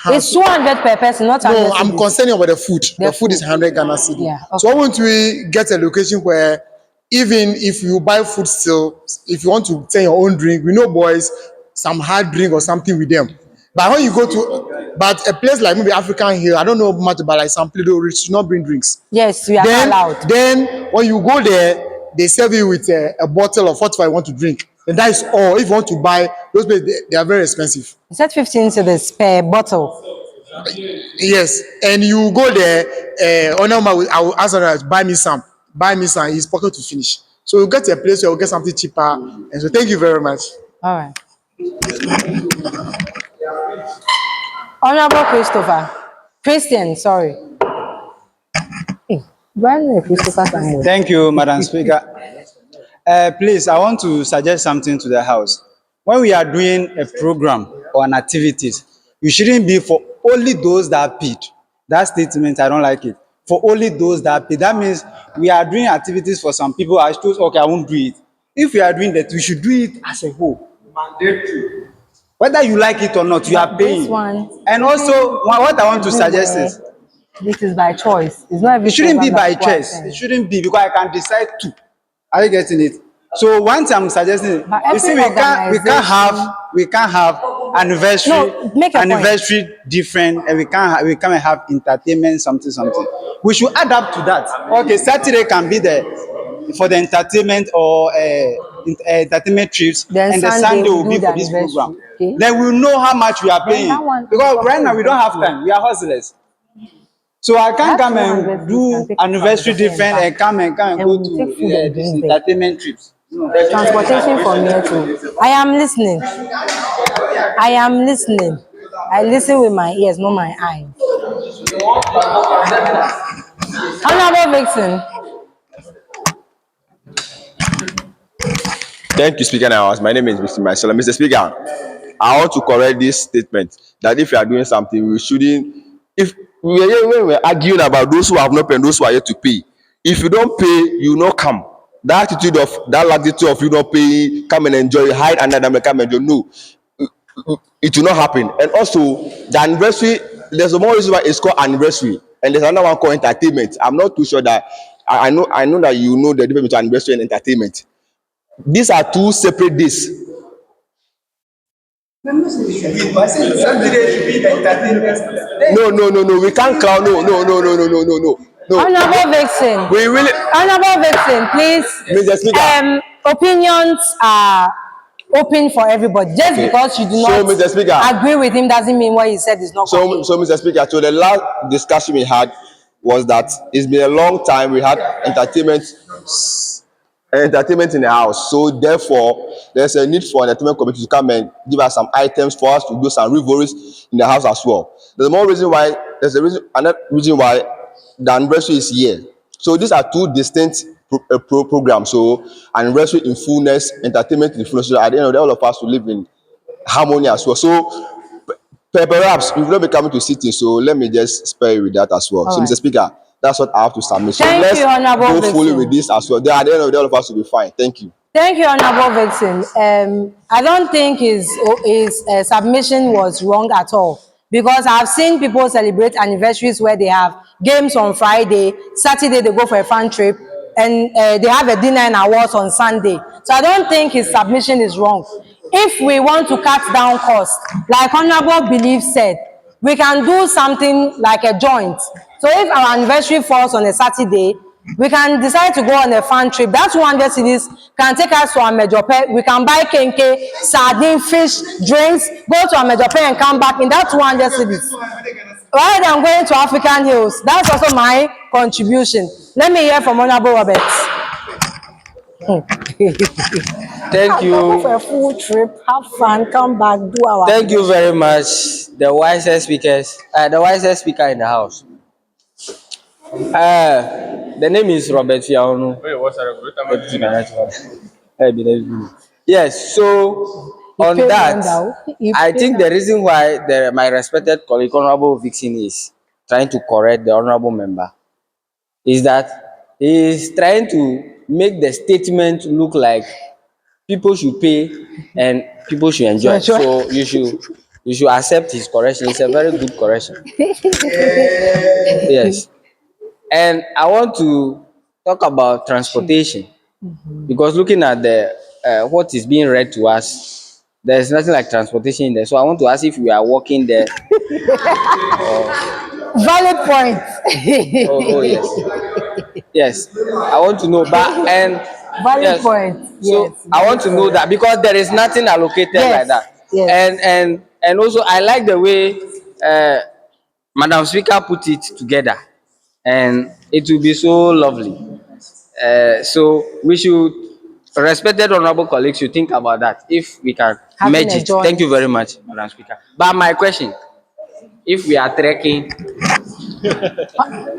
It's 200 per person, not 100. No, I'm concerned about the food. The food is 100 Ghana cedi. Yeah, okay. So why won't we get a location where even if you buy food still, if you want to send your own drink, we know boys, some hard drink or something with them. But when you go to, but a place like maybe African Hill, I don't know much about like some people who should not bring drinks. Yes, we are not allowed. Then when you go there, they serve you with a bottle of whatever you want to drink. And that is all. If you want to buy, those places, they are very expensive. You said 15 cedis per bottle. Yes, and you go there, I will ask her, buy me some, his pocket to finish. So you get to a place where you get something cheaper. And so thank you very much. All right. Honorable Christian, sorry. Thank you, Madam Speaker. Please, I want to suggest something to the House. When we are doing a program or an activities, you shouldn't be for only those that paid. That statement, I don't like it. For only those that paid. That means we are doing activities for some people. I chose, okay, I won't do it. If we are doing that, we should do it as a whole. Mandatory. Whether you like it or not, you are paying. This one, and also, what I want to suggest is, this is by choice. It's not every it shouldn't be by program choice. It shouldn't be because I can decide to. Are you getting it? So once I'm suggesting, you see, we can't have anniversary, anniversary different, and we can't have entertainment something. We should adapt to that. Okay, Saturday can be there for the entertainment or entertainment trips, then and the Sunday will be for this program. Okay. Then we'll know how much we are paying. Because right now we don't have time. We are hustlers. So I can't come and do anniversary different and come and go to these entertainment trips. No. Transportation from here to. I am listening. I listen with my ears, not my eyes. Honorable Vixen. Thank you, Speaker. My name is Mr. Marcelo. Mr. Speaker, I want to correct this statement that if you are doing something, we shouldn't. If when we're arguing about those who have not paid and those who are yet to pay, if you don't pay, you will not come. That attitude of you not paying, come and enjoy, hide under them and come and enjoy. No, it will not happen. And also, the anniversary, there's a more reason why it's called anniversary, and there's another one called entertainment. I'm not too sure that I know that you know the difference between anniversary and entertainment. These are two separate days. No. We can't clown. No. Honorable Vixen. We really. Honorable Vixen, please. Mr. Speaker. Opinions are open for everybody. Just because you do not agree with him doesn't mean what he said is not correct. So, Mr. Speaker, so the last discussion we had was that it's been a long time we had entertainment in the House. So therefore, there's a need for an entertainment committee to come and give us some items for us to do some revories in the House as well. Another reason why the anniversary is here. So these are two distinct programs. So anniversary in fullness, entertainment in fullness. So at the end of the day, all of us will live in harmony as well. So perhaps we will not be coming to sitting. So let me just spare you with that as well. So, Mr. Speaker, that's what I have to submit. So let's go fully with this as well. Then at the end of the day, all of us will be fine. Thank you. Thank you, Honorable Vixen. I don't think his submission was wrong at all, because I've seen people celebrate anniversaries where they have games on Friday, Saturday they go for a fun trip, and they have a dinner and awards on Sunday. So I don't think his submission is wrong. If we want to cut down costs, like Honorable Belief said, we can do something like a joint. So if our anniversary falls on a Saturday We can decide to go on a fun trip. That 200 cedis can take us to Amejope. We can buy kenke, sardine, fish, drinks, go to Amejope and come back in that 200 cedis. Rather than going to African Hills, that's also my contribution. Let me hear from Honorable Robert. Thank you. For a full trip, have fun, come back, do our. Thank you very much, the wisest speakers, the wisest speaker in the house. The name is Robert Fiaonu. Yes, so on that, I think the reason why my respected colleague, Honorable Vixen, is trying to correct the honorable member is that he is trying to make the statement look like people should pay and people should enjoy. So you should accept his correction. It's a very good correction. Yes. And I want to talk about transportation because looking at the what is being read to us, there's nothing like transportation in there. So I want to ask if we are walking there. Valid point. Oh yes. Yes. I want to know valid point. So yes. I want to know that because there is nothing allocated like that. Yes. And also I like the way Madam Speaker put it together. And it will be so lovely. So we should, respected honorable colleagues, should think about that if we can merge it. Thank you very much, Madam Speaker. But my question, if we are trekking,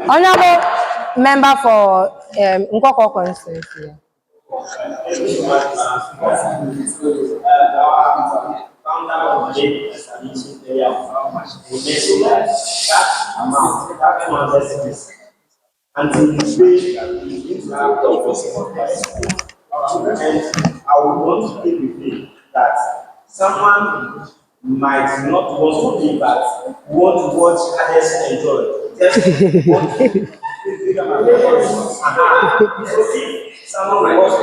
Honorable member for Nkoko constituency. Until you pay into the office of and I would want to take with me that someone might not want to pay, but want to watch others enjoy. Just want to someone wants to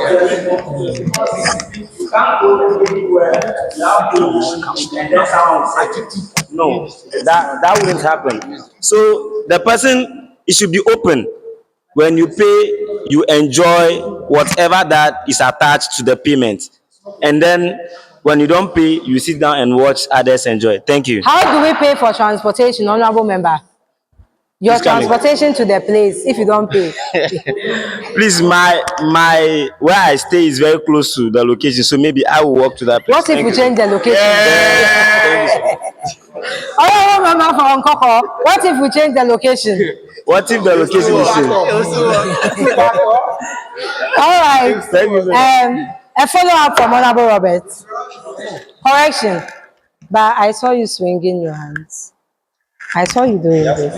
you can't go anywhere without paying and then someone will say, no, that wouldn't happen. So the person, it should be open. When you pay, you enjoy whatever that is attached to the payment. And then when you don't pay, you sit down and watch others enjoy. Thank you. How do we pay for transportation, honorable member? Your transportation to the place if you don't pay. Please, my where I stay is very close to the location, so maybe I will walk to that place. What if we change the location? Honorable member for Nkoko, what if we change the location? What if the location is changed? All right. A follow-up from Honorable Robert. Correction. But I saw you swinging your hands. I saw you doing this.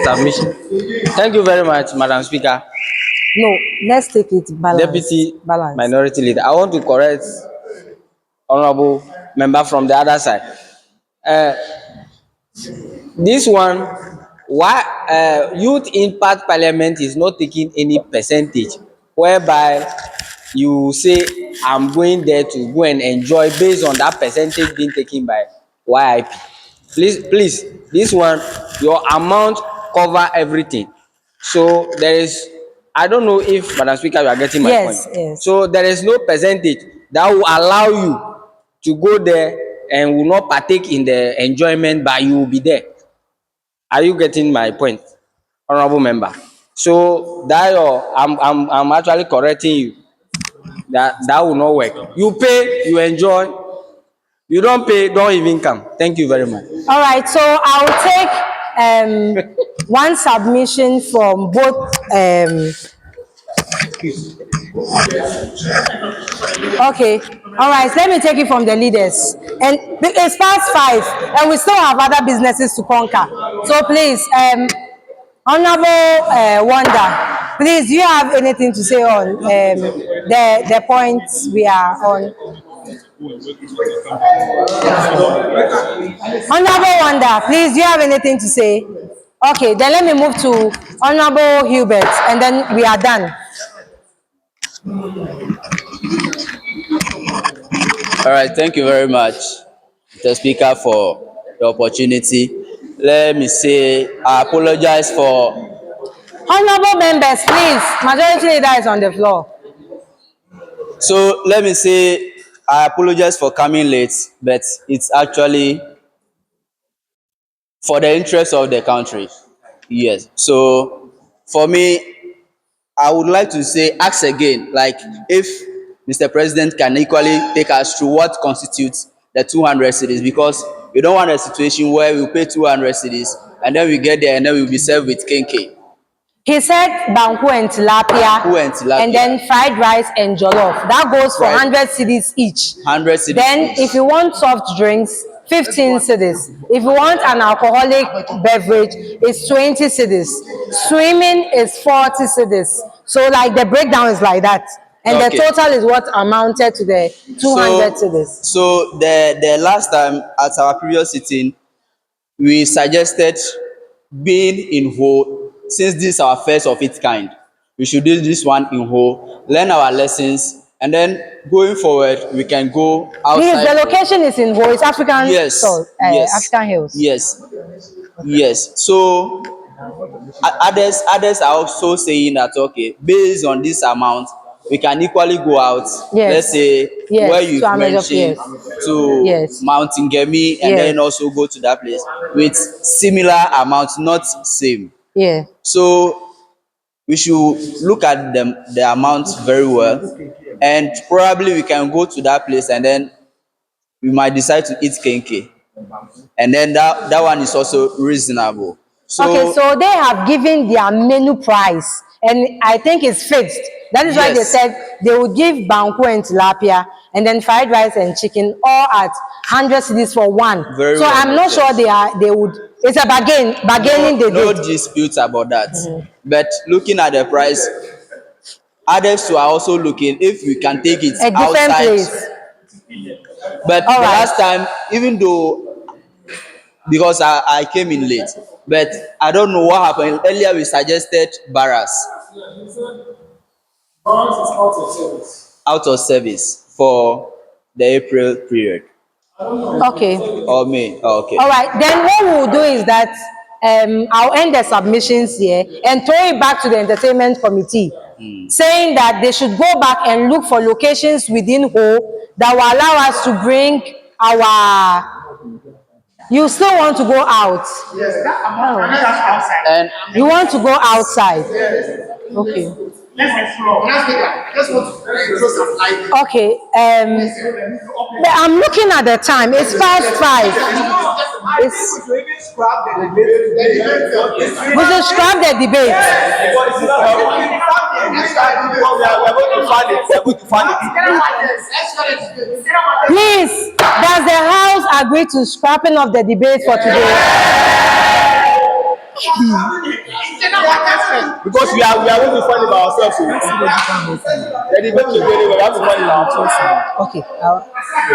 Submission. Thank you very much, Madam Speaker. No, let's take it balanced. Deputy Minority Leader. I want to correct honorable member from the other side. This one, why Youth Impact Parliament is not taking any percentage, whereby you say I'm going there to go and enjoy based on that percentage being taken by YIP. Please, this one, your amount cover everything. So there is, I don't know if Madam Speaker, you are getting my point. Yes. So there is no percentage that will allow you to go there and will not partake in the enjoyment, but you will be there. Are you getting my point, honorable member? So that I'm actually correcting you. That will not work. You pay, you enjoy. You don't pay, don't even come. Thank you very much. All right, so I'll take one submission from both. Okay, all right, let me take it from the leaders. And it's past 5, and we still have other businesses to conquer. So please, Honorable Wanda, please, do you have anything to say on the points we are on? Honorable Wanda, please, do you have anything to say? Okay, then let me move to Honorable Hubert, and then we are done. All right, thank you very much, Mr. Speaker, for the opportunity. Let me say I apologize for Honorable members, please. Majority leader is on the floor. So let me say, I apologize for coming late, but it's actually for the interest of the country. Yes. So for me, I would like to say, ask again, like if Mr. President can equally take us through what constitutes the 200 cities, because we don't want a situation where we pay 200 cities and then we get there and then we'll be served with kenke. He said banku and tilapia, and then fried rice and jollof. That goes for 100 cedis each. 100 cities. Then if you want soft drinks, 15 cedis. If you want an alcoholic beverage, it's 20 cedis. Swimming is 40 cedis. So like the breakdown is like that. And the total is what amounted to the 200 cedis. So the last time at our previous sitting, we suggested being in whole, since this is our first of its kind, we should do this one in whole, learn our lessons, and then going forward we can go outside. Please, the location is in whole, it's African, yes, African Hills. Yes. So others are also saying that, okay, based on this amount we can equally go out, let's say where you've mentioned to Mountain Gemi, and then also go to that place with similar amounts, not same. So we should look at the amounts very well, and probably we can go to that place and then we might decide to eat kenke, and then that one is also reasonable. Okay, so they have given their menu price, and I think it's fixed. That is why they said they would give banku and tilapia, and then fried rice and chicken, all at 100 cedis for one. So I'm not sure they would. It's a bargaining. No dispute about that. But looking at the price, others are also looking if we can take it a different outside. Place. But the last time, even though, because I came in late, but I don't know what happened. Earlier we suggested Barras. Out of service for the April period. Okay. Or May. Oh, okay. All right. Then what we'll do is that I'll end the submissions here and throw it back to the entertainment committee, saying that they should go back and look for locations within Ho that will allow us to bring our. You still want to go out? Yes. Outside. And you want to go outside? Okay. Let's explore. I just want to throw some light. Okay. But I'm looking at the time. It's past 5. We should scrap the debate. Please, does the House agree to scrapping of the debate for today? Because we are going to find it by ourselves. The debate will be anyway. We have to find it by ourselves. Okay.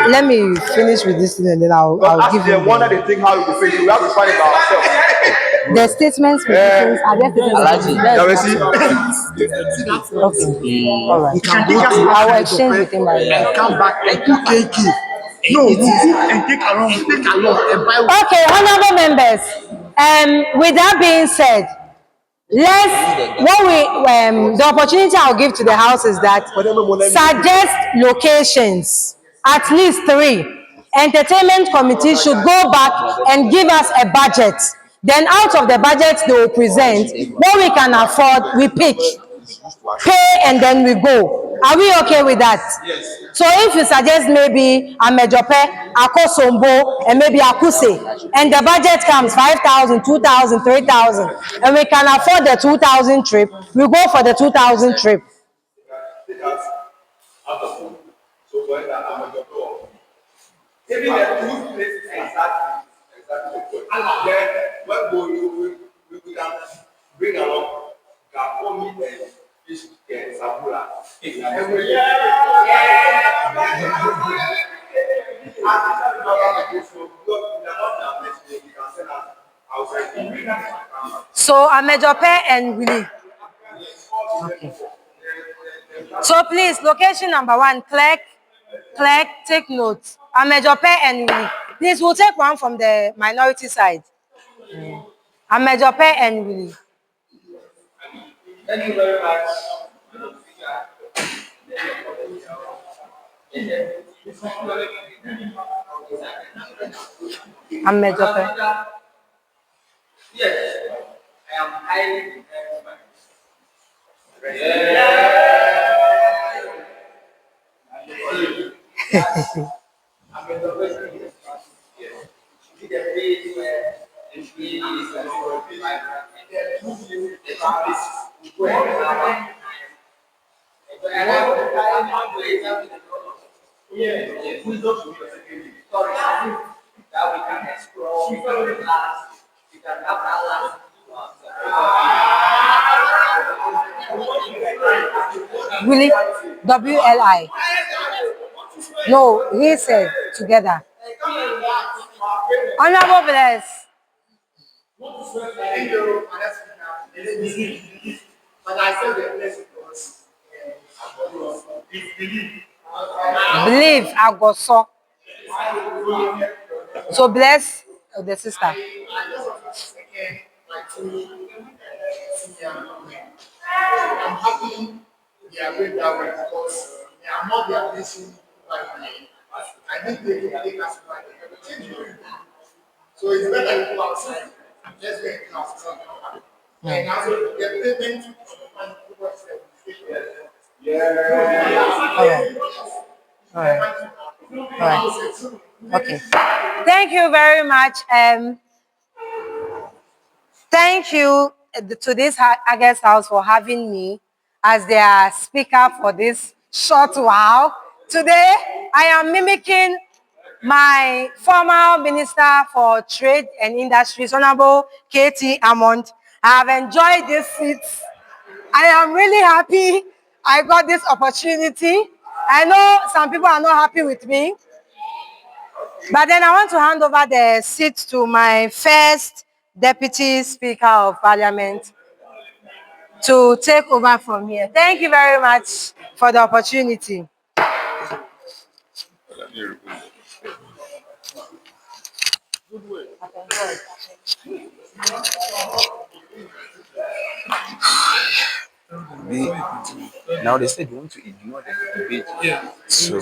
Let me finish with this thing and then I'll give you. One of the things how we will finish. We have to find it by ourselves. The statements are just okay. All right. I will exchange with him right now. And come back and cook cake. No, we cook and take along and buy. Okay, honorable members. With that being said, the opportunity I'll give to the House is that suggest locations, at least 3. Entertainment committee should go back and give us a budget. Then out of the budget they will present, what we can afford, we pick, pay, and then we go. Are we okay with that? Yes. So if you suggest maybe Amejope, Akosombo, and maybe Akuse, and the budget comes 5,000, 2,000, 3,000, and we can afford the 2,000 trip, we go for the 2,000 trip. Even the 2 places exactly. Then when we can bring along Gapomi and fish and Sabula. So Amejope and Willie. Okay. So please, location number 1, Clerk, take notes. Amejope and Willie. Please, we'll take one from the minority side. Amejope and Willie. Thank you very much. I'm Mejope. Yes, I am highly that we can explore, we can relax, we can have that last. Willie, WLI. No, he said together. Honorable Bless. But I said the blessing was Believe Agoso. So bless the sister. I just want to second my two senior men. I'm happy they are going that way because they are not their blessing right now. I think they can take us right there. So it's better you go outside. Let's go and outside. And also the payment All right. Okay. Thank you very much. Thank you to this August House for having me as their speaker for this short while. Today, I am mimicking my former Minister for Trade and Industries, Honorable K.T. Amont. I have enjoyed this seat. I am really happy I got this opportunity. I know some people are not happy with me, but then I want to hand over the seat to my first Deputy Speaker of Parliament to take over from here. Thank you very much for the opportunity. Now they said you want to ignore the debate. Yeah. So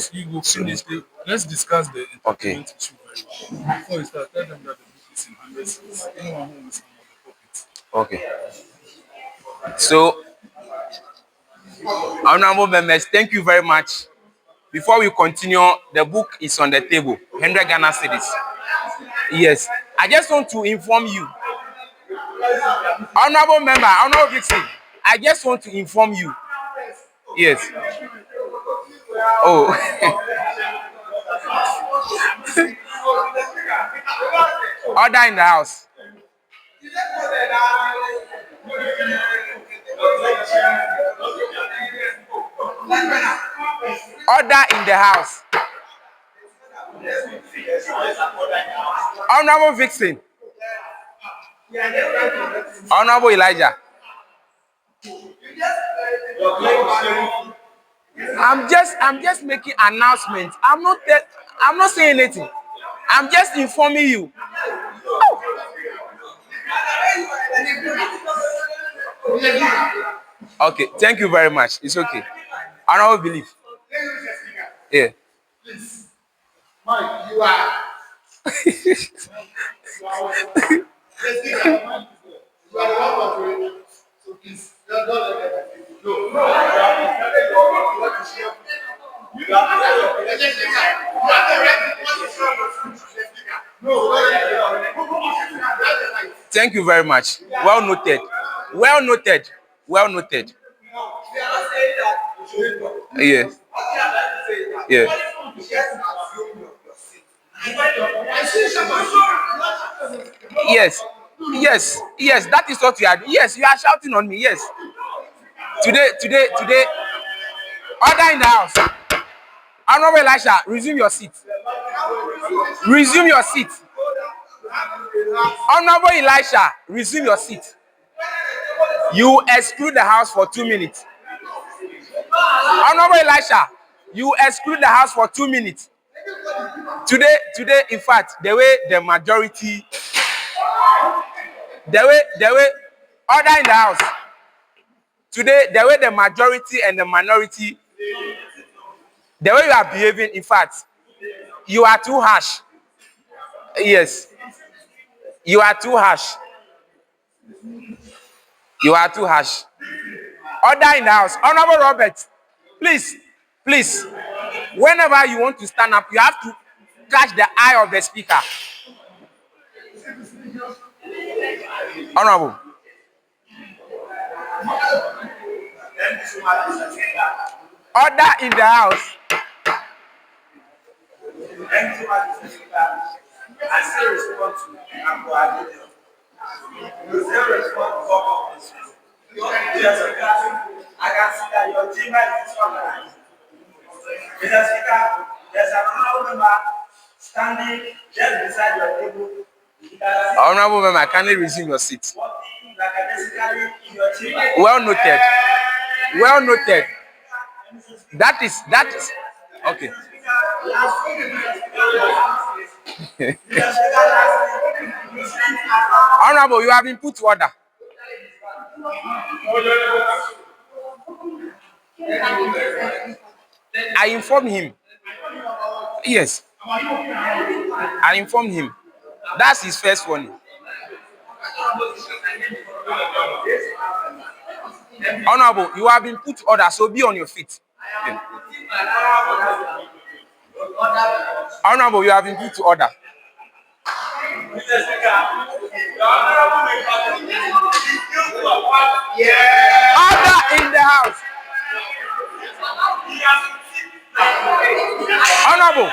let's discuss the entitlement issue very well. Before you start, tell them that the book is in investments. Anyone who is on the pocket. Okay. So, honorable members, thank you very much. Before we continue, the book is on the table, 100 Ghana cedis. Yes, I just want to inform you, honorable member, honorable Vixen, I just want to inform you. Yes. Oh. Order in the house. Order in the house. Honorable Vixen. Honorable Elijah. I'm just making announcements. I'm not saying anything. I'm just informing you. Okay, thank you very much. It's okay. Honorable Belief. Yeah. Mike, you are. So please, don't let them. Thank you very much. Well noted. Well noted. Well noted. Yes. Yeah. Yes. Yes. Yes. That is what you are doing. Yes, you are shouting on me. Yes. Today. Order in the house. Honorable Elisha, resume your seat. Resume your seat. Honorable Elisha, resume your seat. You exclude the house for 2 minutes. Honorable Elisha, you exclude the house for 2 minutes. Today, in fact, the way the majority, the way, order in the house. Today, the way the majority and the minority, the way you are behaving, in fact, you are too harsh. Yes. You are too harsh. You are too harsh. Order in the house. Honorable Robert, please, please, whenever you want to stand up, you have to catch the eye of the speaker. Honorable. Order in the house. I still respond to I can see that your team is disorganized. Mr. Speaker, there's an honorable member standing just beside your table. Honorable member, kindly resume your seat. Well noted. Well noted. That is okay. Honorable, you have been put to order. I informed him. Yes. I informed him. That's his first warning. Honorable, you have been put to order, so be on your feet. Yeah. Honorable, you have been put to order. Order in the house. Honorable.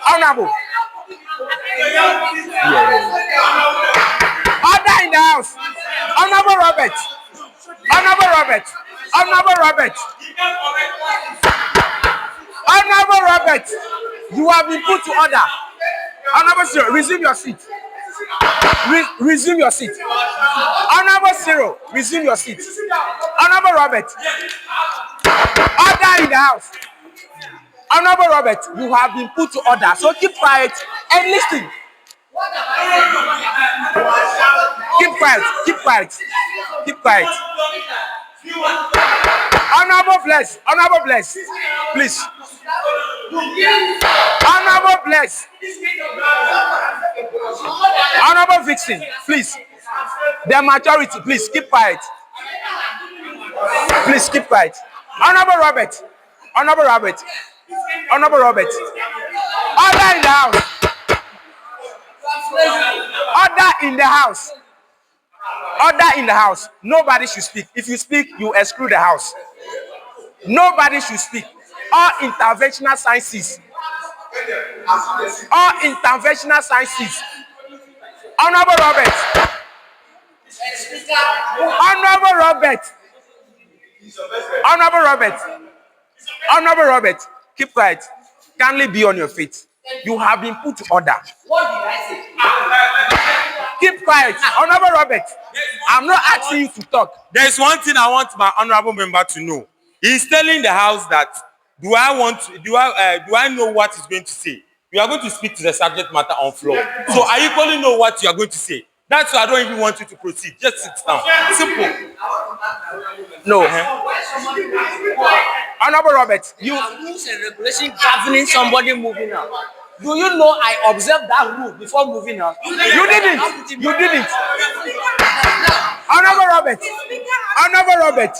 Honorable. Order in the house. Honorable Robert. Honorable Robert. Honorable Robert. Honorable Robert. You have been put to order. Honorable Cyril, resume your seat. Resume your seat. Honorable Cyril, resume your seat. Honorable Robert. Order in the house. Honorable Robert, you have been put to order, so keep quiet and listen. Keep quiet, keep quiet, keep quiet. Honorable Bless, Honorable Bless, please. Honorable Bless. Honorable Vixen, please. The majority, please keep quiet. Please keep quiet. Honorable Robert. Honorable Robert. Honorable Robert. Order in the house. Order in the house. Order in the house. Nobody should speak. If you speak, you exclude the house. Nobody should speak. All interventional sciences. All interventional sciences. Honorable Robert. Honorable Robert. Honorable Robert. Honorable Robert. Keep quiet. Kindly be on your feet. You have been put to order. What did I say? Keep quiet. Honorable Robert. I'm not asking you to talk. There's one thing I want my honorable member to know. He's telling the house that do I know what he's going to say? You are going to speak to the subject matter on floor. So I equally know what you are going to say. That's why I don't even want you to proceed. Just sit down. Simple. No. Honorable Robert, you rules and regulations governing somebody moving out. Do you know I observed that rule before moving out? You didn't. You didn't. Honorable Robert. Honorable Robert.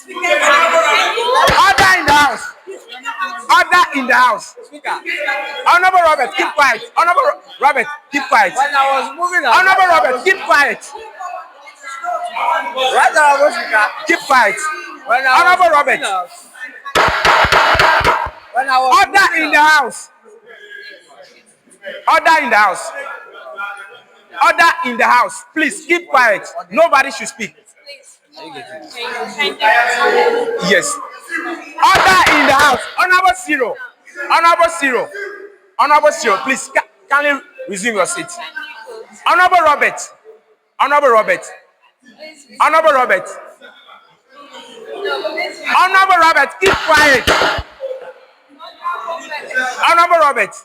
Order in the house. Order in the house. Honorable Robert, keep quiet. Honorable Robert, keep quiet. When I was moving out. Honorable Robert, keep quiet. Right now, I was keep quiet. Honorable Robert. When I was order in the house. Order in the house. Order in the house. Please keep quiet. Nobody should speak. Yes. Order in the house. Honorable Zero. Honorable Zero. Honorable Zero. Please, can you resume your seat? Honorable Robert. Honorable Robert. Honorable Robert. Honorable Robert, keep quiet. Honorable Robert,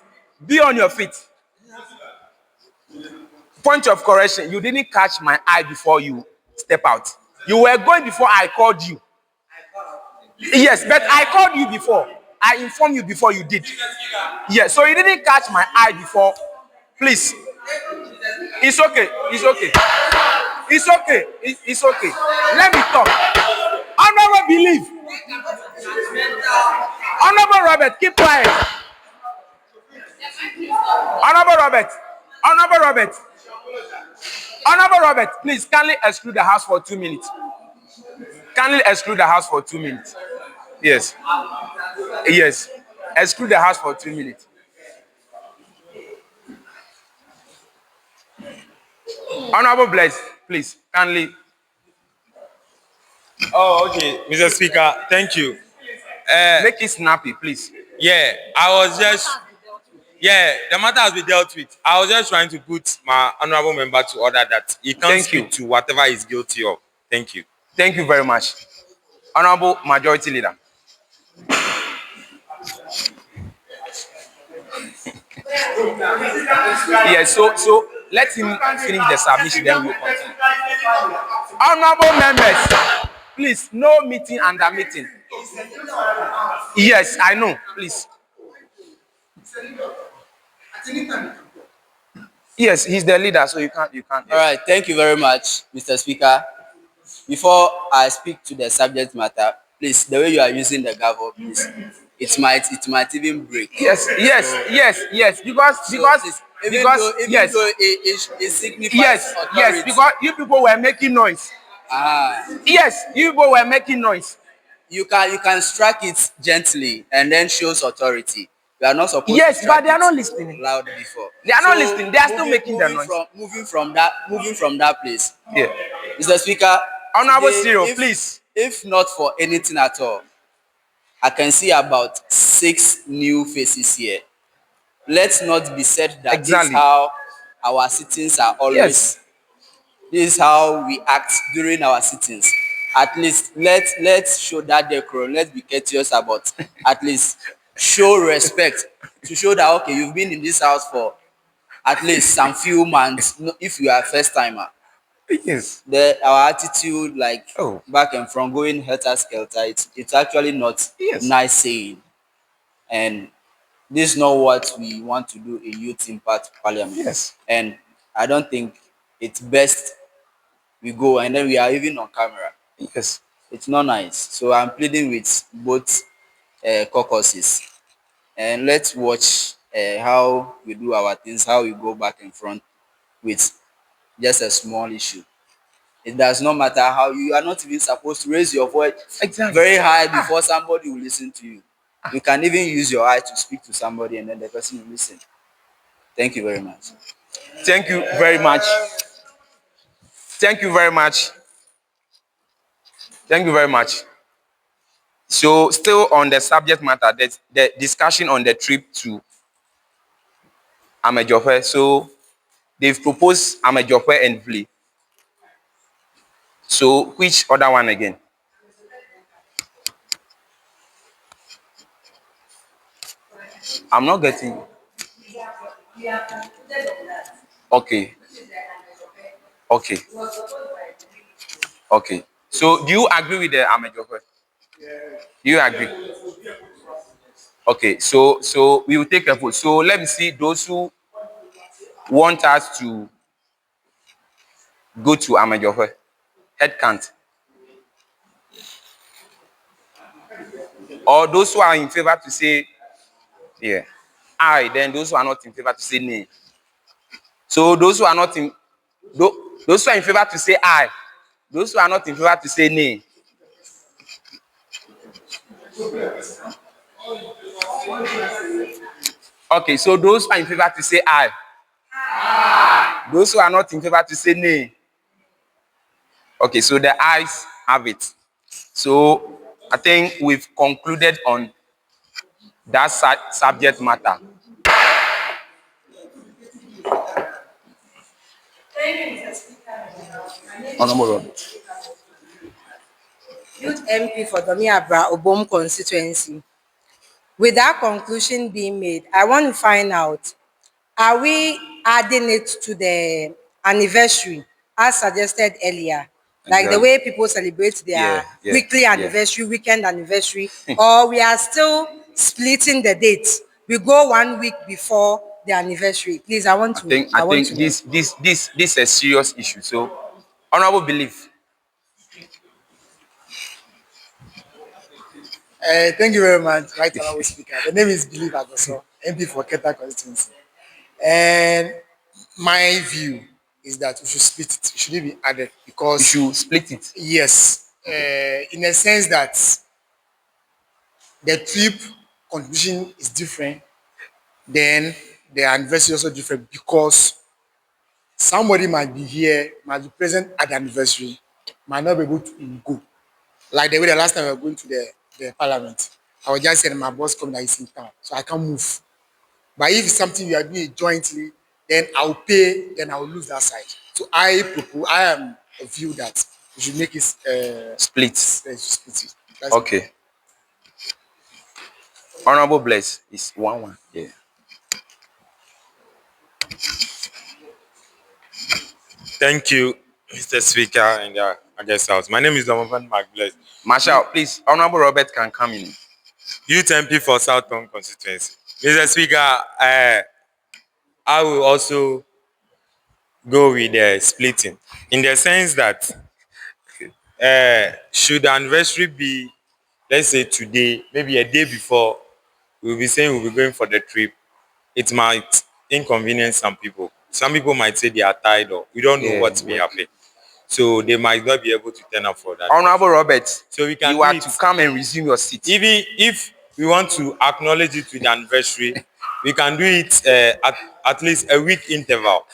be on your feet. Point of correction, you didn't catch my eye before you step out. You were going before I called you. Yes, but I called you before. I informed you before you did. Yes, so you didn't catch my eye before. Please. It's okay. It's okay. It's okay. It's okay. Let me talk. Honorable believe. Honorable Robert, keep quiet. Honorable Robert. Honorable Robert. Honorable Robert, please kindly exclude the house for 2 minutes. Kindly exclude the house for 2 minutes. Yes. Yes. Exclude the house for 2 minutes. Honorable Bless, please, kindly. Oh, okay, Mr. Speaker, thank you. Make it snappy, please. Yeah, the matter has been dealt with. I was just trying to put my honorable member to order that he can't speak to whatever he's guilty of. Thank you. Thank you very much. Honorable Majority Leader. Yes, so let him finish the submission, then we'll continue. Honorable members, please, no meeting under meeting. Yes, I know, please. Yes, he's the leader, so you can't. All right, thank you very much, Mr. Speaker. Before I speak to the subject matter, please, the way you are using the gavel, please, it might even break. Yes, because it signifies authority. Yes, because you people were making noise. Yes, you people were making noise. You can strike it gently and then shows authority. You are not supposed to. Yes, but they are not listening. Loud before. They are not listening. They are still making the noise. Moving from that place. Yeah. Mr. Speaker. Honorable Cyril, please. If not for anything at all, I can see about 6 new faces here. Let's not be said that this is how our sittings are always. Yes. This is how we act during our sittings. At least let's show that decorum. Let's be courteous about at least show respect to show that okay, you've been in this house for at least some few months. If you are a first timer. Yes. Our attitude, like back and from going helter skelter, it's actually not nice saying, and this is not what we want to do in Youth Impact Parliament. Yes. And I don't think it's best we go and then we are even on camera. Yes. It's not nice. So I'm pleading with both caucuses, and let's watch how we do our things, how we go back and front with just a small issue. It does not matter how you are not even supposed to raise your voice very high before somebody will listen to you. You can even use your eye to speak to somebody and then the person will listen. Thank you very much. Thank you very much. Thank you very much. Thank you very much. So still on the subject matter, the discussion on the trip to Amejope. So they've proposed Amejope and Belley. So which other one again? I'm not getting. Okay. Okay. Okay. So do you agree with the Amejope? Do you agree? Okay. So we will take a vote. So let me see those who want us to go to Amejope. Head count. Or those who are in favor to say aye, then those who are not in favor to say nay. So those who are not in those who are in favor to say aye, those who are not in favor to say nay. Okay, so those who are in favor to say aye. Aye. Those who are not in favor to say nay. Okay, so the ayes have it. So I think we've concluded on that subject matter. Honorable Robert. Youth MP for Domeabra-Obom constituency. With that conclusion being made, I want to find out, are we adding it to the anniversary as suggested earlier? Like the way people celebrate their weekly anniversary, weekend anniversary, or we are still splitting the dates. We go 1 week before the anniversary. Please, I want to. I want think to this is a serious issue. So, honorable belief. Thank you very much, Right Honorable Speaker. The name is Believe Agbaxode, MP for Keta constituency. And my view is that we should split it. It shouldn't be added because We should split it. yes, in a sense that the trip contribution is different, then the anniversary is also different because somebody might be here, might be present at the anniversary, might not be able to go. Like the way the last time we were going to the parliament, I was just saying my boss coming that he's in town, so I can't move. But if it's something we are doing jointly, then I'll pay, then I'll lose that side. So I propose, I am a view that we should make it Split. split it. That's Okay. Honorable bless is 1-1. Yeah. Thank you, Mr. Speaker and the August House. My name is Domeabra-Obom. Marshal, please, Honorable Robert can come in. Youth MP for Southern constituency. Mr. Speaker, I will also go with the splitting in the sense that should the anniversary be, let's say today, maybe a day before, we'll be saying we'll be going for the trip. It might inconvenience some people. Some people might say they are tired or we don't know what may happen. So they might not be able to turn up for that. Honorable Robert, so we can you are to come and resume your seat. Even if we want to acknowledge it with the anniversary, we can do it at least a week interval.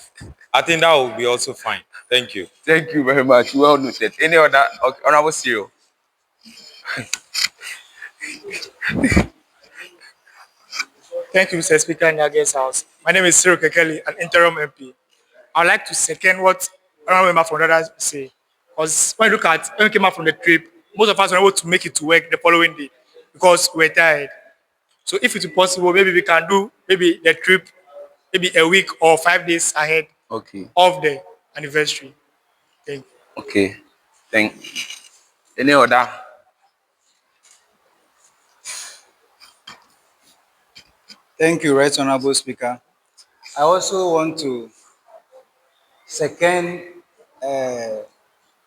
I think that will be also fine. Thank you. Thank you very much. Well noted. Any other Honorable Cyril? Thank you, Mr. Speaker, in the August House. My name is Cyril Kekeli, an interim MP. I'd like to second what Honorable Member from others say. Because when you look at when we came out from the trip, most of us were able to make it to work the following day because we're tired. So if it's possible, maybe we can do maybe the trip maybe a week or 5 days ahead of the anniversary. Thank you. Okay. Thank you. Any other? Thank you, Right Honorable Speaker. I also want to second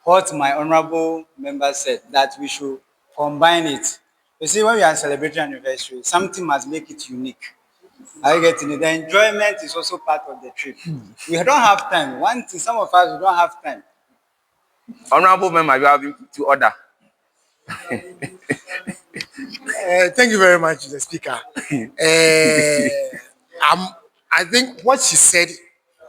what my honorable member said, that we should combine it. You see, when we are celebrating anniversary, something must make it unique. Are you getting it? The enjoyment is also part of the trip. We don't have time. One thing, some of us, we don't have time. Honorable member, you have been put to order. Thank you very much, Mr. Speaker. I think what she said,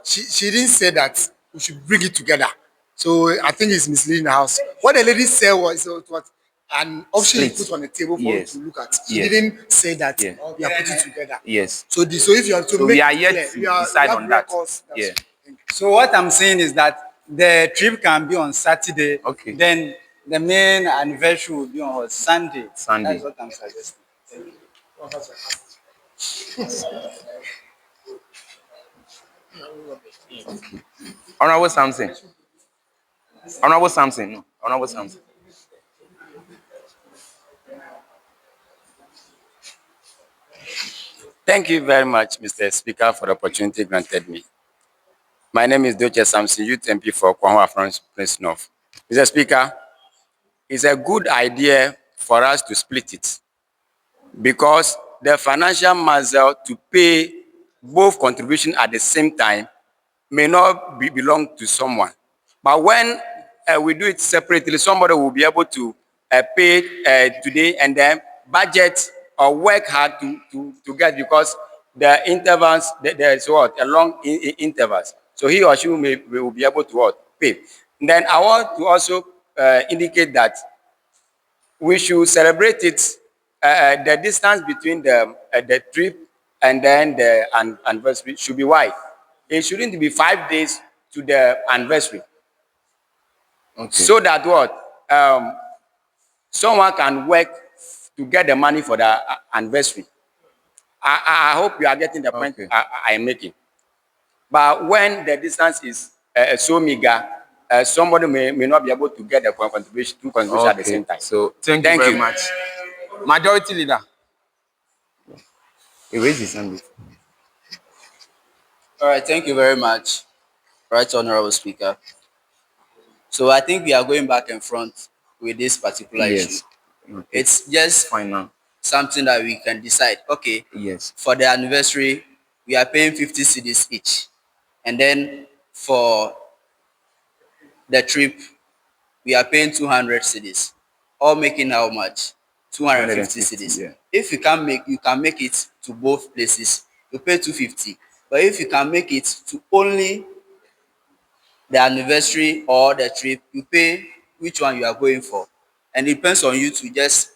she didn't say that we should bring it together. So I think it's misleading the house. What the lady said was an option you put on the table for us to look at. She didn't say that we are putting it together. Yes. So if you are to So make we are it yet clear, to we are- decide we have on that. records. Yeah. So what I'm saying is that the trip can be on Saturday. Okay. Then the main anniversary will be on Sunday. Sunday. That's what I'm suggesting. Okay. Honorable Samson. Honorable Samson. No. Honorable Samson. Thank you very much, Mr. Speaker, for the opportunity granted me. My name is Doche Samson, Youth MP for Kwame Prince North. Mr. Speaker, it's a good idea for us to split it because the financial muscle to pay both contributions at the same time may not belong to someone. But when we do it separately, somebody will be able to pay today and then budget or work hard to get, because the intervals, there's what? A long intervals. So he or she will be able to what? Pay. And then I want to also indicate that we should celebrate it, the distance between the trip and then the anniversary should be wide. It shouldn't be 5 days to the anniversary. Okay. So that what? Someone can work to get the money for the anniversary. I hope you are getting the point I am making. But when the distance is so meager, somebody may not be able to get the contribution at the same time. So thank you very much. Majority leader. He raised his hand. All right, thank you very much, Right Honorable Speaker. So I think we are going back and front with this particular issue. It's just something that we can decide. Okay, for the anniversary, we are paying 50 cedis each. And then for the trip, we are paying 200 cedis. All making how much? 250 cedis. Yeah. If you can make it to both places, you pay 250. But if you can make it to only the anniversary or the trip, you pay which one you are going for. And it depends on you to just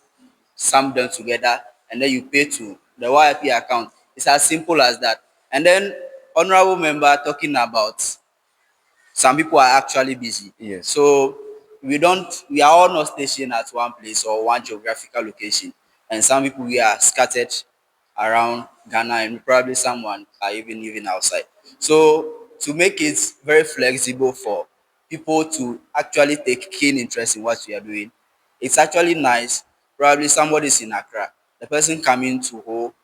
sum them together and then you pay to the YIP account. It's as simple as that. And then honorable member talking about some people are actually busy. Yes. So we are all not stationed at one place or one geographical location. And some people we are scattered around Ghana and probably someone are even outside. So to make it very flexible for people to actually take keen interest in what we are doing, it's actually nice. Probably somebody is in Accra. The person coming to Ho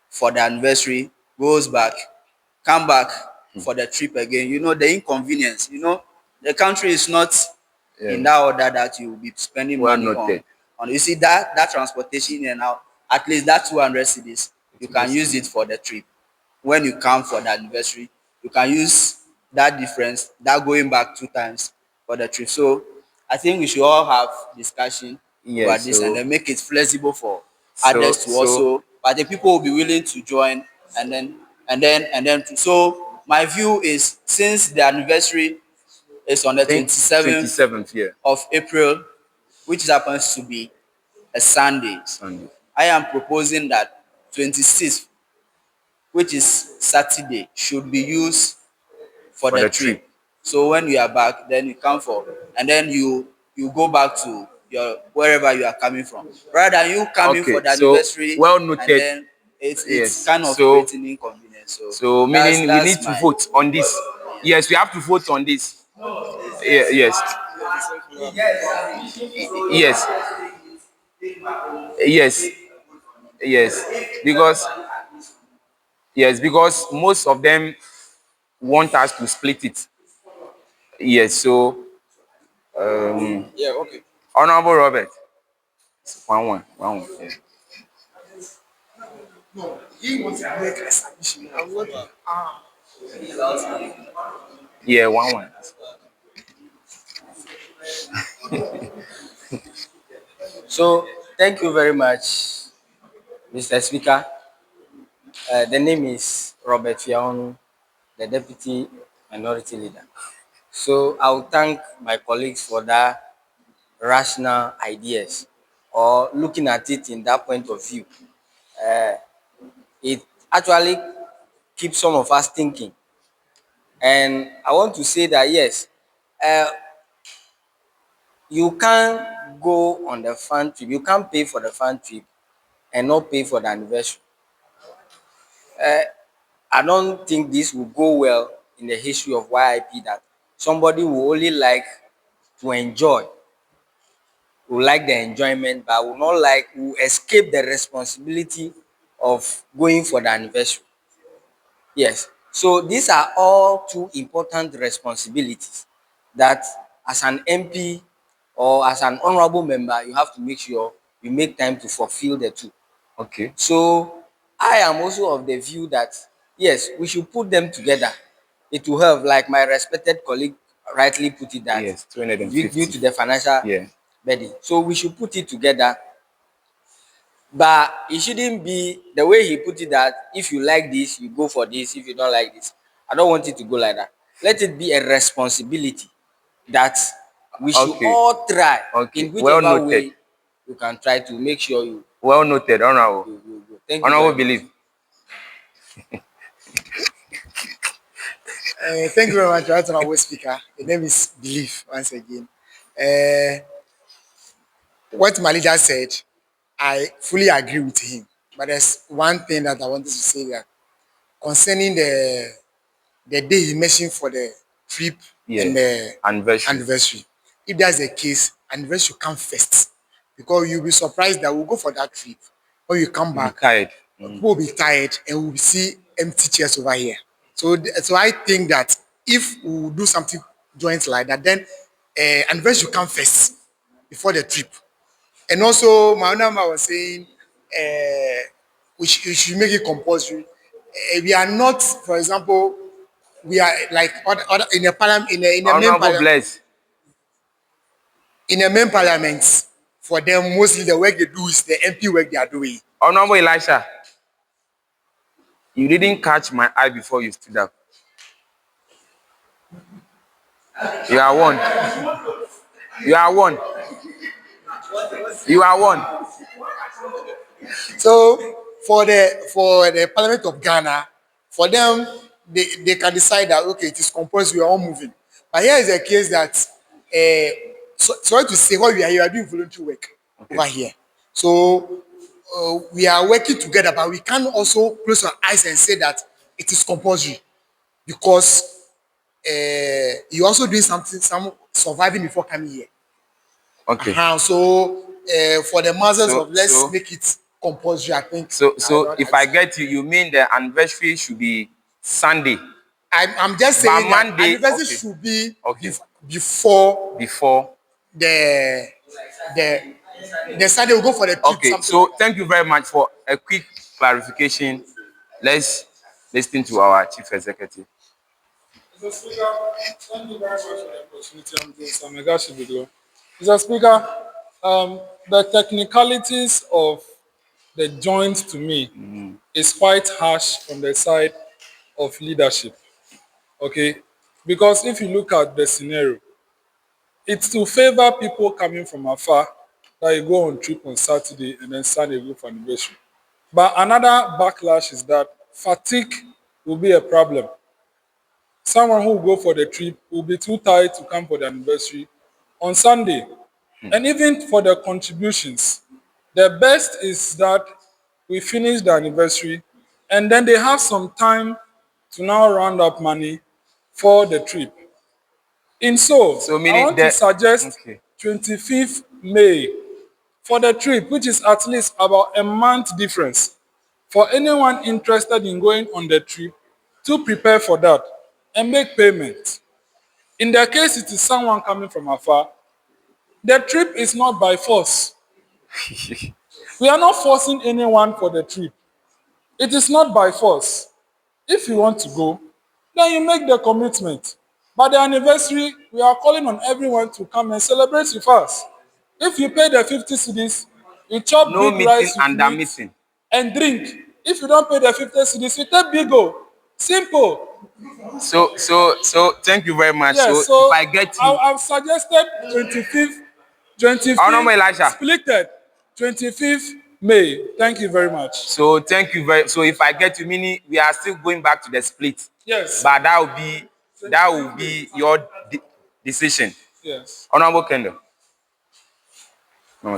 for the anniversary goes back, come back for the trip again. You know, the inconvenience, the country is not in that order that you will be spending money on. You see that transportation and now at least that 200 cedis, you can use it for the trip. When you come for the anniversary, you can use that difference, that going back 2 times for the trip. So I think we should all have discussion about this and then make it flexible for others to also, but the people will be willing to join so my view is since the anniversary is on the 27th of April, which happens to be a Sunday. I am proposing that 26th, which is Saturday, should be used for the trip. So when you are back, then you come for, and then you go back to your wherever you are coming from. Rather than you coming for the anniversary, well noted. and then it's kind of creating inconvenience. So meaning we need to vote on this. Yes, we have to vote on this. Yes. Yes. Yes. Yes. Because most of them want us to split it. Yes, so okay. Honorable Robert. 1-1. Yeah. No, he wants to make a submission. Yeah, 1-1. So, thank you very much, Mr. Speaker. The name is Robert Fiaonu, the Deputy Minority Leader. So, I will thank my colleagues for that rational ideas or looking at it in that point of view. It actually keeps some of us thinking. And I want to say that, yes, you can't go on the fan trip, you can't pay for the fan trip and not pay for the anniversary. I don't think this will go well in the history of YIP that somebody will only like to enjoy, will like the enjoyment, but will escape the responsibility of going for the anniversary. Yes. So these are all two important responsibilities that as an MP or as an honorable member, you have to make sure you make time to fulfill the two. Okay. So I am also of the view that, yes, we should put them together. It will help, like my respected colleague rightly put it, that Yes, 250. due to the financial Yeah. burden. So we should put it together. But it shouldn't be the way he put it that if you like this, you go for this. If you don't like this, I don't want it to go like that. Let it be a responsibility that we should all try in whichever way you can try to make sure you. Well noted, Honorable. Thank you. Honorable Believe. Thank you very much, Right Honorable Speaker. The name is Belief once again. What my leader said, I fully agree with him. But there's one thing that I wanted to say that concerning the day he mentioned for the trip and the anniversary. If that's the case, anniversary should come first, because you'll be surprised that we'll go for that trip. When you come back, people will be tired and we'll see empty chairs over here. So, so I think that if we will do something joint like that, then anniversary should come first before the trip. And also, my number was saying we should make it compulsory. We are not, for example, we are like other in the parliament in the main parliament. In the main parliament, for them mostly the work they do is the MP work they are doing. Honorable Elisha, you didn't catch my eye before you stood up. You are one. You are one. You are one. So for the Parliament of Ghana, for them, they can decide that okay, it is compulsory, we are all moving. But here is a case that sorry to say, what we are here, we are doing voluntary work over here. So we are working together, but we can also close our eyes and say that it is compulsory, because you're also doing something, some surviving before coming here. Okay. So for the masses of let's make it compulsory, I think. So if I get you, you mean the anniversary should be Sunday? I'm just saying that Monday, anniversary should be before the Sunday. We'll go for the trip. Okay. So thank you very much for a quick clarification. Let's listen to our Chief Executive. Mr. Speaker, thank you very much for the opportunity. I'm James Amegashibidlo. Mr. Speaker, the technicalities of the joint to me is quite harsh from the side of leadership. Okay? Because if you look at the scenario, it's to favor people coming from afar that you go on trip on Saturday and then Sunday you go for anniversary. But another backlash is that fatigue will be a problem. Someone who will go for the trip will be too tired to come for the anniversary on Sunday. And even for the contributions, the best is that we finish the anniversary and then they have some time to now round up money for the trip. I want to suggest 25th May for the trip, which is at least about a month difference. For anyone interested in going on the trip, to prepare for that and make payment. In the case it is someone coming from afar, the trip is not by force. We are not forcing anyone for the trip. It is not by force. If you want to go, then you make the commitment. But the anniversary, we are calling on everyone to come and celebrate with us. If you pay the 50 cedis, you chop big rice with meat and drink. If you don't pay the 50 cedis, you take bigo. Simple. So thank you very much. Yes, so if I get you, I've suggested 25th, splitted 25th May. Thank you very much. So thank you very. So if I get you, meaning we are still going back to the split. Yes. But that will be your decision. Yes. Honorable Kendell. No.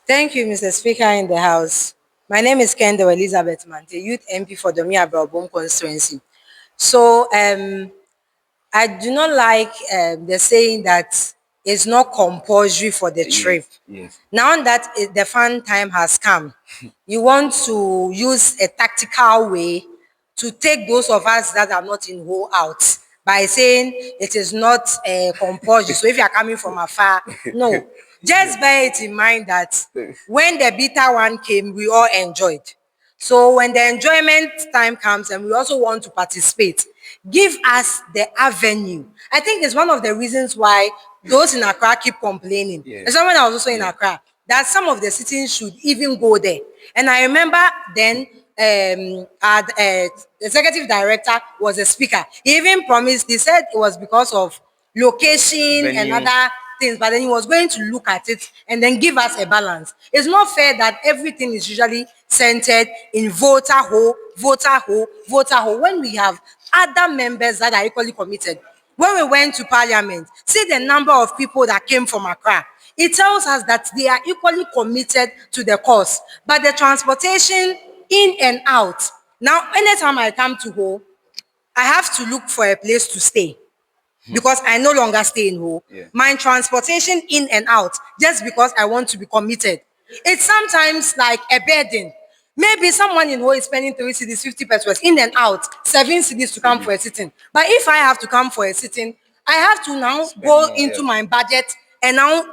Thank you, Mr. Speaker in the House. My name is Kendell Elizabeth Mantey, Youth MP for Domeabra-Obom constituency. So I do not like the saying that it's not compulsory for the trip. Yes. Now that the fun time has come, you want to use a tactical way to take those of us that are not in whole out by saying it is not compulsory. So if you are coming from afar, no. Just bear it in mind that when the bitter one came, we all enjoyed. So when the enjoyment time comes and we also want to participate, give us the avenue. I think it's one of the reasons why those in Accra keep complaining. Yes. Someone I was also in Accra, that some of the cities should even go there. And I remember then the executive director was a speaker. He even promised, he said it was because of location and other things, but then he was going to look at it and then give us a balance. It's not fair that everything is usually centered in voter ho, when we have other members that are equally committed. When we went to Parliament, see the number of people that came from Accra. It tells us that they are equally committed to the cause. But the transportation in and out Now, anytime I come to Ho, I have to look for a place to stay because I no longer stay in Ho. Yeah. My transportation in and out, just because I want to be committed, it's sometimes like a burden. Maybe someone in Ho is spending 3 cities, 50 pesos in and out, 7 cities to come for a sitting. But if I have to come for a sitting, I have to now go into my budget and now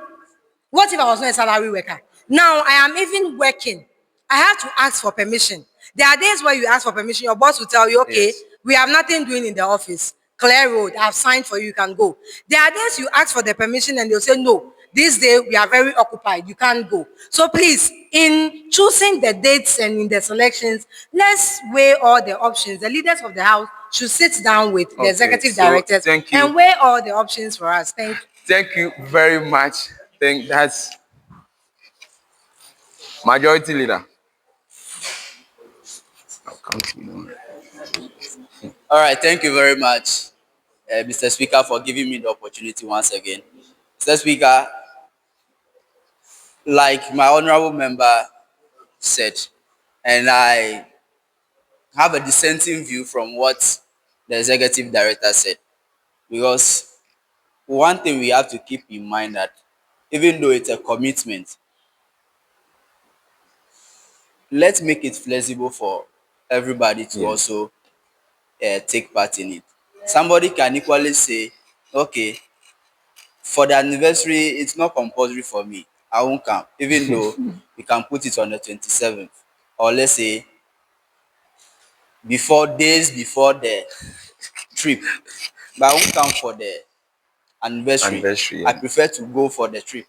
what if I was not a salary worker? Now I am even working. I have to ask for permission. There are days where you ask for permission, your boss will tell you, okay, we have nothing doing in the office. Clear road, I've signed for you, you can go. There are days you ask for the permission and they'll say, no, this day we are very occupied, you can't go. So please, in choosing the dates and in the selections, let's weigh all the options. The leaders of the house should sit down with the executive directors thank you. and weigh all the options for us. Thank you. Thank you very much. That's Majority Leader. All right, thank you very much, Mr. Speaker, for giving me the opportunity once again. Mr. Speaker, like my honorable member said, and I have a dissenting view from what the executive director said, because one thing we have to keep in mind that even though it's a commitment, let's make it flexible for everybody to also take part in it. Somebody can equally say, okay, for the anniversary, it's not compulsory for me. I won't come, even though we can put it on the 27th. Or let's say, days before the trip. But I won't come for the anniversary. I prefer to go for the trip.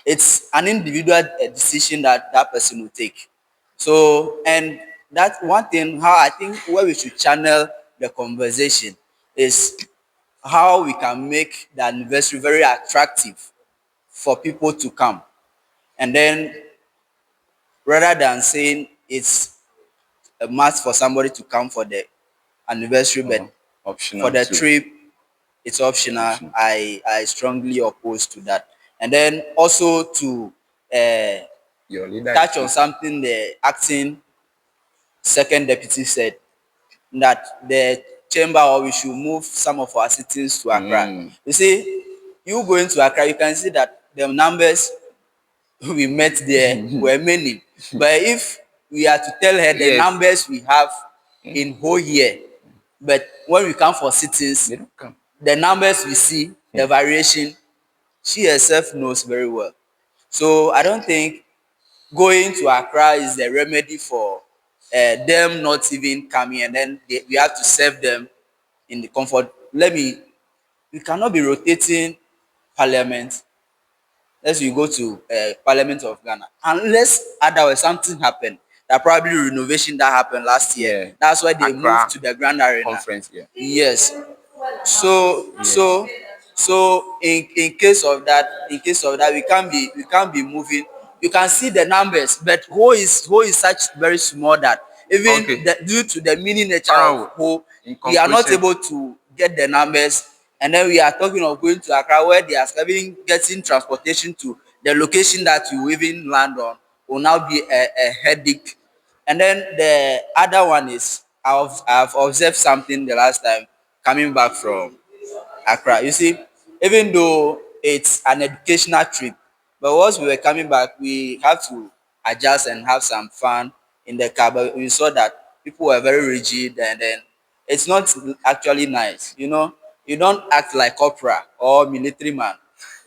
It's an individual decision that that person will take. So, and that's one thing, how I think where we should channel the conversation is how we can make the anniversary very attractive for people to come. And then rather than saying it's a must for somebody to come for the anniversary, but for the trip, it's optional. I strongly oppose to that. And then also to touch on something the acting second deputy said, that the chamber or we should move some of our sittings to Accra. You see, you going to Accra, you can see that the numbers we met there were many. But if we are to tell her the numbers we have in whole year, but when we come for sittings, the numbers we see, the variation, she herself knows very well. So I don't think going to Accra is the remedy for them not even coming, and then we have to serve them in the comfort. We cannot be rotating parliament. Let's we go to Parliament of Ghana. Unless otherwise something happened. That probably renovation that happened last year. That's why they moved to the Grand Arena. Conference, Yes. So in case of that, we can't be moving. You can see the numbers, but who is such very small that even due to the mini nature of who, we are not able to get the numbers. And then we are talking of going to Accra, where they are getting transportation to the location that you even land on will now be a headache. And then the other one is I've observed something the last time coming back from Accra. You see, even though it's an educational trip, but once we were coming back, we have to adjust and have some fun in the car. But we saw that people were very rigid, and then it's not actually nice. You know, you don't act like opera or military man.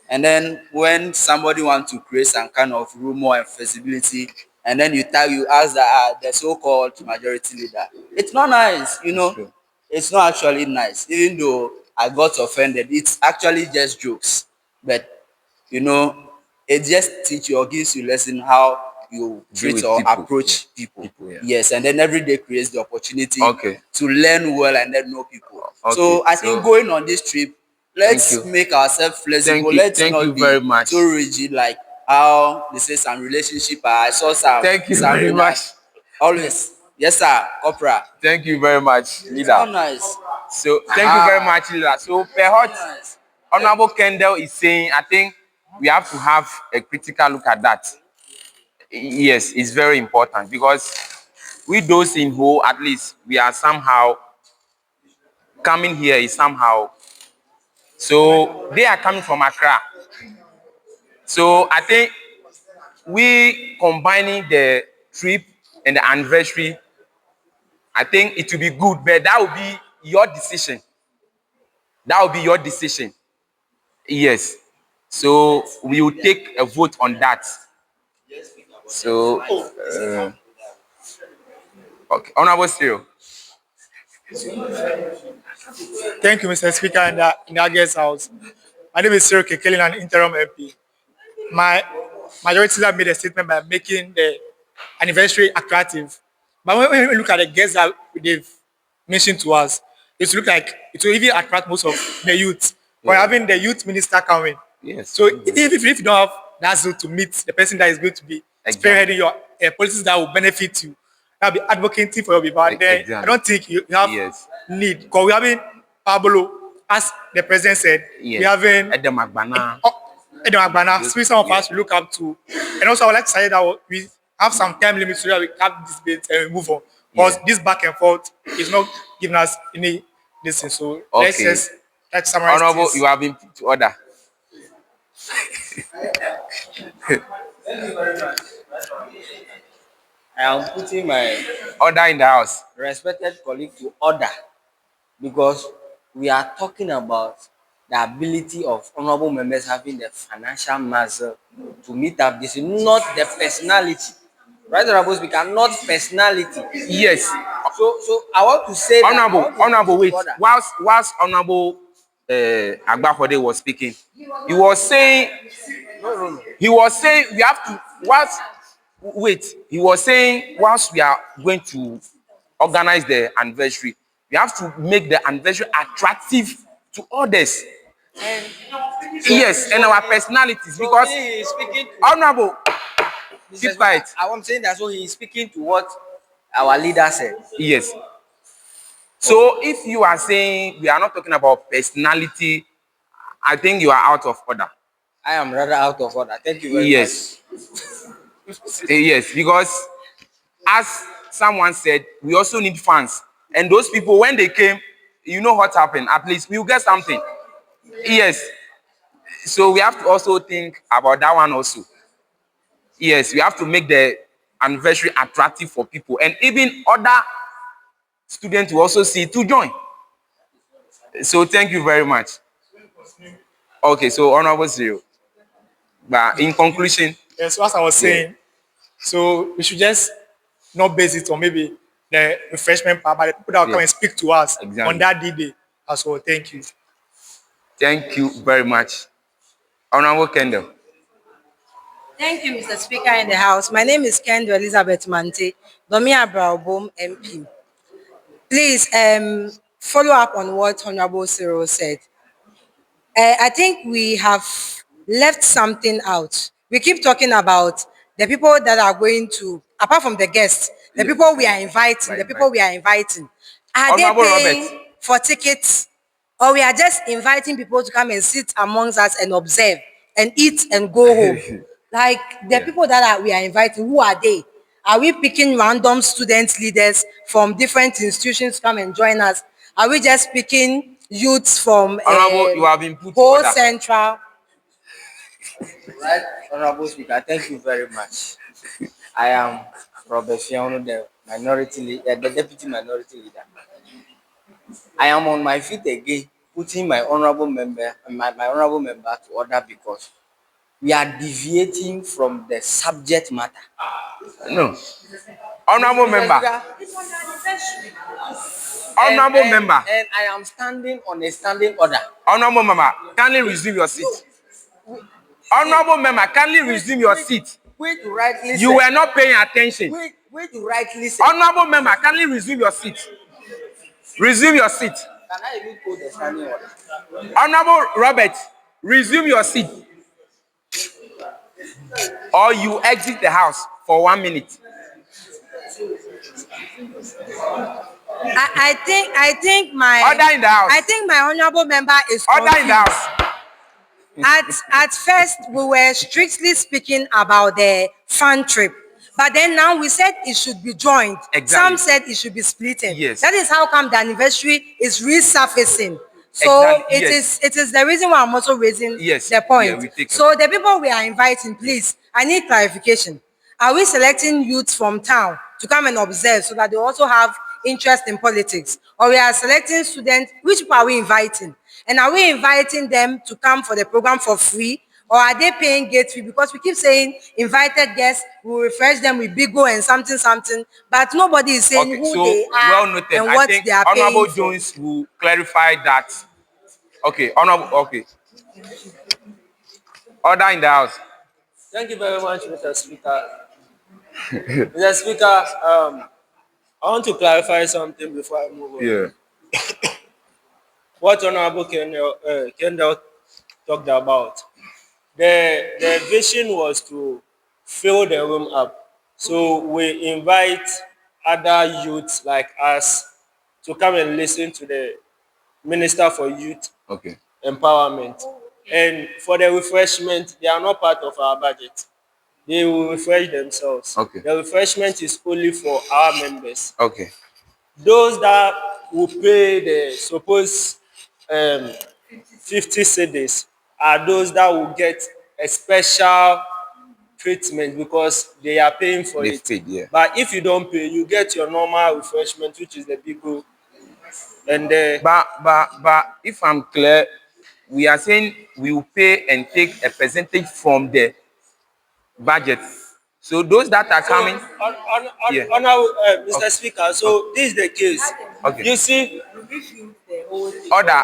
And then when somebody wants to create some kind of rumor and feasibility, and then you ask the so-called majority leader, it's not nice, you know. It's not actually nice. Even though I got offended, it's actually just jokes. But you know, it just teach you or gives you lesson how you treat or approach people. Yes, and then every day creates the opportunity to learn well and then know people. So I think going on this trip, let's make ourselves flexible. Let's not be so rigid like how they say some relationship. I saw some. Thank you very much. Always. Yes, sir. Opera. Thank you very much, leader. It's not nice. So thank you very much, leader. So perhaps Honorable Kendell is saying, I think we have to have a critical look at that. Yes, it's very important because we those in Ho, at least we are somehow coming here is somehow. So they are coming from Accra. So I think we combining the trip and the anniversary, I think it will be good, but that will be your decision. That will be your decision. Yes. So we will take a vote on that. So, okay, Honorable Cyril. Thank you, Mr. Speaker, in the guest house. My name is Cyril Kekeli, an interim MP. My majority leader made a statement by making the anniversary attractive. But when we look at the guests that they've mentioned to us, it will look like it will even attract most of the youth. We're having the youth minister coming. Yes. So if you don't have that zeal to meet the person that is going to be spearheading your policies that will benefit you, that will be advocating for your people, then I don't think you have need. Because we're having Pablo, as the president said, we're having Domeabra-Obom. Some of us we look up to. And also I would like to say that we have some time limits so that we have this debate and we move on. Because this back and forth is not giving us any listen. So let's summarize. Honorable, this. you have been put to order. Thank you very much. I am putting my order in the house. Respected colleague to order because we are talking about the ability of honorable members having the financial muscle to meet up. This is not the personality. Right, Honorable Speaker, not personality. Yes. So I want to say Honorable, wait. Whilst Honorable Agbaxode was speaking, he was saying we have to he was saying whilst we are going to organize the anniversary, we have to make the anniversary attractive to others. Yes, and our personalities, because Honorable, keep quiet. I'm saying that so he is speaking to what our leader said. Yes. So if you are saying we are not talking about personality, I think you are out of order. I am rather out of order. Thank you very much. Yes, because as someone said, we also need fans. And those people, when they came, you know what happened. At least we will get something. Yes. So we have to also think about that one also. Yes, we have to make the anniversary attractive for people. And even other students will also see to join. So thank you very much. Okay, so Honorable Cyril. But in conclusion. Yes, as I was saying, so we should just not base it on maybe the refreshment part, but the people that will come and speak to us on that day as well. Thank you. Thank you very much. Honorable Kendell. Thank you, Mr. Speaker in the House. My name is Kendell Elizabeth Mantey, Domeabra-Obom MP. Please follow up on what Honorable Cyril said. I think we have left something out. We keep talking about the people that are going to, apart from the guests, the people we are inviting, Are they paying for tickets? Or we are just inviting people to come and sit amongst us and observe and eat and go home? Like the people that we are inviting, who are they? Are we picking random student leaders from different institutions to come and join us? Are we just picking youths from you have been put whole central? Right, Honorable Speaker, thank you very much. I am Robert Fiano, the deputy minority leader. I am on my feet again, putting my honorable member to order because we are deviating from the subject matter. No. Honorable member. Honorable member. And I am standing on a standing order. Honorable member, kindly resume your seat. Honorable member, kindly resume your seat. Wait to rightly You were not paying attention. Wait to rightly say. Honorable member, kindly resume your seat. Resume your seat. Can I even quote the standing order? Honorable Robert, resume your seat. Or you exit the house for 1 minute. I think my order in the house. I think my honorable member is order in the house. At first, we were strictly speaking about the fan trip. But then now we said it should be joined. Exactly. Some said it should be splitted. Yes. That is how come the anniversary is resurfacing. So Exactly, it is the reason why I'm also raising Yes. the point. Yeah, we take So the people we are inviting, please, I need clarification. Are we selecting youths from town to come and observe so that they also have interest in politics? Or we are selecting students, which people are we inviting? And are we inviting them to come for the program for free? Or are they paying gate fee? Because we keep saying invited guests, we will refresh them with bigo and something, but nobody is saying Okay, who so they are well noted. and I what think they are Honorable paying for. Jones will clarify that. Okay, Honorable, okay. Order in the house. Thank you very much, Mr. Speaker. Mr. Speaker, I want to clarify something before I move on. Yeah. What Honorable Kendell talked about. The vision was to fill the room up. So we invite other youths like us to come and listen to the Minister for Youth Okay. Empowerment. And for the refreshment, they are not part of our budget. They will refresh themselves. Okay. The refreshment is only for our members. Okay. Those that will pay the supposed 50 cedis are those that will get a special treatment because they are paying for They it. paid, yeah. But if you don't pay, you get your normal refreshment, which is the bigo. And But if I'm clear, we are saying we will pay and take a percentage from the budget. So those that are coming, yeah. Mr. Speaker, so this is the case. Okay. You see, order.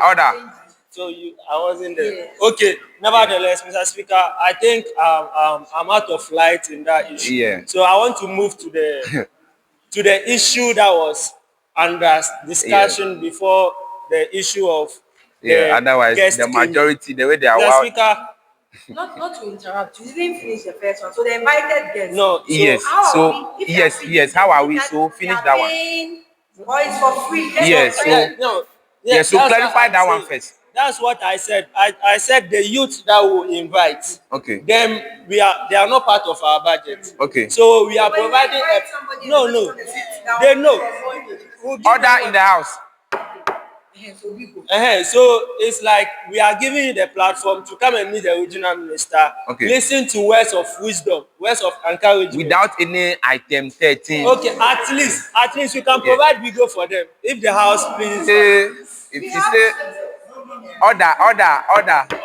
so I wasn't there. Okay. Nevertheless, Mr. Speaker, I think I'm out of light in that issue. Yeah. So I want to move to the to the issue that was under discussion before the issue of Otherwise guest the came. majority, the way they are Mr. wild. Speaker, Not to interrupt, you didn't finish the first one. So the invited guests. No. So Yes. So yes. How are we? So finish that one. Or it's for free. Yes. So Yes, so that's clarify what I'm that one saying. first. That's what I said. I said the youth that we invite. Okay. Them they are not part of our budget. Okay. So we are providing no. They know. Order in the house. So it's like we are giving you the platform to come and meet the original minister. Okay. Listen to words of wisdom, words of encouragement. Without any item 13. Okay, at least you can provide bigo for them if the house please. If you say order.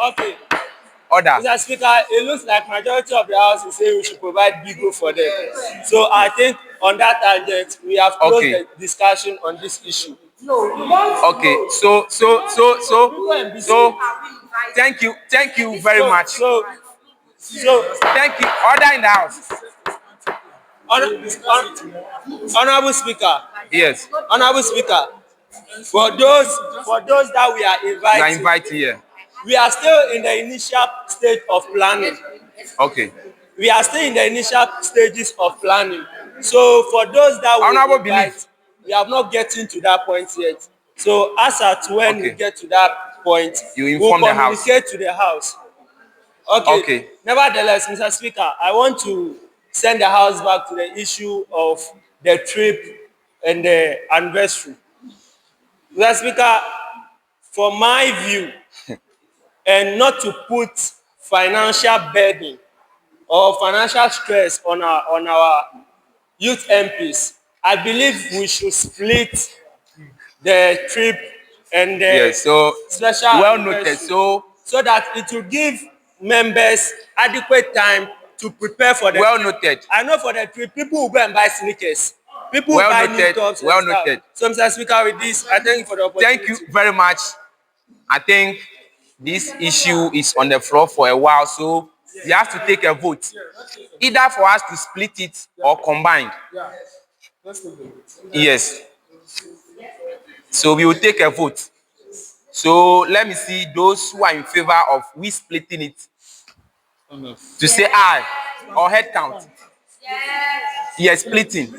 Okay. Order. Mr. Speaker, it looks like majority of the house is saying we should provide bigo for them. So I think on that target we have closed the discussion on this issue. Okay. So thank you very much. So thank you. Order in the house. Honorable Speaker. Yes. Honorable Speaker. For those that we are inviting. You are inviting here. We are still in the initial stage of planning. Okay. We are still in the initial stages of planning. So for those that we invite, we have not gotten to that point yet. So as at when we get to that point, you inform we'll the house. communicate to the house. Okay. Nevertheless, Mr. Speaker, I want to send the house back to the issue of the trip and the anniversary. Mr. Speaker, from my view, and not to put financial burden or financial stress on our youth MPs, I believe we should split the trip and the special well noted. So that it will give members adequate time to prepare for the well trip. Noted. I know for the trip, people will go and buy sneakers. People well will buy noted. new tops. Well noted. So, Mr. Speaker, with this, I thank you for the opportunity. Thank you very much. I think this issue is on the floor for a while, so we have to take a vote, either for us to split it or combine. Yes. So we will take a vote. So let me see those who are in favor of we splitting it to say aye or head count. Yes, splitting.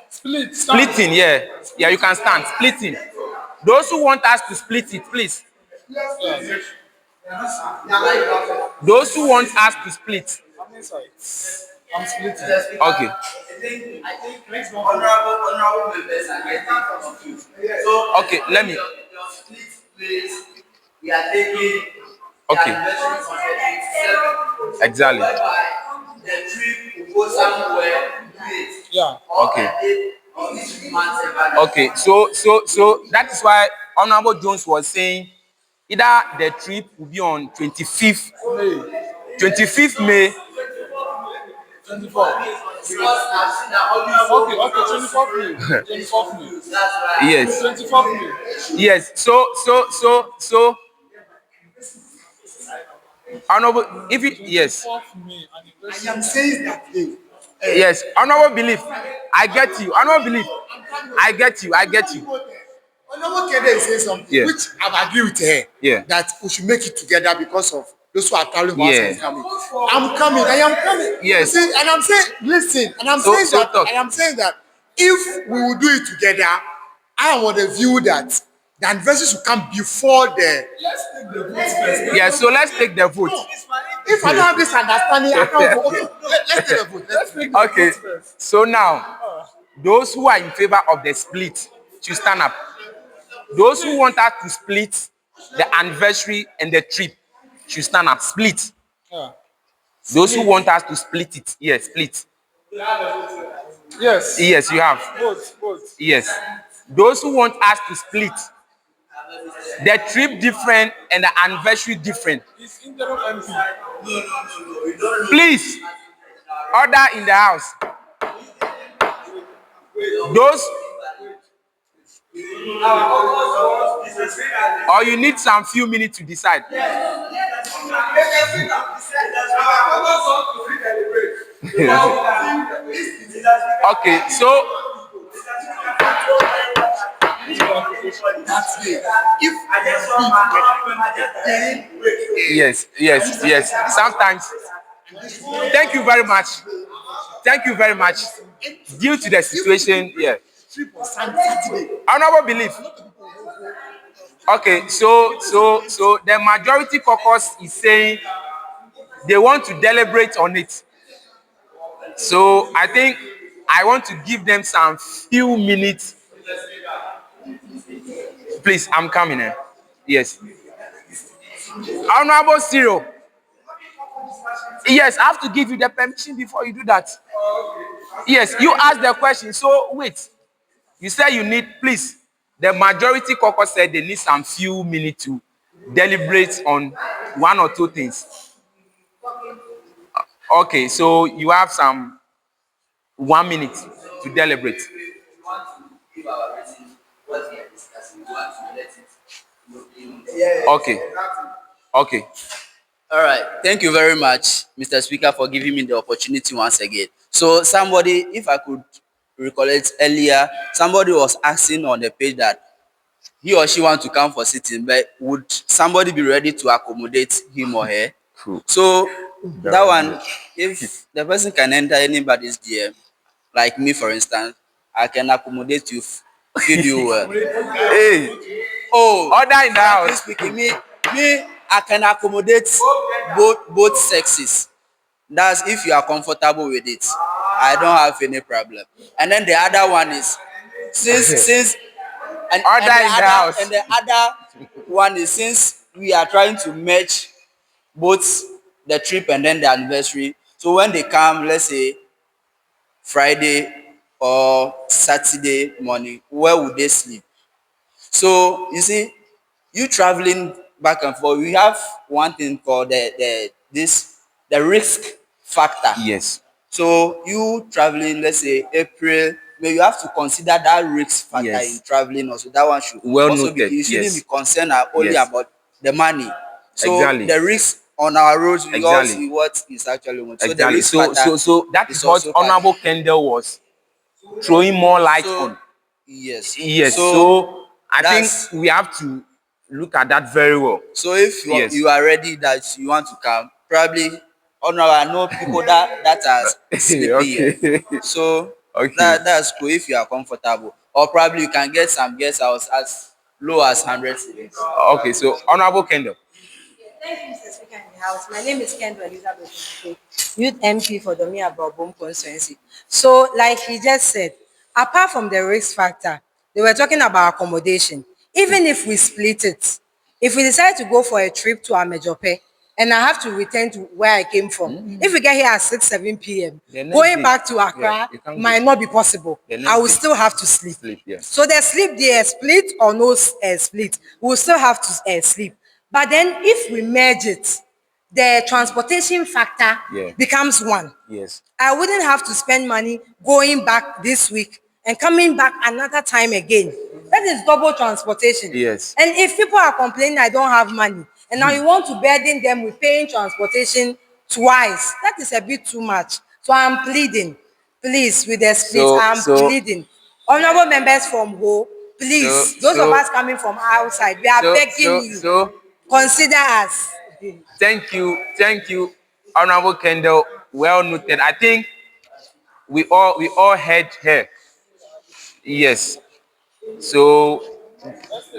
Splitting, yeah. Yeah, you can stand. Splitting. Those who want us to split it, please. Those who want us to split. I'm splitting. Okay. I think honorable members are getting confused. So Okay, let me. your split place, we are taking Okay. the anniversary from the 27th. Exactly. Whereby the trip will go somewhere late. Yeah. Or Okay. a day of each month. Okay, so that is why Honorable Jones was saying either the trip will be on 25th May. 24. Because I've seen that only Okay, 24th May. 24th May. That's right. Yes. 24th May. Yes. So Honorable, if it yes. I am saying that Yes, honorable belief. I get you. Honorable belief. I get you. Honorable Kede is saying something Yeah. which I agree with her. Yeah. That we should make it together because of those who are traveling for us Yeah. and coming. I'm coming. I am coming. Yes. You see, and I'm saying, listen, and I'm So- saying so that talk. I am saying that if we will do it together, I am on the view that the anniversary should come before the. Yeah, so let's take the vote. If I don't have this understanding, I can't vote. Okay, let's take the vote. Let's take the Okay, vote first. so now those who are in favor of the split should stand up. Those who want us to split the anniversary and the trip should stand up. Split. Those who want us to split it, yes, split. Yes. Yes, you have. Vote. Yes. Those who want us to split the trip different and the anniversary different. It's interim MP. Please, order in the house. Those, or you need some few minutes to decide. Okay, so yes. Sometimes. Thank you very much. Due to the situation, yeah. Honorable belief. Okay, so the majority caucus is saying they want to deliberate on it. So I think I want to give them some few minutes. Please, I'm coming in. Yes. Honorable Cyril. Yes, I have to give you the permission before you do that. Yes, you asked the question. So wait. You said you need, please. The majority caucus said they need some few minutes to deliberate on one or two things. Okay, so you have some 1 minute to deliberate. Okay. All right. Thank you very much, Mr. Speaker, for giving me the opportunity once again. So somebody, if I could recollect earlier, somebody was asking on the page that he or she want to come for sitting, but would somebody be ready to accommodate him or her? True. So that one, if the person can enter anybody's DM, like me for instance, I can accommodate you, feed you well. Hey. Oh, Order in the house. Speaking, me, I can accommodate both sexes. That's if you are comfortable with it. I don't have any problem. And then the other one is since and the other one is since we are trying to match both the trip and then the anniversary. So when they come, let's say Friday or Saturday morning, where would they sleep? So you see, you traveling back and forth, we have one thing called the risk factor. Yes. So you traveling, let's say April, maybe you have to consider that risk factor in traveling also. That one should also Noted. be. You shouldn't Yes. be concerned only about the money. So Exactly. the risk on our roads, we all Exactly. see what is actually going on. So the Exactly. risk factor So that is what also part. Honorable Kendell was throwing more light on. Yes. Yes. So I think we have to look at that very well. So if you are ready that you want to come, probably I know people that are sleeping here. So that's cool if you are comfortable. Or probably you can get some guest house as low as 100 cedis. Okay, so Honorable Kendell. Thank you, Mr. Speaker. House. My name is Kendell Elizabeth Mantey, Youth MP for Domeabra-Obom constituency. So, like he just said, apart from the risk factor, they were talking about accommodation. Even if we split it, if we decide to go for a trip to Amejope, and I have to return to where I came from, if we get here at 6, 7 p.m., going back to Accra might not be possible. I will still have to sleep. So the sleep there, split or no split, we will still have to sleep. But then if we merge it, the transportation factor becomes one. Yes. I wouldn't have to spend money going back this week and coming back another time again. That is double transportation. Yes. And if people are complaining I don't have money, and now you want to burden them with paying transportation twice, that is a bit too much. So I'm pleading, please, with the split, I'm pleading. Honorable members from Ho, please, those of us coming from outside, we are begging you, consider us. Thank you, Honorable Kendell. Well noted. I think we all heard her. Yes. So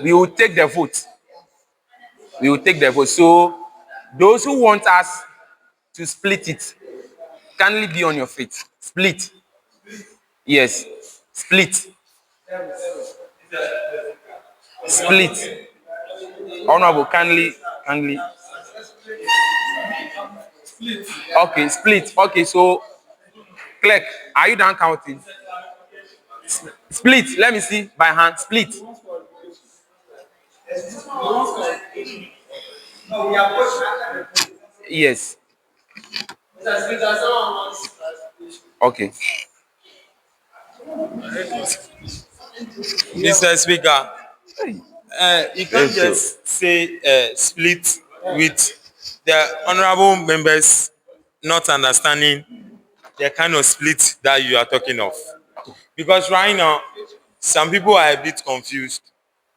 we will take the vote. We will take the vote. So those who want us to split it, kindly be on your feet. Split. Yes. Split. Split. Honorable, kindly. Okay, split. Okay, so Clerk, are you done counting? Split. Let me see by hand. Split. Yes. Okay. Mr. Speaker, you can't just say split with the honorable members not understanding the kind of split that you are talking of. Because right now, some people are a bit confused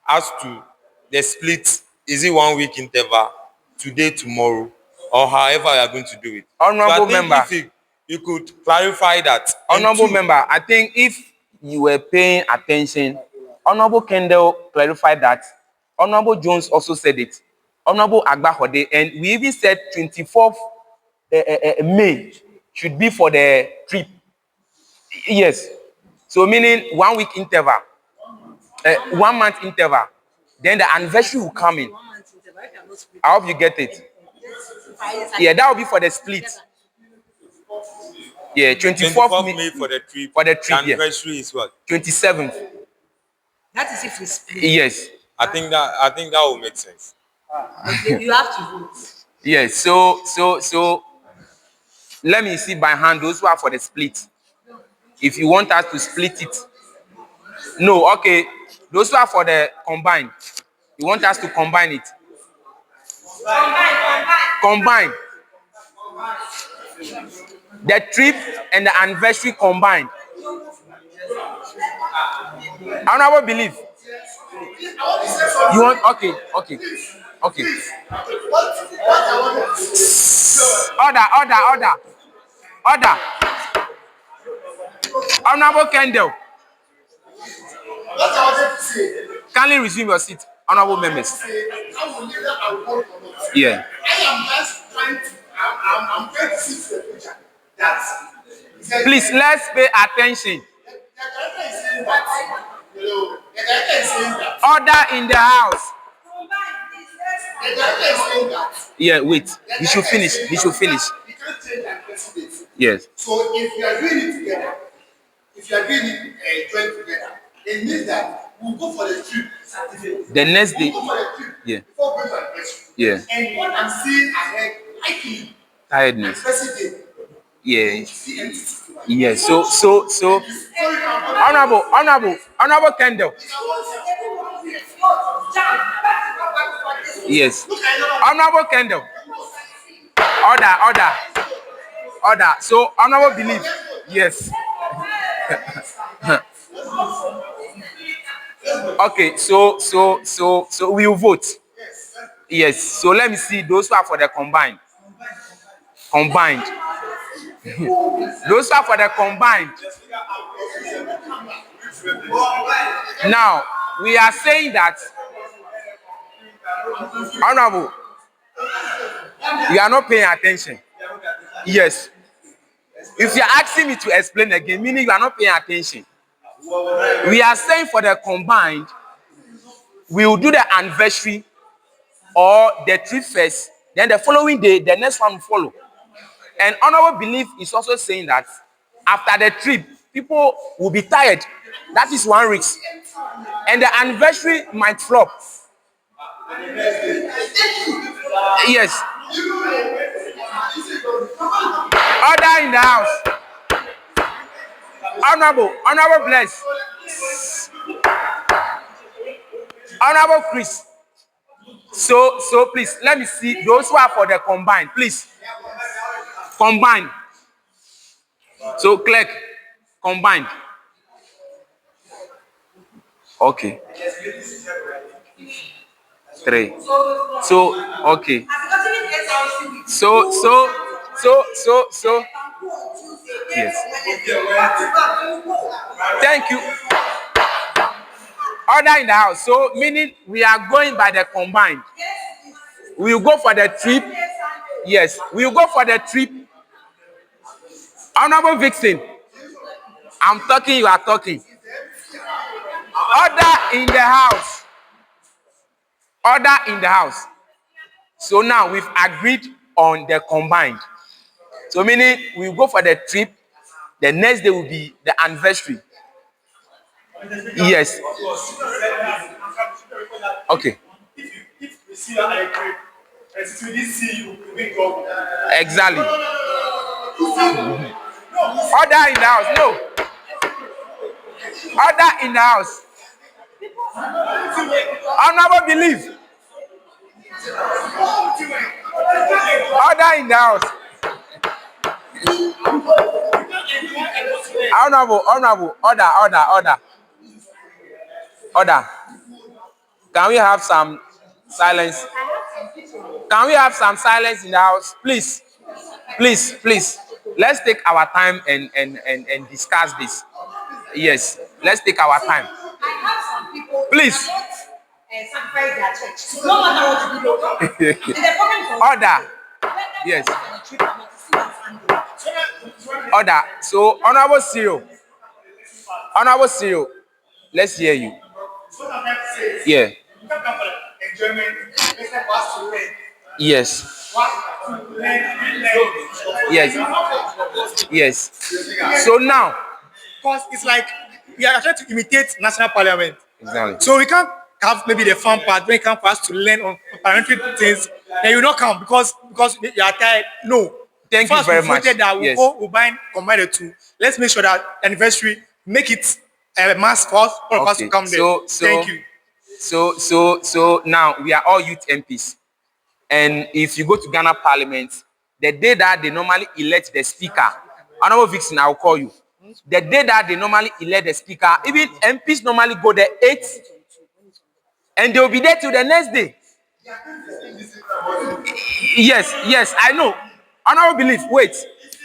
as to the split. Is it 1 week interval, today, tomorrow, or however you are going to do it? Honorable member, if you could clarify that. Honorable member, I think if you were paying attention, Honorable Kendell clarified that. Honorable Jones also said it. Honorable Agbaxode, and we even said 24th May should be for the trip. Yes. So meaning 1 week interval, 1 month interval. Then the anniversary will come in. I hope you get it. Yeah, that will be for the split. Yeah, 24th May for the trip. For the trip, anniversary is what? 27th. That is if we split. Yes. I think that will make sense. You have to vote. Yes. So let me see by hand those who are for the split. If you want us to split it. No, okay. Those who are for the combined. You want us to combine it. Combine. The trip and the anniversary combined. Honorable belief. You want okay. Order. Honorable Kendell. Kindly resume your seat, honorable members. Yeah. I'm trying to see the future. Please, let's pay attention. Order in the house. Yeah, wait. He should finish. Yes. So if you are doing it together, join together, it means that we'll go for the trip. The next day. We'll go for the trip. Yeah. Before going to anniversary. Yeah. And what I'm seeing ahead, likely. Tiredness. President. Yeah. Yeah. So. Honorable Kendell. Yes. Honorable Kendell. Order. So honorable belief. Yes. Okay. So we will vote. Yes. So let me see those who are for the combined. Those are for the combined. Now, we are saying that, Honorable, You are not paying attention. Yes. If you are asking me to explain again, meaning you are not paying attention. We are saying for the combined, we will do the anniversary or the trip first, then the following day, the next one will follow. And honorable belief is also saying that after the trip, people will be tired. That is one risk. And the anniversary might flop. Yes. Order in the house. Honorable bless. Honorable Chris. So please, let me see those who are for the combined, please. Combined. So Clerk, combined. Okay. 3. So okay. So. Yes. Thank you. Order in the house. So meaning we are going by the combined. We will go for the trip. Yes, we will go for the trip. Honorable Vixen, I'm talking, you are talking. Order in the house. Order in the house. So now we've agreed on the combined. So meaning we will go for the trip. The next day will be the anniversary. Yes. Okay. Exactly. Order in the house. No. Order in the house. Honorable belief. Order in the house. Honorable. Order. Can we have some silence? Can we have some silence in the house? Please. Let's take our time and discuss this. Yes, let's take our time. Please. Order. Yes. Order. So, Honorable Cyril, let's hear you. Yeah. Yes. Yes. So now, because it's like we are trying to imitate national parliament. Exactly. So we can't have maybe the fun part when it comes for us to learn on parliamentary things. Then you not come because you are tired. No. Thank you very much. That we'll go, we'll combine the two. Let's make sure that anniversary make it a must for us, all of us to come there. Thank you. So now we are all youth MPs. And if you go to Ghana Parliament, the day that they normally elect the speaker, Honorable Vixen, I will call you. The day that they normally elect the speaker, even MPs normally go there 8, and they will be there till the next day. Yes, I know. Honorable belief, wait.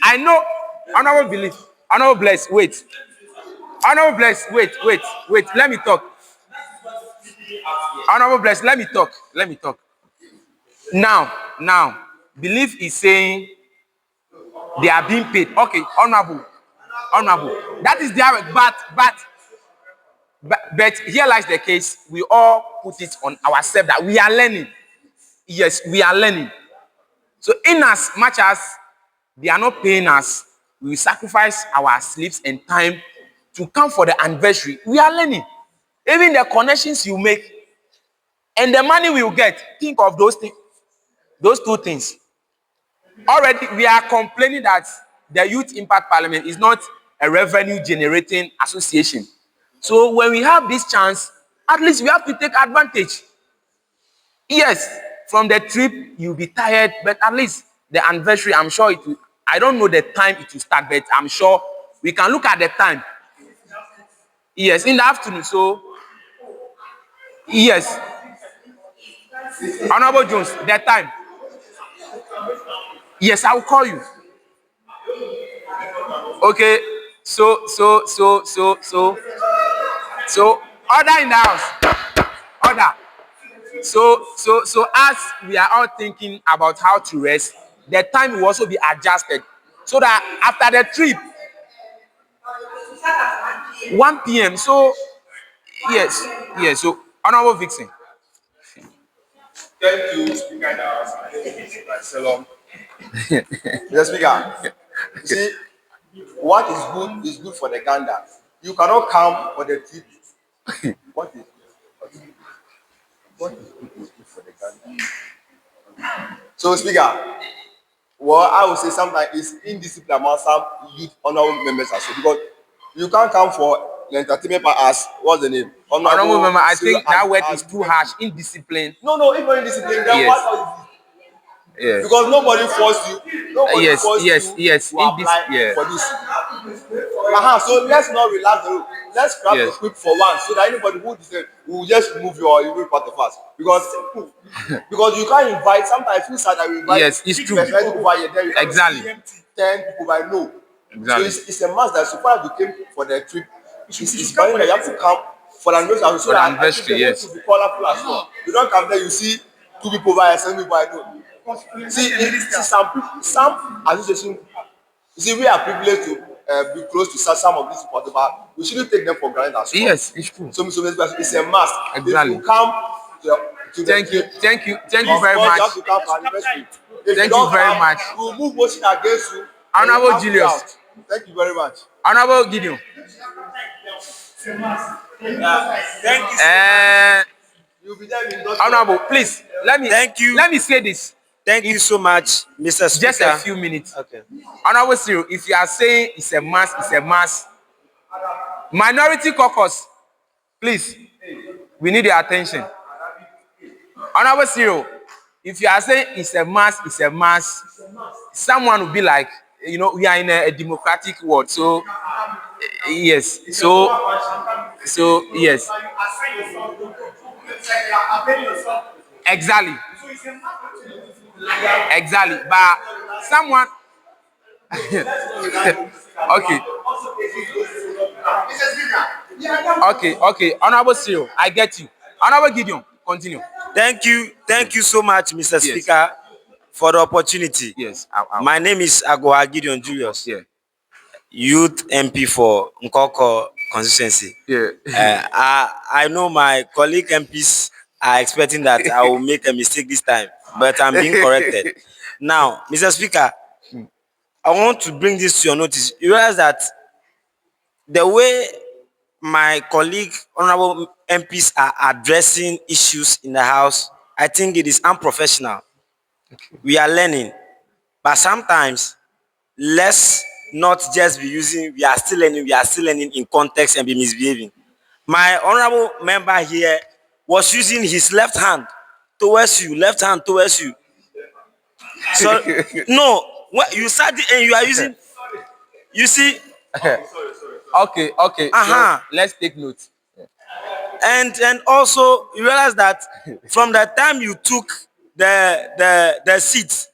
I know. Honorable belief. Honorable bless, wait. Honorable bless, wait. Let me talk. Honorable bless, let me talk. Now, belief is saying they are being paid. Okay, honorable. That is their work, but here lies the case. We all put it on ourselves that we are learning. Yes, we are learning. So in as much as they are not paying us, we will sacrifice our sleeps and time to come for the anniversary. We are learning. Even the connections you make and the money we will get, think of those things. Those two things. Already, we are complaining that the Youth Impact Parliament is not a revenue-generating association. So when we have this chance, at least we have to take advantage. Yes, from the trip, you'll be tired, but at least the anniversary, I'm sure it will. I don't know the time it will start, but I'm sure we can look at the time. Yes, in the afternoon. So, yes. Honorable Jones, the time. Yes, I will call you. Okay, so, order in the house. Order. So as we are all thinking about how to rest, the time will also be adjusted so that after the trip, 1 p.m. So yes. So Honorable Vixen. Thank you, Speaker. Salom. Mr. Speaker, you see, what is good for the gander. You cannot come for the trip. What is good for the gander? So, Speaker, well, I would say sometimes it's indiscipline among some youth honorable members as well, because you can't come for the entertainment part as what's the name? Honorable member, I think that word is too harsh. Indiscipline. No, even indiscipline. Then Yes. what else is it? Yes. Because nobody forced you. Nobody forced you to apply yeah. for this. So let's not relax the rule. Let's grab the whip for one, so that anybody who deserves will just remove your report fast. Because you can't invite. Sometimes you sad that we invite. Yes, it's true. Exactly. 10 people by no. Exactly. So it's a must that so far you came for the trip. It's fine that you have to come for the anniversary. So that yes. to be colorful as well. You don't come there, you see 2 people by 7 people by no. See, some association. You see, we are privileged to be close to some of these people, but we shouldn't take them for granted as well. Yes, it's true. So it's a must. Exactly. If you come to thank you very course, much. You have to come for anniversary. If Thank you very much. We will move motion against you. Honorable Julius. Thank you very much. Honorable Gideon. Thank you. Honorable, please let me say this. Thank you so much, Mr. Speaker. Just a few minutes. Okay. Honorable Cyril, if you are saying it's a must. Minority caucus, please, we need your attention. Honorable Cyril, if you are saying it's a must, someone will be like, we are in a democratic world, so yes, so yes, exactly, but someone, okay, Honorable Cyril, I get you. Honorable Gideon, continue. Thank you so much, Mr. Speaker, for the opportunity. Yes. My name is Agwa Gideon Julius. Yeah. Youth MP for Nkoko constituency. Yeah. I know my colleague MPs are expecting that I will make a mistake this time, but I'm being corrected. Now, Mr. Speaker, I want to bring this to your notice. You realize that the way my colleague honorable MPs are addressing issues in the House, I think it is unprofessional. We are learning, but sometimes let's not just be using we are still learning in context and be misbehaving. My honorable member here was using his left hand towards you. So no, you said it and you are using, you see. Okay. So let's take note. And also you realize that from the time you took the seat,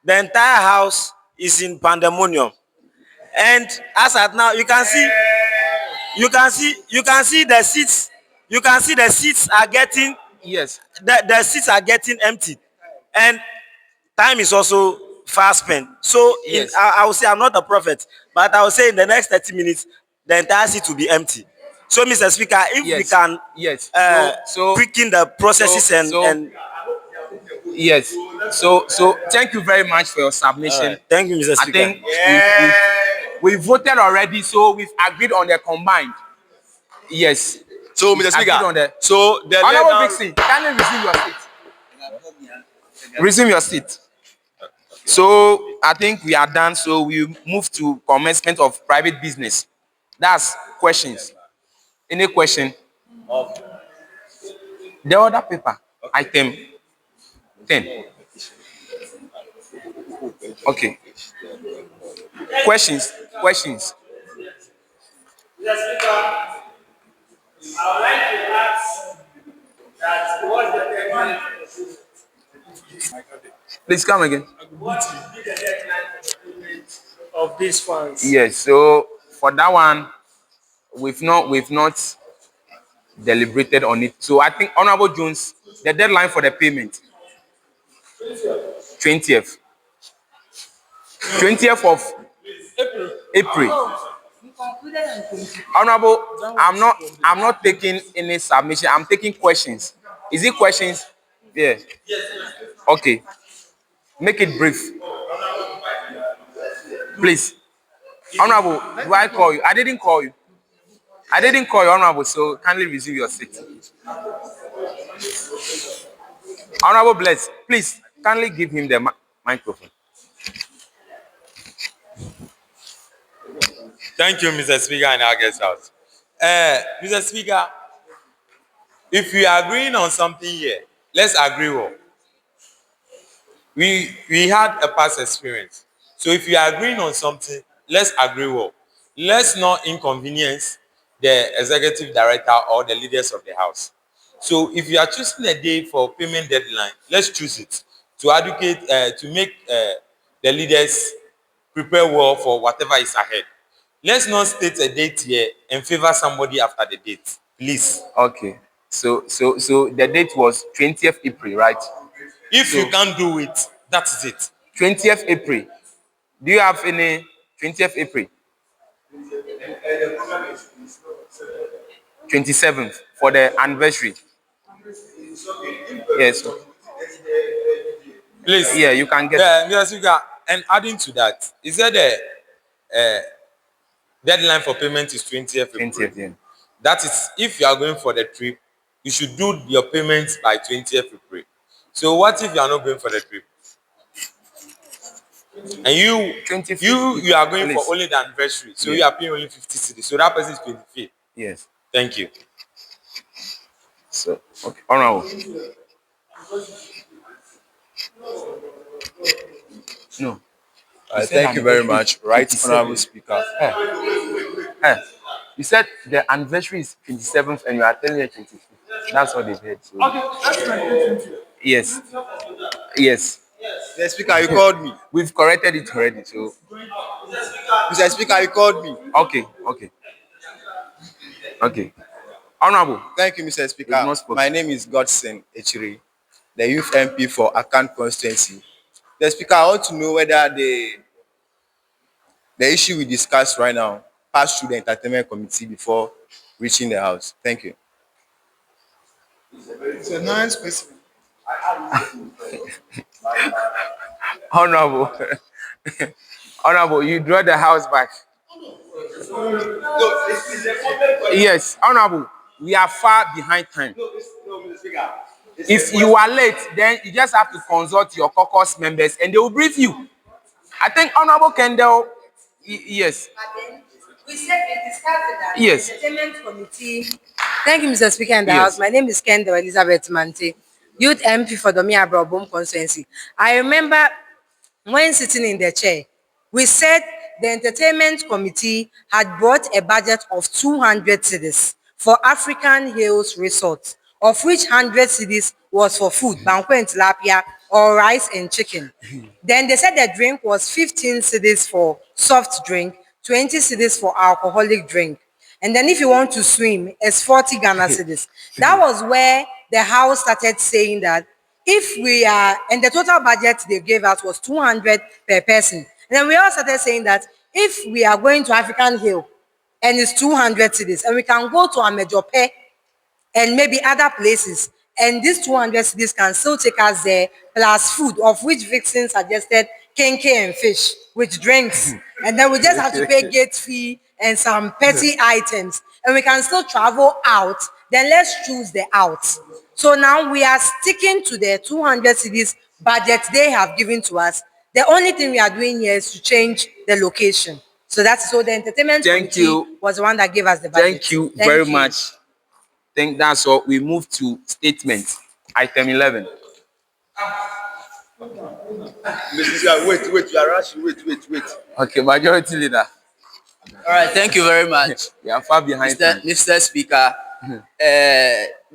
the entire House is in pandemonium. And as at now, you can see the seats. You can see the seats are getting the seats are getting empty, and time is also fast spent. So I will say I'm not a prophet, but I will say in the next 30 minutes, the entire seat will be empty. So, Mr. Speaker, if we can quicken the processes and yes. So thank you very much for your submission. Right. Thank you, Mr. Speaker. I think we voted already, so we've agreed on the combined. Yes. So, Mr. Speaker, so the Honorable Vixen, can you resume your seat? Resume your seat. So I think we are done. So we move to commencement of private business. That's questions. Any question? The other paper, item 10. Okay. Questions. Yes, Speaker, I would like to ask that what's the deadline Please come again. What will be the deadline for the payment of these funds? Yes, so for that one, we've not deliberated on it. So I think Honorable Jones the deadline for the payment. 20th. 20th of April. Honorable, I'm not taking any submission. I'm taking questions. Is it questions? Yeah. Okay. Make it brief. Please. Honorable, do I call you? I didn't call you. I didn't call you, Honorable, so kindly resume your seat. Honorable Bless, please kindly give him the microphone. Thank you, Mr. Speaker and our guest house. Mr. Speaker, if we are agreeing on something here, let's agree well. We had a past experience. So if we are agreeing on something, let's agree well. Let's not inconvenience the executive director or the leaders of the house. So if you are choosing a day for payment deadline, let's choose it to advocate, to make the leaders prepare well for whatever is ahead. Let's not state a date here and favor somebody after the date, please. Okay. So the date was 20th April, right? If you can't do it, that's it. 20th April. Do you have any 20th April? 27th for the anniversary. Yes. Please. Yeah, you can get. Mr. Speaker, and adding to that, is that the deadline for payment is 20th April? 20th, yeah. That is, if you are going for the trip, you should do your payments by 20th April. So what if you are not going for the trip? And you are going for only the anniversary, so you are paying only 50 cedis. So that person is 25. Yes. Thank you. So, okay. Honorable. No. Thank you very much. Right, Honorable Speaker. You said the anniversary is 27th and you are telling me 25th. That's what they've heard. So. Okay, that's my Yes. Yes. Mr. Speaker, you called me. We've corrected it already. So. Mr. Speaker, you called me. Okay. Okay. Okay. Honorable. Thank you, Mr. Speaker. My name is Godson Echiri, the youth MP for Akan constituency. The Speaker, I want to know whether the issue we discussed right now passed through the entertainment committee before reaching the house. Thank you. It's a nice question. Honorable. Honorable, you draw the house back. Yes, Honorable, we are far behind time. If you are late, then you just have to consult your caucus members and they will brief you. I think Honorable Kendell, yes. We said we discussed that. Yes. Entertainment committee. Thank you, Mr. Speaker in the House. My name is Kendell Elizabeth Mantey, youth MP for Domeabra-Obom constituency. I remember when sitting in the chair, we said the entertainment committee had brought a budget of 200 cedis for African Hills Resort, of which 100 cedis was for food, banquet and tilapia, or rice and chicken. Then they said the drink was 15 cedis for soft drink, 20 cedis for alcoholic drink. And then if you want to swim, it's 40 Ghana cedis. That was where the house started saying that if we are, and the total budget they gave us was 200 per person. And then we all started saying that if we are going to African Hill and it's 200 cedis, and we can go to Amejope and maybe other places, and these 200 cedis can still take us there, plus food, of which Vixen suggested kenke and fish, with drinks. And then we just have to pay gate fee and some petty items, and we can still travel out. Then let's choose the out. So now we are sticking to the 200 cedis budget they have given to us. The only thing we are doing here is to change the location. So that's so the entertainment committee was the one that gave us the budget. Thank you very much. I think that's all. We move to statement, item 11. Mr. Wait, you are rushing. Wait. Okay, Majority Leader. All right, thank you very much. We are far behind. Mr. Speaker,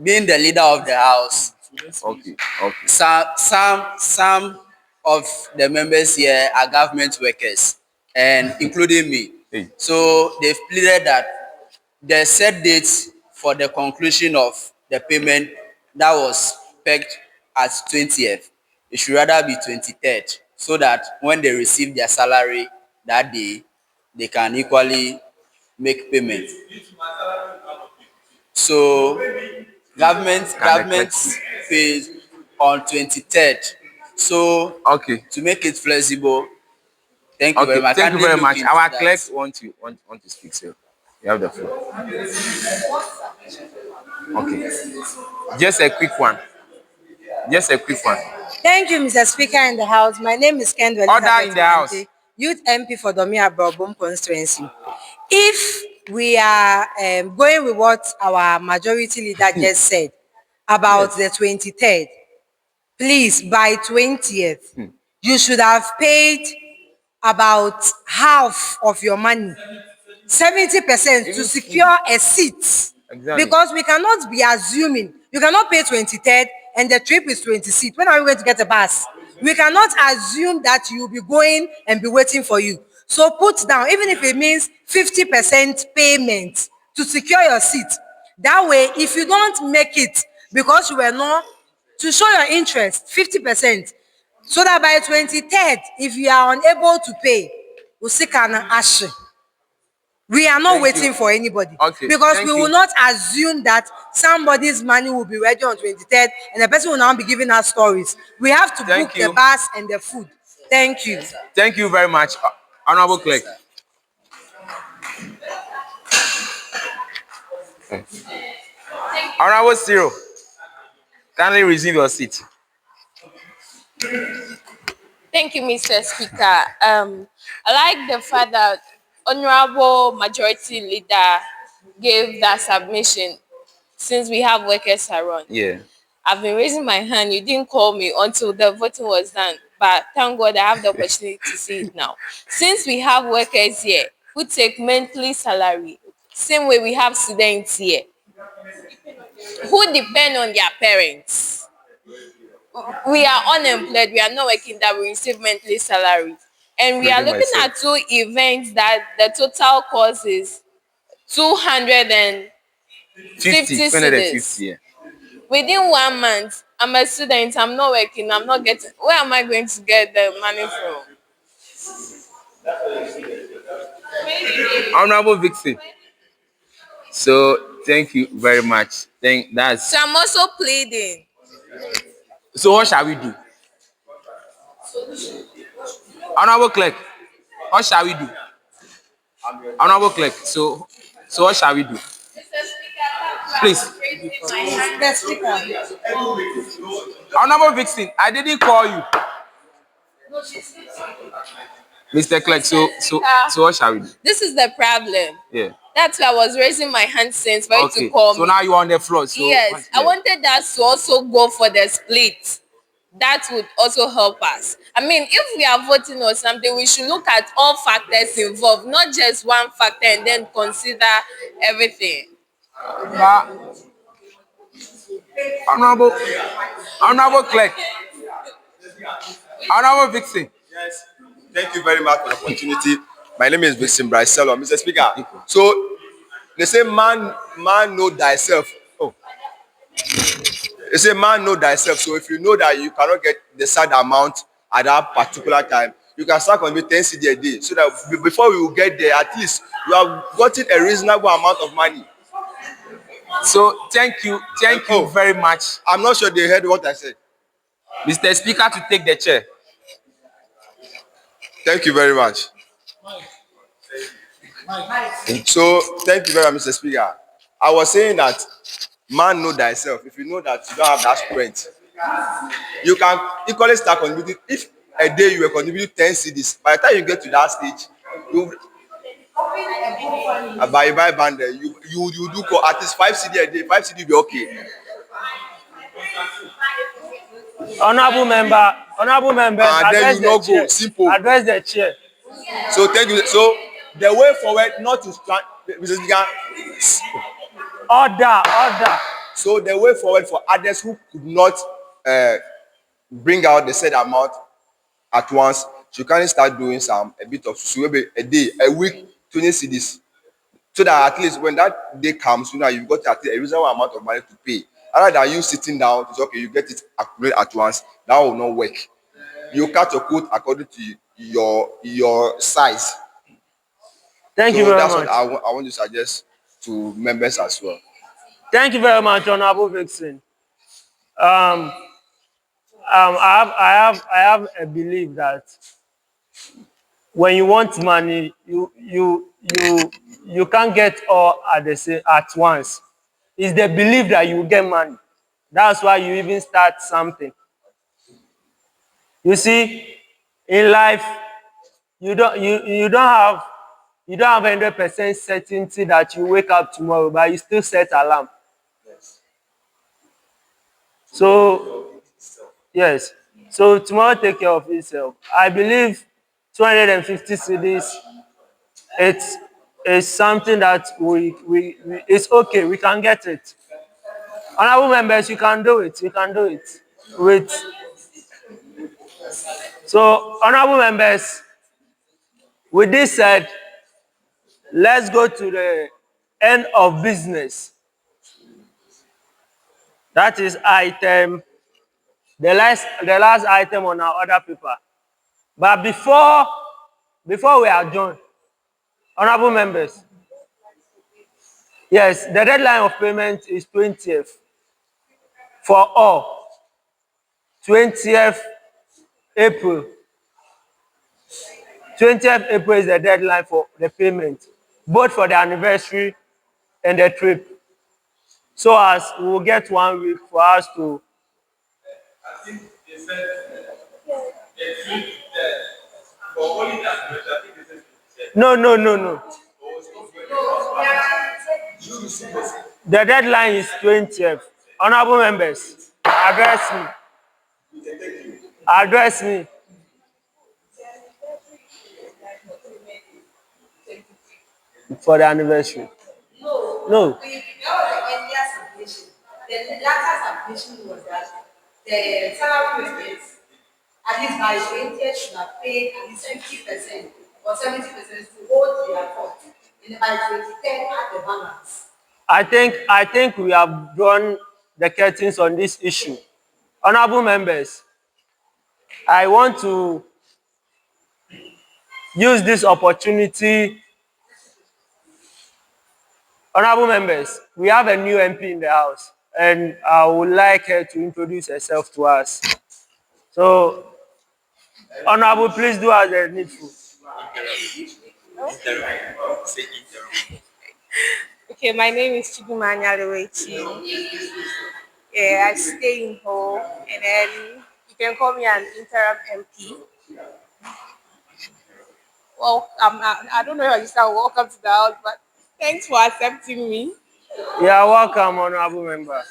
being the leader of the house, okay. Some of the members here are government workers, and including me. So they've pleaded that the set dates for the conclusion of the payment that was pegged at 20th, it should rather be 23rd, so that when they receive their salary that day, they can equally make payment. So government pays on 23rd. So to make it flexible, thank you very much. Thank you Kindly very look much. into Our that. clerk want to speak, so you have the floor. Okay. Just a quick one. Just a quick one. Thank you, Mr. Speaker in the House. My name is Kendell Order in the house. Mantey, Youth MP for Domeabra-Obom constituency. If we are going with what our majority leader just said about the 23rd, please, by 20th, you should have paid about half of your money, 70% to secure a seat. Exactly. Because we cannot be assuming, you cannot pay 23rd and the trip is 26th. When are we going to get a bus? We cannot assume that you'll be going and be waiting for you. So put down, even if it means 50% payment to secure your seat. That way, if you don't make it because you were not, to show your interest, 50%. So that by 23rd, if you are unable to pay, we'll seek an ash. We are not waiting for anybody. Because we will not assume that somebody's money will be ready on 23rd and the person will now be giving us stories. We have to book the bus and the food. Thank you. Thank you very much, Honorable Clerk. Honorable Cyril, kindly resume your seat. Thank you, Mr. Speaker. I like the fact that Honorable Majority Leader gave that submission since we have workers around. Yeah. I've been raising my hand. You didn't call me until the voting was done. But thank God I have the opportunity to see it now. Since we have workers here who take monthly salary, same way we have students here who depend on their parents. We are unemployed, we are not working, that we receive monthly salary. And we are looking at two events that the total cost is 250 cedis. Yeah. Within 1 month, I'm a student, I'm not working, I'm not getting, where am I going to get the money from? Honorable Vixen. So thank you very much. So I'm also pleading. So what shall we do? Honorable Clerk, what shall we do? Honorable Clerk, so what shall we do? Please. Mr. Speaker. Honorable Vixen, I didn't call you. Mr. Clerk, so what shall we do? This is the problem. Yeah. That's why I was raising my hand since for you to call me. So now you're on the floor. So yes, I wanted us to also go for the split. That would also help us. I mean, if we are voting on something, we should look at all factors involved, not just one factor and then consider everything. Honorable Clerk. Honorable Vixen. Yes. Thank you very much for the opportunity. My name is Vixen Bricelo, Mr. Speaker. So they say man know thyself. Oh. They say man know thyself. So if you know that you cannot get the sad amount at that particular time, you can start contributing 10 cedi a day. So that before we will get there, at least you have gotten a reasonable amount of money. So thank you very much. I'm not sure they heard what I said. Mr. Speaker, to take the chair. Thank you very much. So thank you very much, Mr. Speaker. I was saying that man know thyself. If you know that you don't have that strength, you can equally start contributing. If a day you were contributing 10 cedis, by the time you get to that stage, you buy bundle, you do call at least 5 cedi a day. 5 cedi will be okay. Honorable member, address the chair. Simple. Address the chair. So thank you. So the way forward, not to stand, Mr. Speaker. Order. So the way forward for others who could not bring out the said amount at once, you can start doing a bit of maybe a day, a week, 20 cedis. So that at least when that day comes, you've got at least a reasonable amount of money to pay. Other than you sitting down, it's okay, you get it accurate at once. That will not work. You cut your coat according to your size. Thank you So very that's much. what I want to suggest to members as well. Thank you very much, Honorable Vixen. I have a belief that when you want money, you can't get all at once. It's the belief that you will get money. That's why you even start something. You see, in life, you don't have 100% certainty that you wake up tomorrow, but you still set alarm. So yes. So tomorrow take care of itself. I believe 250 cedis, it's something that it's okay, we can get it. Honorable members, you can do it. You can do it. So, honorable members, with this said, let's go to the end of business. That is item, the last item on our other paper. But before we adjourn, honorable members, yes, the deadline of payment is 20th for all. 20th April. 20th April is the deadline for the payment, both for the anniversary and the trip. So as we will get 1 week for us to. I think they said the trip for only that, I think they said. No. The deadline is 20th. Honorable members, address me. Address me. For the anniversary. No. The latter submission was that the salary payments, at least by 20th, should have paid at least 50% or 70% to hold their court. And by 2010, at the balance. I think we have drawn the curtains on this issue. Honorable members, I want to use this opportunity. Honorable members, we have a new MP in the house, and I would like her to introduce herself to us. So, Honorable, please do as the needful. Okay, my name is Chidimanya Lewechi. Yeah, I stay in home, and then you can call me an interim MP. Well, I don't know how you start. Welcome to the house, but thanks for accepting me. You are welcome, honorable member.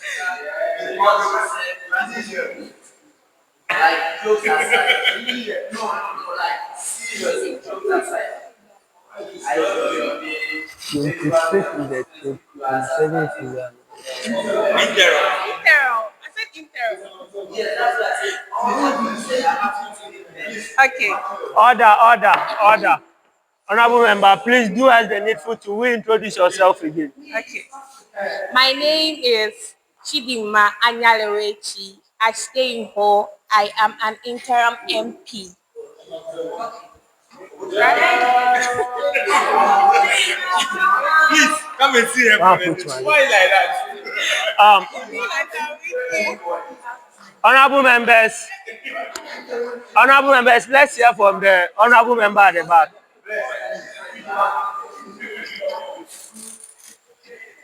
Like jokes aside, like serious jokes aside. I know your name. You sit in the trip and send it to them. Intero. I said intero. Yes, that's what I said. Okay. Order. Honorable member, please do as the needful to reintroduce yourself again. Okay. My name is Chidima Anyalewechi. I stay in Ho. I am an interim MP. Please come and see her. Why like that? Honorable members, let's hear from the honorable member at the back.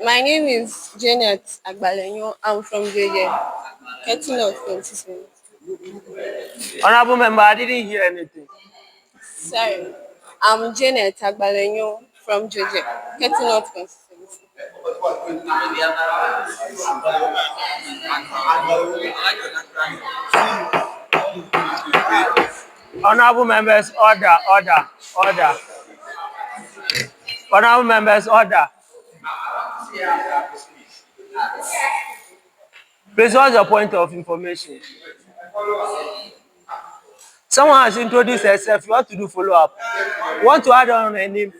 My name is Janet Agbalenyo. I'm from Sege. Getting out 27. Honorable member, I didn't hear anything. Sorry. I'm Janet Agbalenyo from Sege. Getting out 27. Honorable members, order. Honorable members, order. Please, what's your point of information? Someone has introduced herself. You want to do follow-up. You want to add on a name?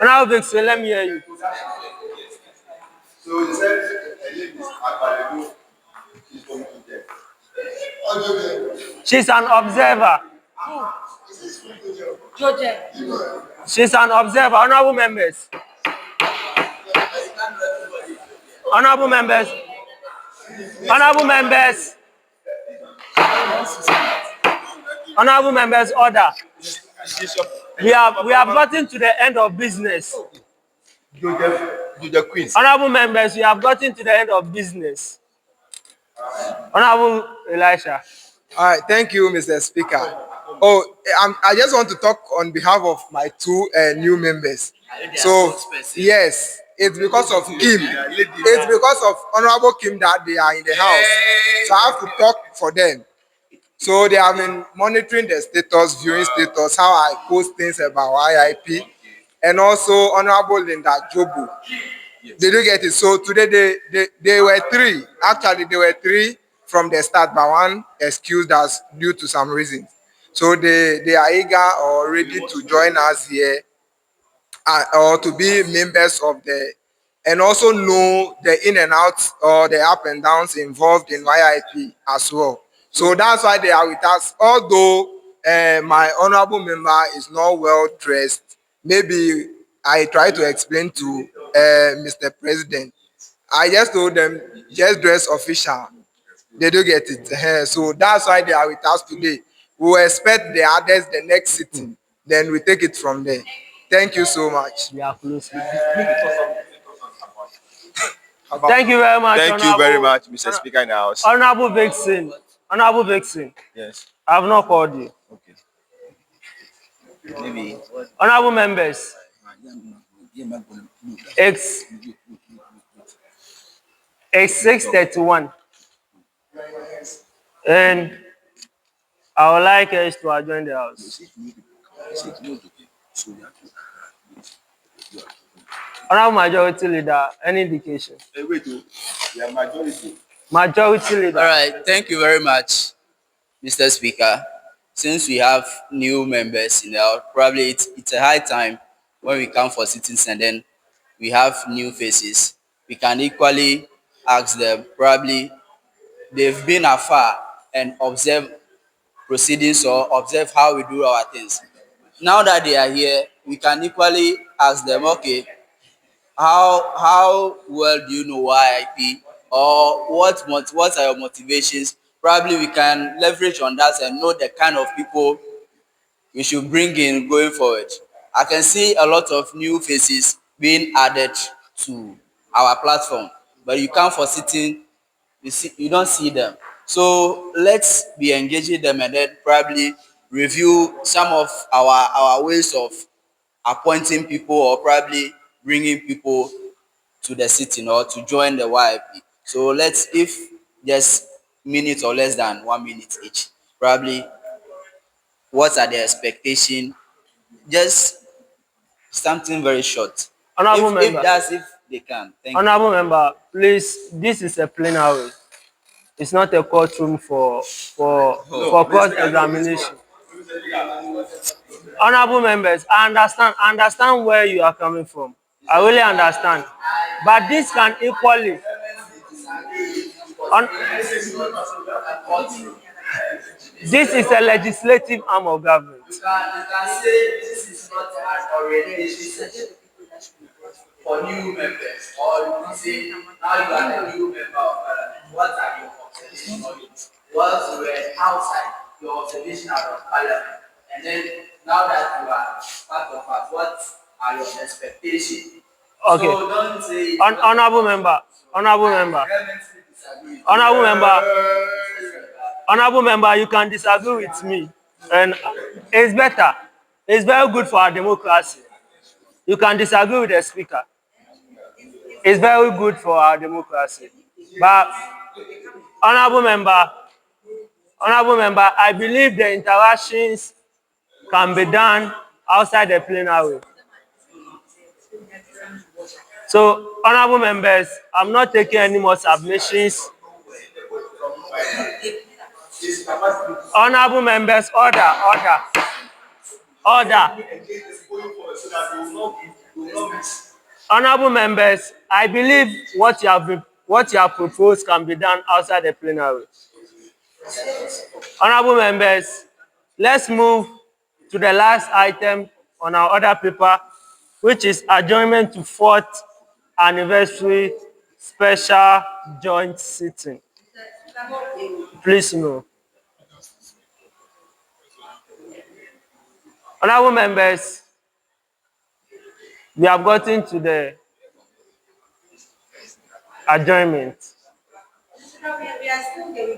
Honorable Vixen, let me hear you. She's an observer. She's an observer. Honorable members. Honorable members. Honorable members. Honorable members, order. We have gotten to the end of business. Honorable members, we have gotten to the end of business. Honorable Elisha. All right, thank you, Mr. Speaker. Oh, I just want to talk on behalf of my two new members. So, yes, it's because of Kim. It's because of Honorable Kim that they are in the house. So I have to talk for them. So they have been monitoring the status, viewing status, how I post things about YIP, and also Honorable Linda Jobu. Did you get it? So today they were three. Actually, they were three from the start, but one excused us due to some reasons. So they are eager or ready to join us here or to be members of the, and also know the in and outs or the up and downs involved in YIP as well. So that's why they are with us. Although my honorable member is not well dressed, maybe I try to explain to Mr. President. I just told them, just dress official. They do get it. So that's why they are with us today. We will expect the others the next sitting. Then we take it from there. Thank you so much. Thank you very much. Thank you very much, Mr. Speaker in the House. Honorable Vixen. Honorable Vixen. Yes. I have not called you. Okay. Maybe. Honorable members. It's 6:31. And I would like us to adjourn the house. Honorable Majority Leader, any indication? Majority Leader. All right, thank you very much, Mr. Speaker. Since we have new members in the house, probably it's a high time when we come for sittings and then we have new faces. We can equally ask them, probably they've been afar and observe proceedings or observe how we do our things. Now that they are here, we can equally ask them, okay, how well do you know YIP, or what are your motivations? Probably we can leverage on that and know the kind of people we should bring in going forward. I can see a lot of new faces being added to our platform, but you come for sitting, you don't see them. So let's be engaging them and then probably review some of our ways of appointing people or probably bringing people to the sitting or to join the YIP. So let's, if just minutes or less than 1 minute each, probably what are the expectations? Just something very short. If they can. Thank Honorable member, please, this is a plenary. It's not a courtroom for court examination. Honorable members, I understand where you are coming from. I really understand. But this can equally this is a legislative arm of government. You can say this is not an orientation session for new members, or you can say now you are a new member of Parliament. What are your observations? What were outside your observation out of Parliament? And then now that you are part of us, what are your expectations? Okay. So don't say Honorable member. Honorable member, you can disagree with me, and it's better. It's very good for our democracy. You can disagree with the speaker. It's very good for our democracy. But honorable member, I believe the interactions can be done outside the plenary. So, honorable members, I'm not taking any more submissions. Honorable members, order. Honorable members, I believe what what you have proposed can be done outside the plenary. Honorable members, let's move to the last item on our order paper, which is adjournment to fourth anniversary special joint sitting. Please no. Honorable members, we have gotten to the adjournment. We are still there.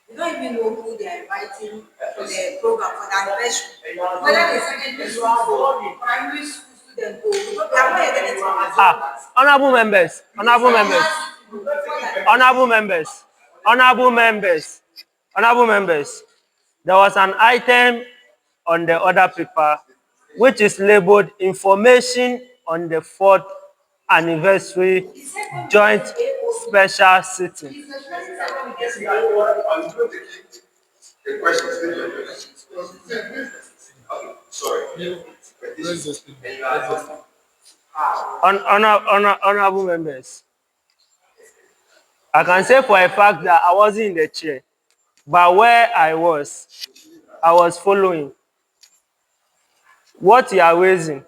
We don't even know who they are inviting for the program for the anniversary. Whether the secondary school or primary school students go. We are not yet getting Honorable members, honorable members, honorable members, honorable members, honorable members. There was an item on the order paper which is labeled information on the fourth anniversary joint special sitting. Honorable members, I can say for a fact that I wasn't in the chair, but where I was following what you are raising.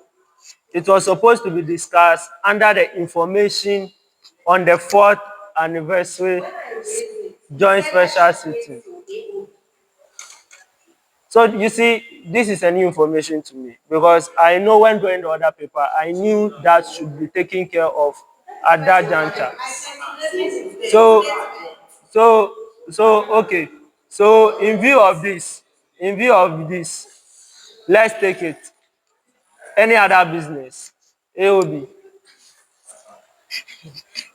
It was supposed to be discussed under the information on the fourth anniversary joint special sitting. So you see, this is a new information to me because I know when doing the other paper, I knew that should be taken care of at that juncture. Okay. So in view of this, let's take it. Any other business? AOB.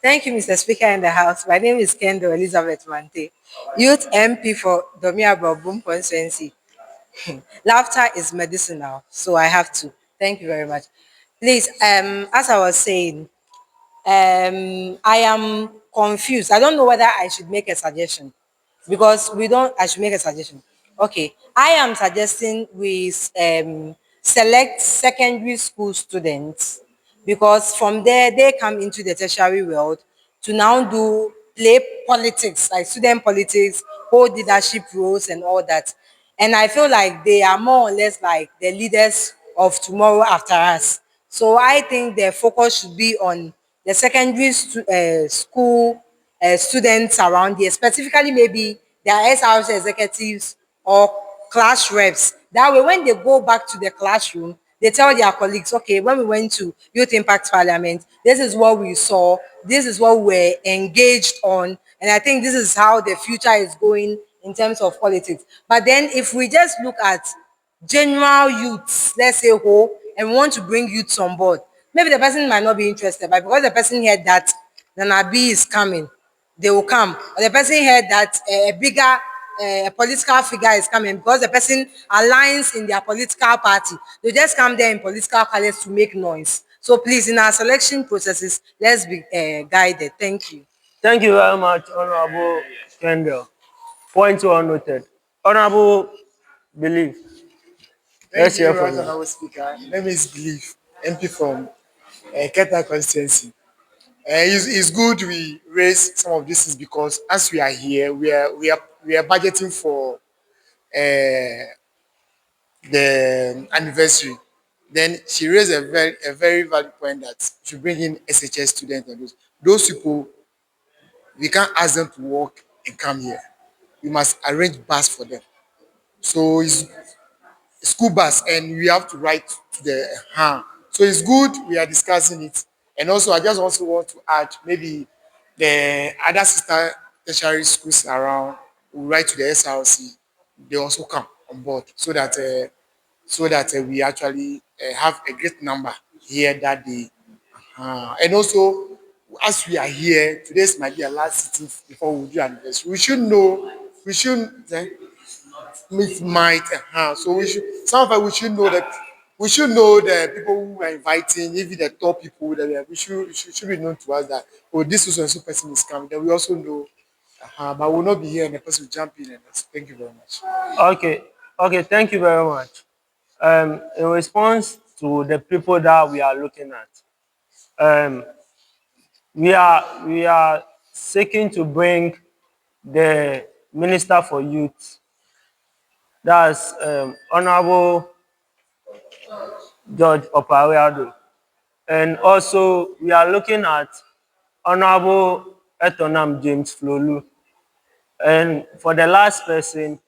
Thank you, Mr. Speaker in the House. My name is Kendell Elizabeth Mantey, Youth MP for Domeabra-Obom constituency. Laughter is medicinal, so I have to. Thank you very much. Please, as I was saying, I am confused. I don't know whether I should make a suggestion because I should make a suggestion. Okay, I am suggesting we select secondary school students because from there they come into the tertiary world to now play politics, like student politics, hold leadership roles and all that. And I feel like they are more or less like the leaders of tomorrow after us. So I think the focus should be on the secondary school students around here, specifically maybe their SRC executives or class reps. That way, when they go back to the classroom, they tell their colleagues, okay, when we went to Youth Impact Parliament, this is what we saw, this is what we're engaged on, and I think this is how the future is going in terms of politics. But then if we just look at general youths, let's say whole, and we want to bring youths on board, maybe the person might not be interested, but because the person heard that Nanabi is coming, they will come. Or the person heard that a bigger political figure is coming because the person aligns in their political party. They just come there in political colors to make noise. So please, in our selection processes, let's be guided. Thank you. Thank you very much, Honorable Kendell. Point well noted. Honorable Belief. Thank you, Honorable Speaker. My name is Belief, MP from Keta constituency. It's good we raise some of this because as we are here, we are budgeting for the anniversary. Then she raised a very valid point that we should bring in SHS students and those people. We can't ask them to work and come here. We must arrange bus for them. So it's school bus, and we have to write to the So it's good we are discussing it. And also, I just also want to add maybe the other sister tertiary schools around will write to the SRC. They also come on board so that we actually have a great number here that day. And also, as we are here, today's might be our last sitting before we do anniversary. We should know. We should. So we should. Some of us we should know that. We should know the people who are inviting, even the top people that we should be known to us that this is person is coming. Then we also know, but we will not be here and the person will jump in and thank you very much. Okay, thank you very much. In response to the people that we are looking at, we are seeking to bring the Minister for Youth, that's Honorable George Opareado. And also, we are looking at Honorable Etonam James Flolu. And for the last person,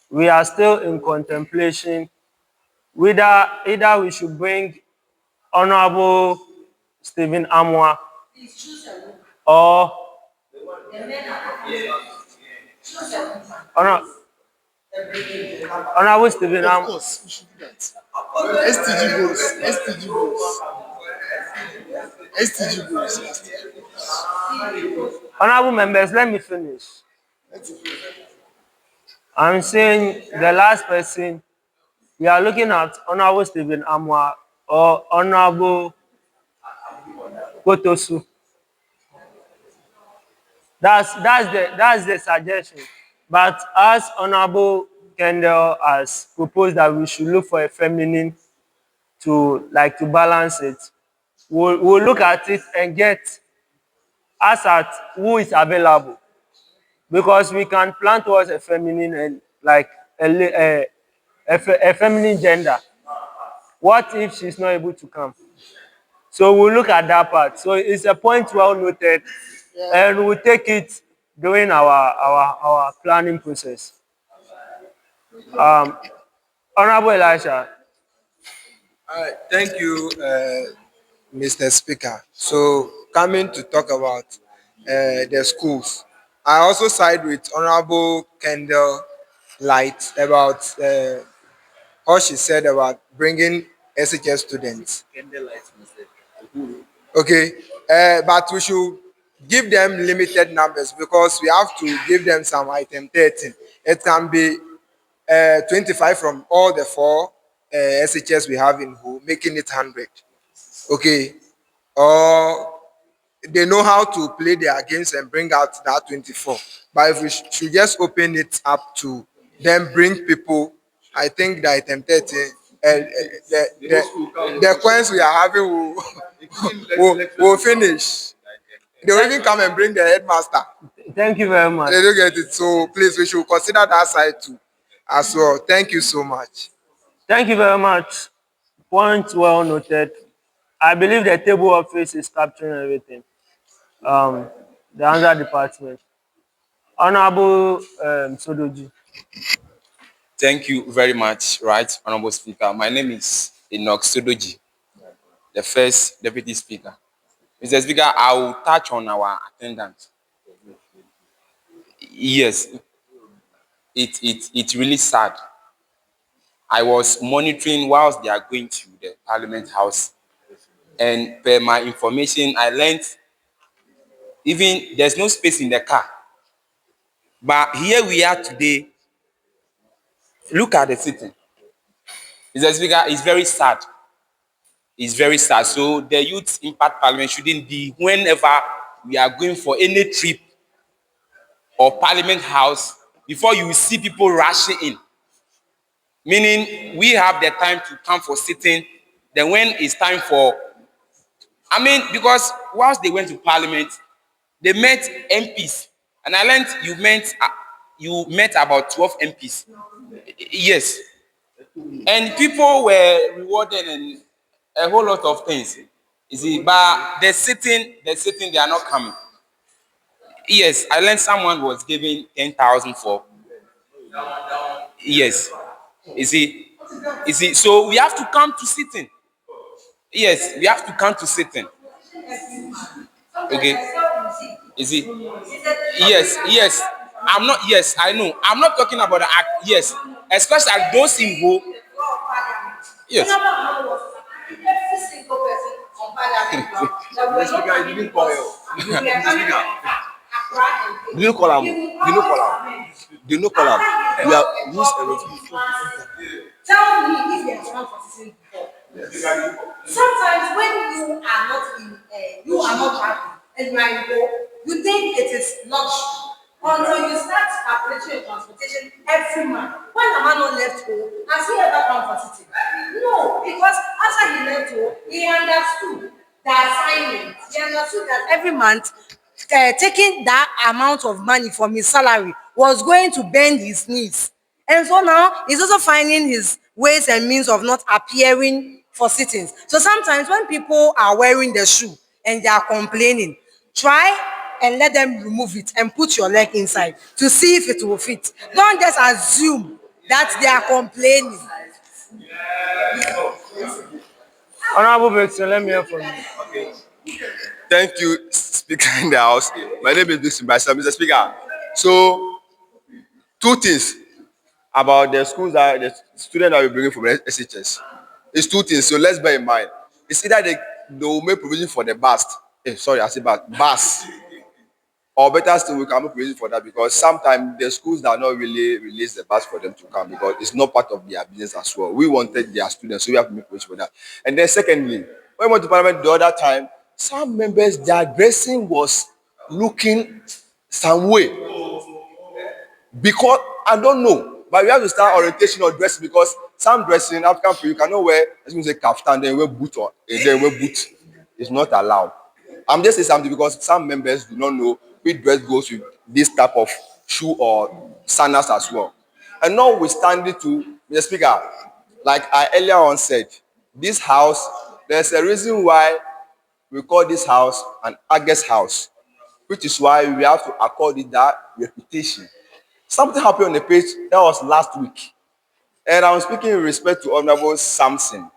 we are still in contemplation whether either we should bring Honorable Stephen Amwa or Honorable Stephen Of Amwa. course, we should do that. STG goals. STG goals. STG goals. Honorable members, let me finish. I'm saying the last person, we are looking at Honorable Stephen Amwa or Honorable Kotosu. That's the suggestion. But as Honorable Kendell has proposed that we should look for a feminine to balance it, we'll look at it and get as at who is available, because we can plan towards a feminine and a feminine gender. What if she's not able to come? So we'll look at that part. So it's a point well noted, and we'll take it during our planning process. Honorable Elisha. Thank you, Mr. Speaker. So, coming to talk about the schools, I also side with Honorable Kendall Light about what she said about bringing SHS students. Okay, but we should give them limited numbers because we have to give them some item 13. It can be 25 from all the four SHS we have in who, making it 100. Okay, or they know how to play their games and bring out that 24. But if we should just open it up to then bring people, I think the item 30, the coins we are having will finish. They will even come and bring the headmaster. Thank you very much. They don't get it. So please, we should consider that side too as well. Thank you so much. Thank you very much. Point well noted. I believe the table office is capturing everything. The answer department. Honorable Sododzi. Thank you very much, right, Honorable Speaker. My name is Enock Sododzi, the first Deputy Speaker. Mr. Speaker, I will touch on our attendance. Yes, it's really sad. I was monitoring whilst they are going to the Parliament House, and per my information, I learned even there's no space in the car. But here we are today. Look at the sitting. Mr. Speaker, it's very sad. It's very sad. So the Youth Impact Parliament shouldn't be whenever we are going for any trip or Parliament House, before you see people rushing in. Meaning we have the time to come for sitting, then when it's time for, because whilst they went to Parliament, they met MPs, and I learned you met about 12 MPs. Yes. And people were rewarded and a whole lot of things. You see, but the sitting, they are not coming. Yes, I learned someone was giving 10,000 for. Yes. You see, so we have to come to sitting. Yes, we have to come to sitting. Okay. You see, yes. I know. I'm not talking about the act. Yes, especially those in who. Yes. You didn't call him. Do you call him? We have used a lot. Tell me if you have run for sitting before. Sometimes when you are not happy and you are in home, you think it is luxury until you start calculating your transportation every month. When a man not left home, has he ever come for sitting? No, because after he left home, he understood the assignment. He understood that every month, taking that amount of money from his salary was going to bend his knees. And so now he's also finding his ways and means of not appearing for sittings. So sometimes when people are wearing the shoe and they are complaining, try and let them remove it and put your leg inside to see if it will fit. Don't just assume that they are complaining. Honorable Vixen, let me hear from you. Thank you, Speaker in the House. My name is Vixen Bryson, Mr. Speaker. So, two things about the schools that the students that we bring from the SHS. It's two things, so let's bear in mind. It's either they will make provision for the bus. I say bus. Or better still, we can make provision for that because sometimes the schools that not really release the bus for them to come because it's not part of their business as well. We wanted their students, so we have to make provision for that. And then secondly, when we went to Parliament the other time, some members, their dressing was looking some way. Because, I don't know, but we have to start orientation or dressing because some dressing, African people, you cannot wear, let's say kaftan, then wear boot or then wear boot. It's not allowed. I'm just saying something because some members do not know which dress goes with this type of shoe or sandals as well. And notwithstanding to Mr. Speaker, like I earlier on said, this house, there's a reason why we call this house an August house, which is why we have to accord it that reputation. Something happened on the page that was last week, and I'm speaking with respect to Honorable Samson.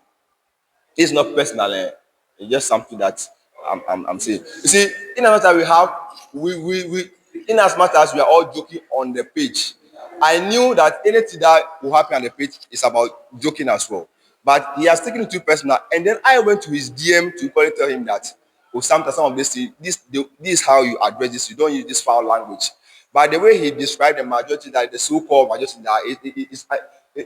It's not personal, it's just something that I'm saying. You see, in as much as in as much as we are all joking on the page, I knew that anything that will happen on the page is about joking as well. But he has taken it too personal, and then I went to his DM to probably tell him that, sometimes some of this is how you address this. You don't use this foul language. By the way he described the majority, that the so-called majority, that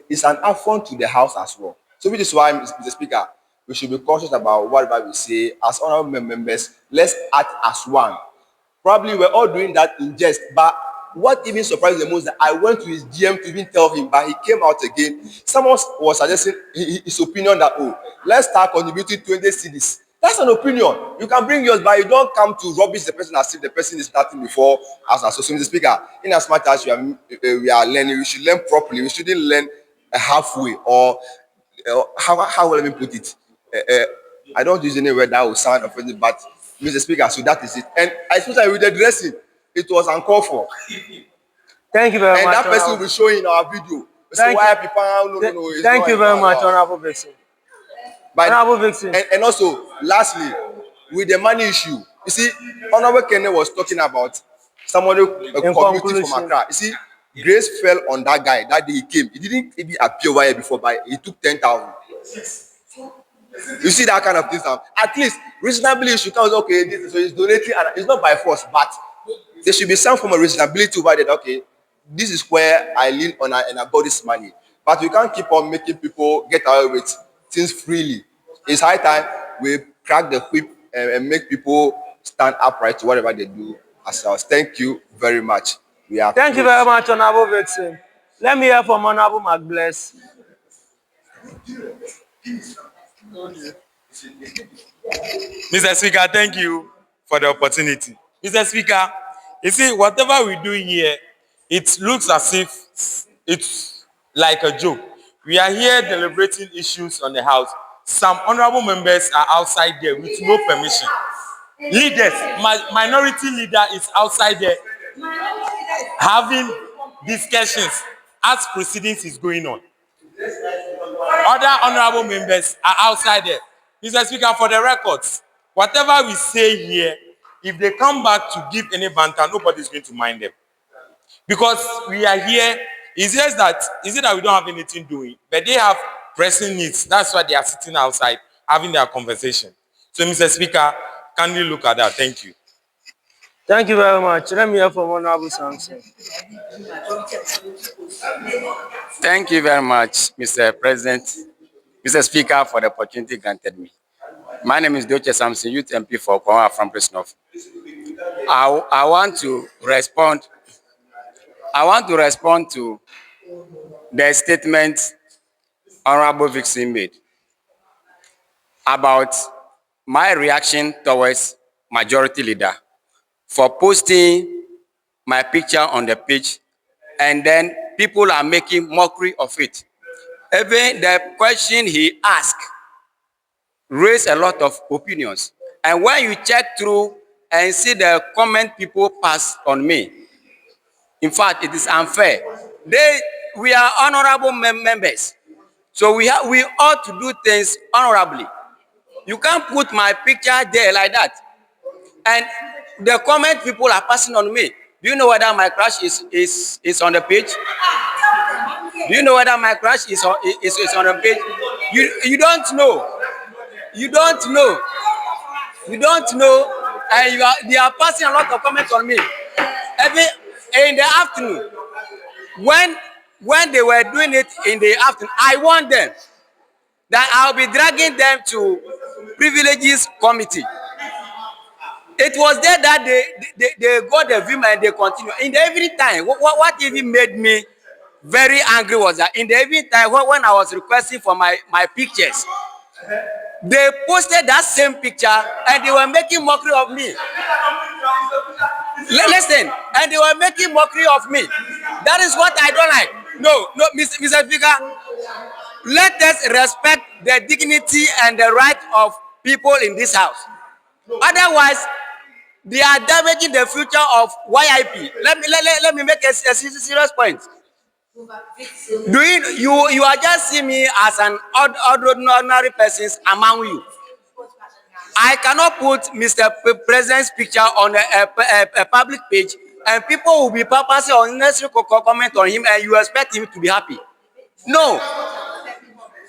it's an affront to the house as well. So which is why, Mr. Speaker, we should be cautious about whatever we say. As honorable members, let's act as one. Probably we're all doing that in jest, but what even surprised the most is that I went to his GM to even tell him, but he came out again. Someone was suggesting his opinion that, let's start contributing 20 cedis. That's an opinion. You can bring yours, but you don't come to rubbish the person as if the person is starting before us. So, Mr. Speaker, in as much as we are learning, we should learn properly. We shouldn't learn halfway or how will I put it? I don't use any word that will sound offensive, but Mr. Speaker, so that is it. And especially with the dressing, it was uncalled for. Thank you very much. And that person will be showing in our video. Thank you very much, Honorable Vixen. Honorable Vixen. And also, lastly, with the money issue, you see, Honorable Kendell was talking about somebody commuting from Accra. You see, grace fell on that guy that day he came. He didn't even appear over here before, but he took 10,000. You see that kind of thing. At least reasonably you should come. Okay, so he's donating, and it's not by force, but there should be some form of reasonability over that. Okay, this is where I lean on and I got this money. But we can't keep on making people get away with things freely. It's high time we crack the whip and make people stand upright to whatever they do ourselves. Thank you very much. Thank you very much, Honorable Vixen. Let me hear from Honorable McBless. Mr. Speaker, thank you for the opportunity. Mr. Speaker, you see, whatever we do here, it looks as if it's like a joke. We are here deliberating issues on the House. Some honorable members are outside there with no permission. Leaders, minority leader is outside there having discussions as proceedings is going on. Other honorable members are outside there. Mr. Speaker, for the records, whatever we say here, if they come back to give any banter, nobody is going to mind them. Because we are here, it's just that, is it that we don't have anything doing, but they have pressing needs. That's why they are sitting outside having their conversation. So, Mr. Speaker, kindly look at that. Thank you. Thank you very much. Let me hear from Honorable Samson. Thank you very much, Mr. President, Mr. Speaker, for the opportunity granted me. My name is Doche Samson, Youth MP for Kwame from Presnoff. I want to respond to the statement Honorable Vixen made about my reaction towards majority leader for posting my picture on the page, and then people are making mockery of it. Even the question he asked raised a lot of opinions. And when you check through and see the comment people pass on me, in fact, it is unfair. We are honorable members, so we ought to do things honorably. You can't put my picture there like that. And the comment people are passing on me. Do you know whether my crush is on the page? Do you know whether my crush is on the page? You don't know. You don't know. You don't know. And they are passing a lot of comments on me. In the afternoon, when they were doing it in the afternoon, I warned them that I'll be dragging them to privileges committee. It was there that they got the view and they continue. In the evening time, what even made me very angry was that in the evening time, when I was requesting for my pictures, they posted that same picture and they were making mockery of me. Listen, and they were making mockery of me. That is what I don't like. No, Mr. Speaker, let us respect the dignity and the right of people in this house. Otherwise, they are damaging the future of YIP. Let me make a serious point. You are just seeing me as an ordinary person among you. I cannot put Mr. President's picture on a public page, and people will be purposely unnecessary comment on him, and you expect him to be happy. No.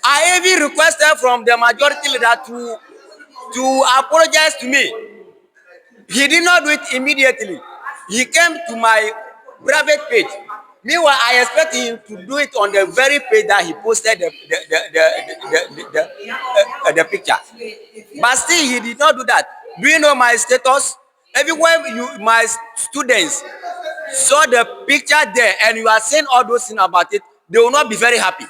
I even requested from the majority leader to apologize to me. He did not do it immediately. He came to my private page. Meanwhile, I expect him to do it on the very page that he posted the picture. But still, he did not do that. Do you know my status? Everywhere my students saw the picture there and you are saying all those things about it, they will not be very happy.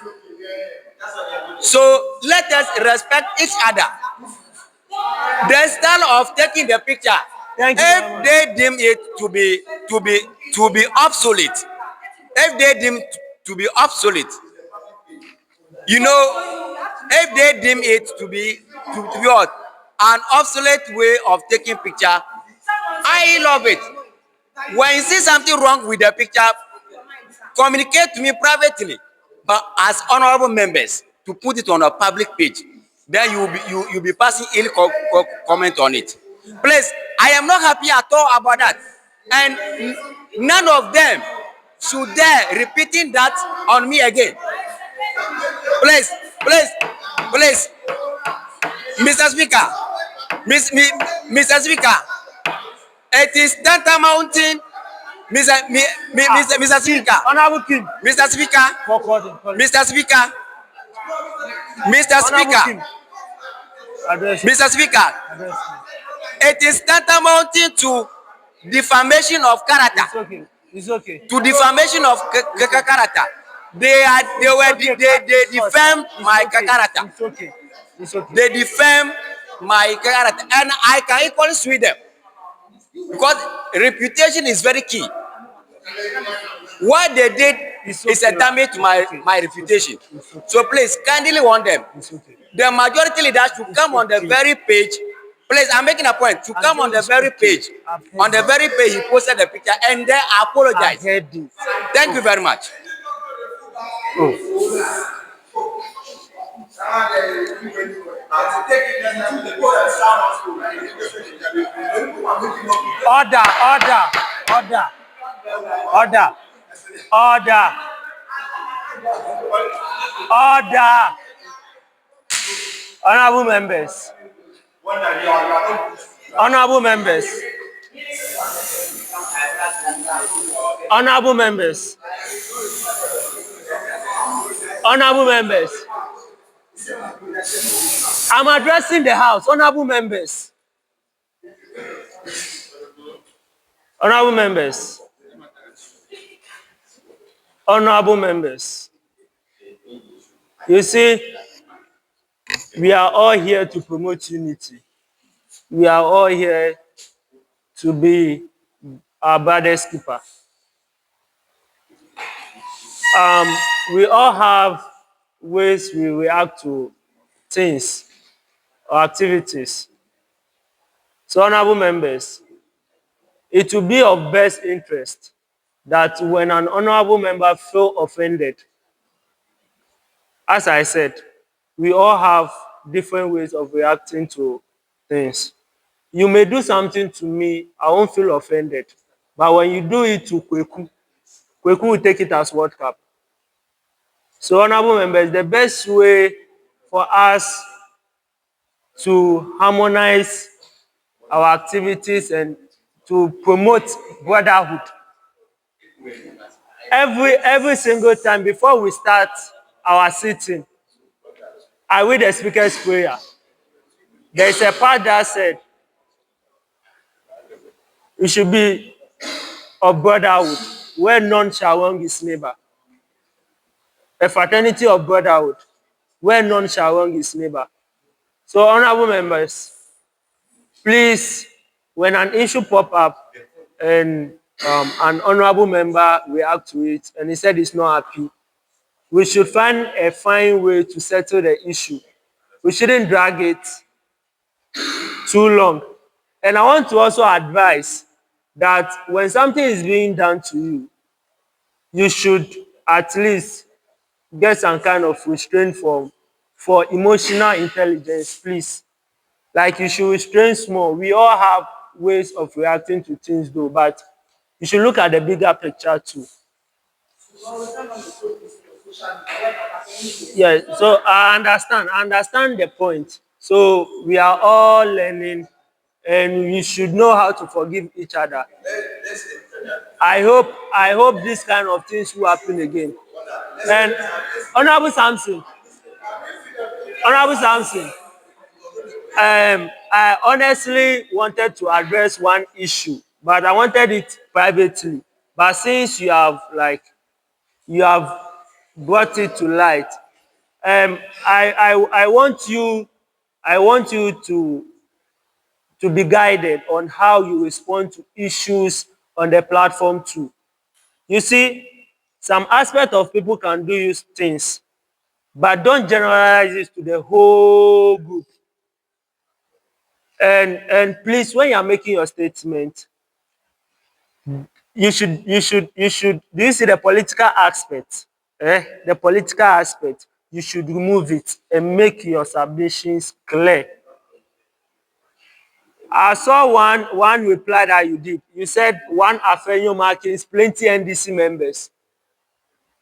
So let us respect each other. The style of taking the picture, if they deem it to be obsolete, if they deem to be obsolete, you know, if they deem it to be what, an obsolete way of taking picture, I love it. When you see something wrong with the picture, communicate to me privately. But as honorable members, to put it on a public page, then you'll be passing ill comment on it. Please, I am not happy at all about that, and none of them should dare repeating that on me again. Please, Mr. Speaker, Mr. Speaker, it is tantamounting. Mr. Speaker, Honorable King, Mr. Speaker, Mr. Speaker, Mr. Speaker, Mr. Speaker, it is tantamounting to defamation of character. It's okay. To defamation of character. They defame my character. It's okay. It's okay. They defame my character, and I can equally sue them because reputation is very key. What they did is a damage to my reputation. So please, kindly warn them. The majority leaders should come on the very page. Please, I'm making a point. To come on the very page. On the very page, he posted the picture and then apologized. Thank you very much. Order. Honorable members. Honorable members. Honorable members. Honorable members. I'm addressing the House. Honorable members. Honorable members. Honorable members. You see, we are all here to promote unity. we are all here to be our brother's keeper. We all have ways we react to things or activities. So, honorable members, it will be of best interest that when an honorable member feels offended, as I said, we all have different ways of reacting to things. You may do something to me, I won't feel offended. But when you do it to Kweku, Kweku will take it as World Cup. So, honorable members, the best way for us to harmonize our activities and to promote brotherhood, every single time before we start our sitting, I read the speaker's prayer. There is a part that said, it should be of brotherhood, where none shall wrong his neighbor. A fraternity of brotherhood, where none shall wrong his neighbor. So, honorable members, please, when an issue pop up and an honorable member react to it and he said he's not happy, we should find a fine way to settle the issue. We shouldn't drag it too long. And I want to also advise that when something is being done to you, you should at least get some kind of restraint for emotional intelligence, please. Like, you should restrain small. We all have ways of reacting to things though, but you should look at the bigger picture too. Yeah, so I understand the point. So we are all learning and we should know how to forgive each other. I hope this kind of things will happen again. And Honorable Samson, I honestly wanted to address one issue, but I wanted it privately. But since you have brought it to light, I want you to be guided on how you respond to issues on the platform too. You see, some aspect of people can do use things, but don't generalize it to the whole group. And please, when you are making your statement, you should do you see the political aspect? The political aspect, you should remove it and make your submissions clear. I saw one reply that you did. You said one Afenyo markings, plenty NDC members.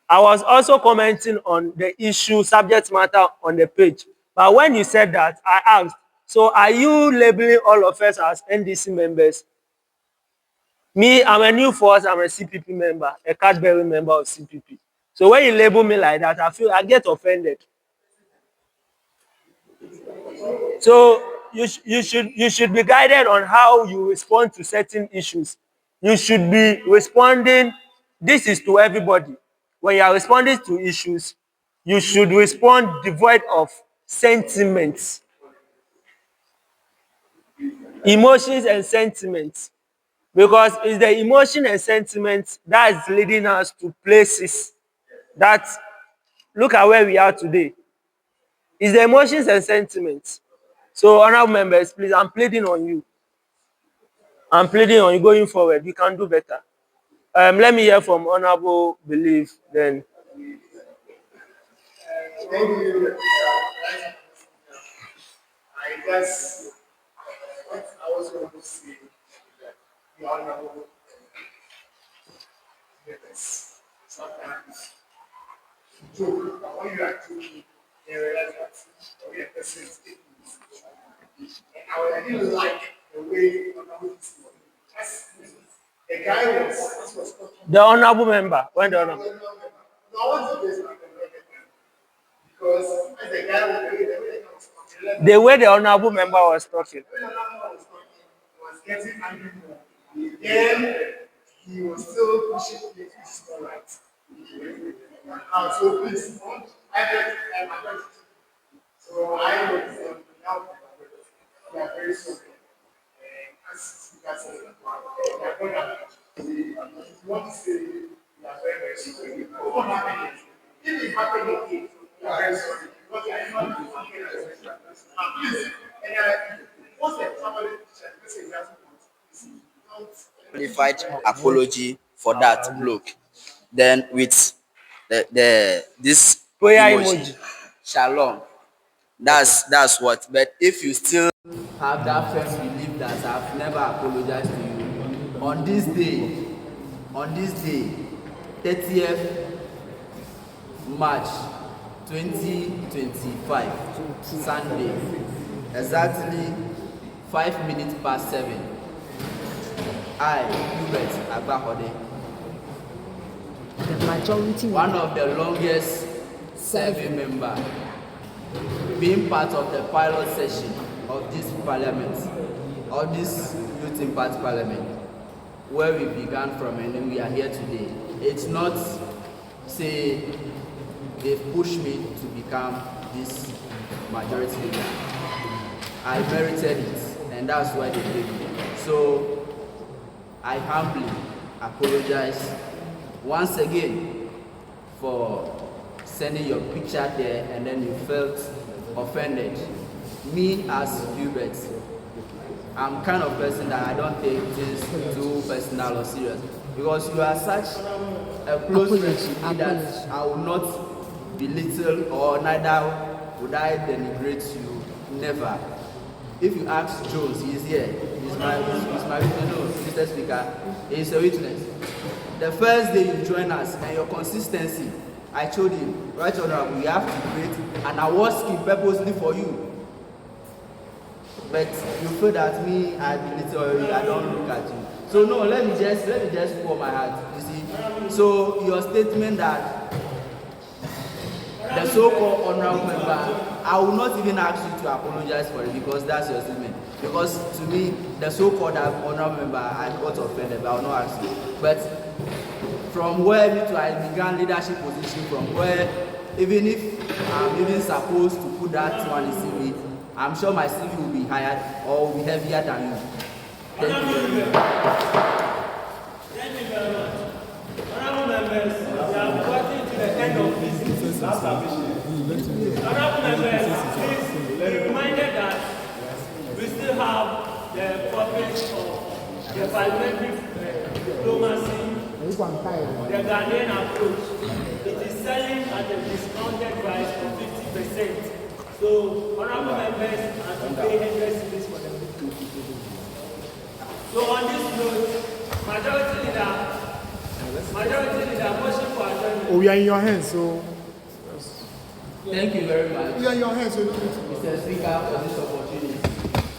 I was also commenting on the issue, subject matter on the page. But when you said that, I asked, so are you labeling all of us as NDC members? Me, I'm a new force, I'm a CPP member, a Cadbury member of CPP. So when you label me like that, I get offended. So you should be guided on how you respond to certain issues. You should be responding, this is to everybody. When you are responding to issues, you should respond devoid of sentiments, emotions and sentiments. Because it's the emotion and sentiments that is leading us to places that, look at where we are today. It's the emotions and sentiments. So, honorable members, please, I'm pleading on you. I'm pleading on you going forward. You can do better. Let me hear from Honorable Belief, then. Thank you. I guess what I was going to say, the honorable members, sometimes joke, but when you are joking, you realize that the person is taking this. And I didn't like the way honorable is the guy was talking. The honorable member. When the honorable? No, I want to get because as a guy the way the honorable member was talking. Was getting angry more. Then he was still pushing it, it's not right. So please, so I would now we are very sorry. want to say you are very, very sorry. What happened is, if it happened again, you are very sorry. Because you are not doing it. And please, most of somebody, let's say, he hasn't qualified apology for that bloke. Then with this Prayer emoji, shalom. That's what. But if you still have that firm belief that I've never apologized to you, on this day, 30th March 2025, Sunday, exactly 5 minutes past 7. I, Hubert Agbaxode, The majority. one of the longest serving member, being part of the pilot session of this parliament, of this Youth Impact Parliament, where we began from and then we are here today. It's not, say, they've pushed me to become this majority leader. I merited it, and that's why they did me. So, I humbly apologize once again for sending your picture there and then you felt offended. Me as Hubert, I'm kind of person that I don't take this too personal or serious, because you are such a close friend to me that I will not belittle or neither would I denigrate you. Never. If you ask Jones, he's here. He's my witness. No, Mr. Speaker, he's a witness. The first day you join us and your consistency, I told him, Right Honorable, we have to create an award scheme purposely for you. But you feel that me, I belittle you, I don't look at you. So no, let me just pour my heart. You see. So your statement that the so-called honorable member, I will not even ask you to apologize for it because that's your statement. Because to me, the so-called honorable member, I got offended, but I will not ask you. But from where I began leadership position, from where even if I'm even supposed to put that one in CV, I'm sure my CV will be higher or will be heavier than you. Thank you very much. Thank you very much. Honorable members, we have gotten to the end of this last submission. Honorable members, please be reminded that we still have the topic of the parliamentary diplomacy, the Ghanaian approach. It is selling at a discounted price of 50%. So, honorable members are to pay 100 cedis for them. So, on this note, majority leader, motion for adjournment. Oh, we are in your hands, so. Thank you very much. We are in your hands, so. Mr. Speaker, for this opportunity.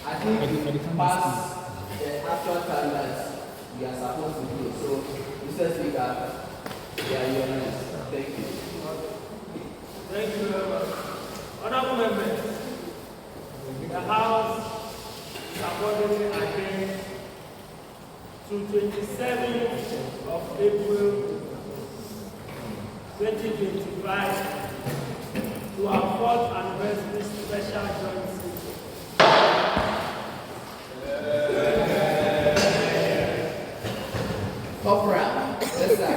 I think we passed the actual time that we are supposed to do. So, Mr. Speaker, we are in your hands. Thank you. Thank you very much. Honorable members, the House supported again to 27th of April 2025 to our 4th anniversary special joint session. Corporal, yes, sir.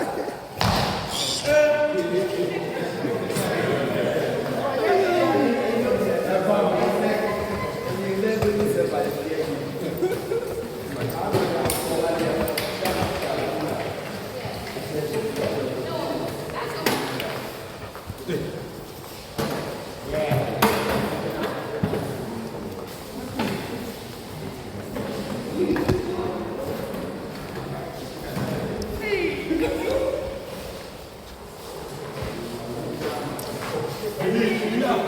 You have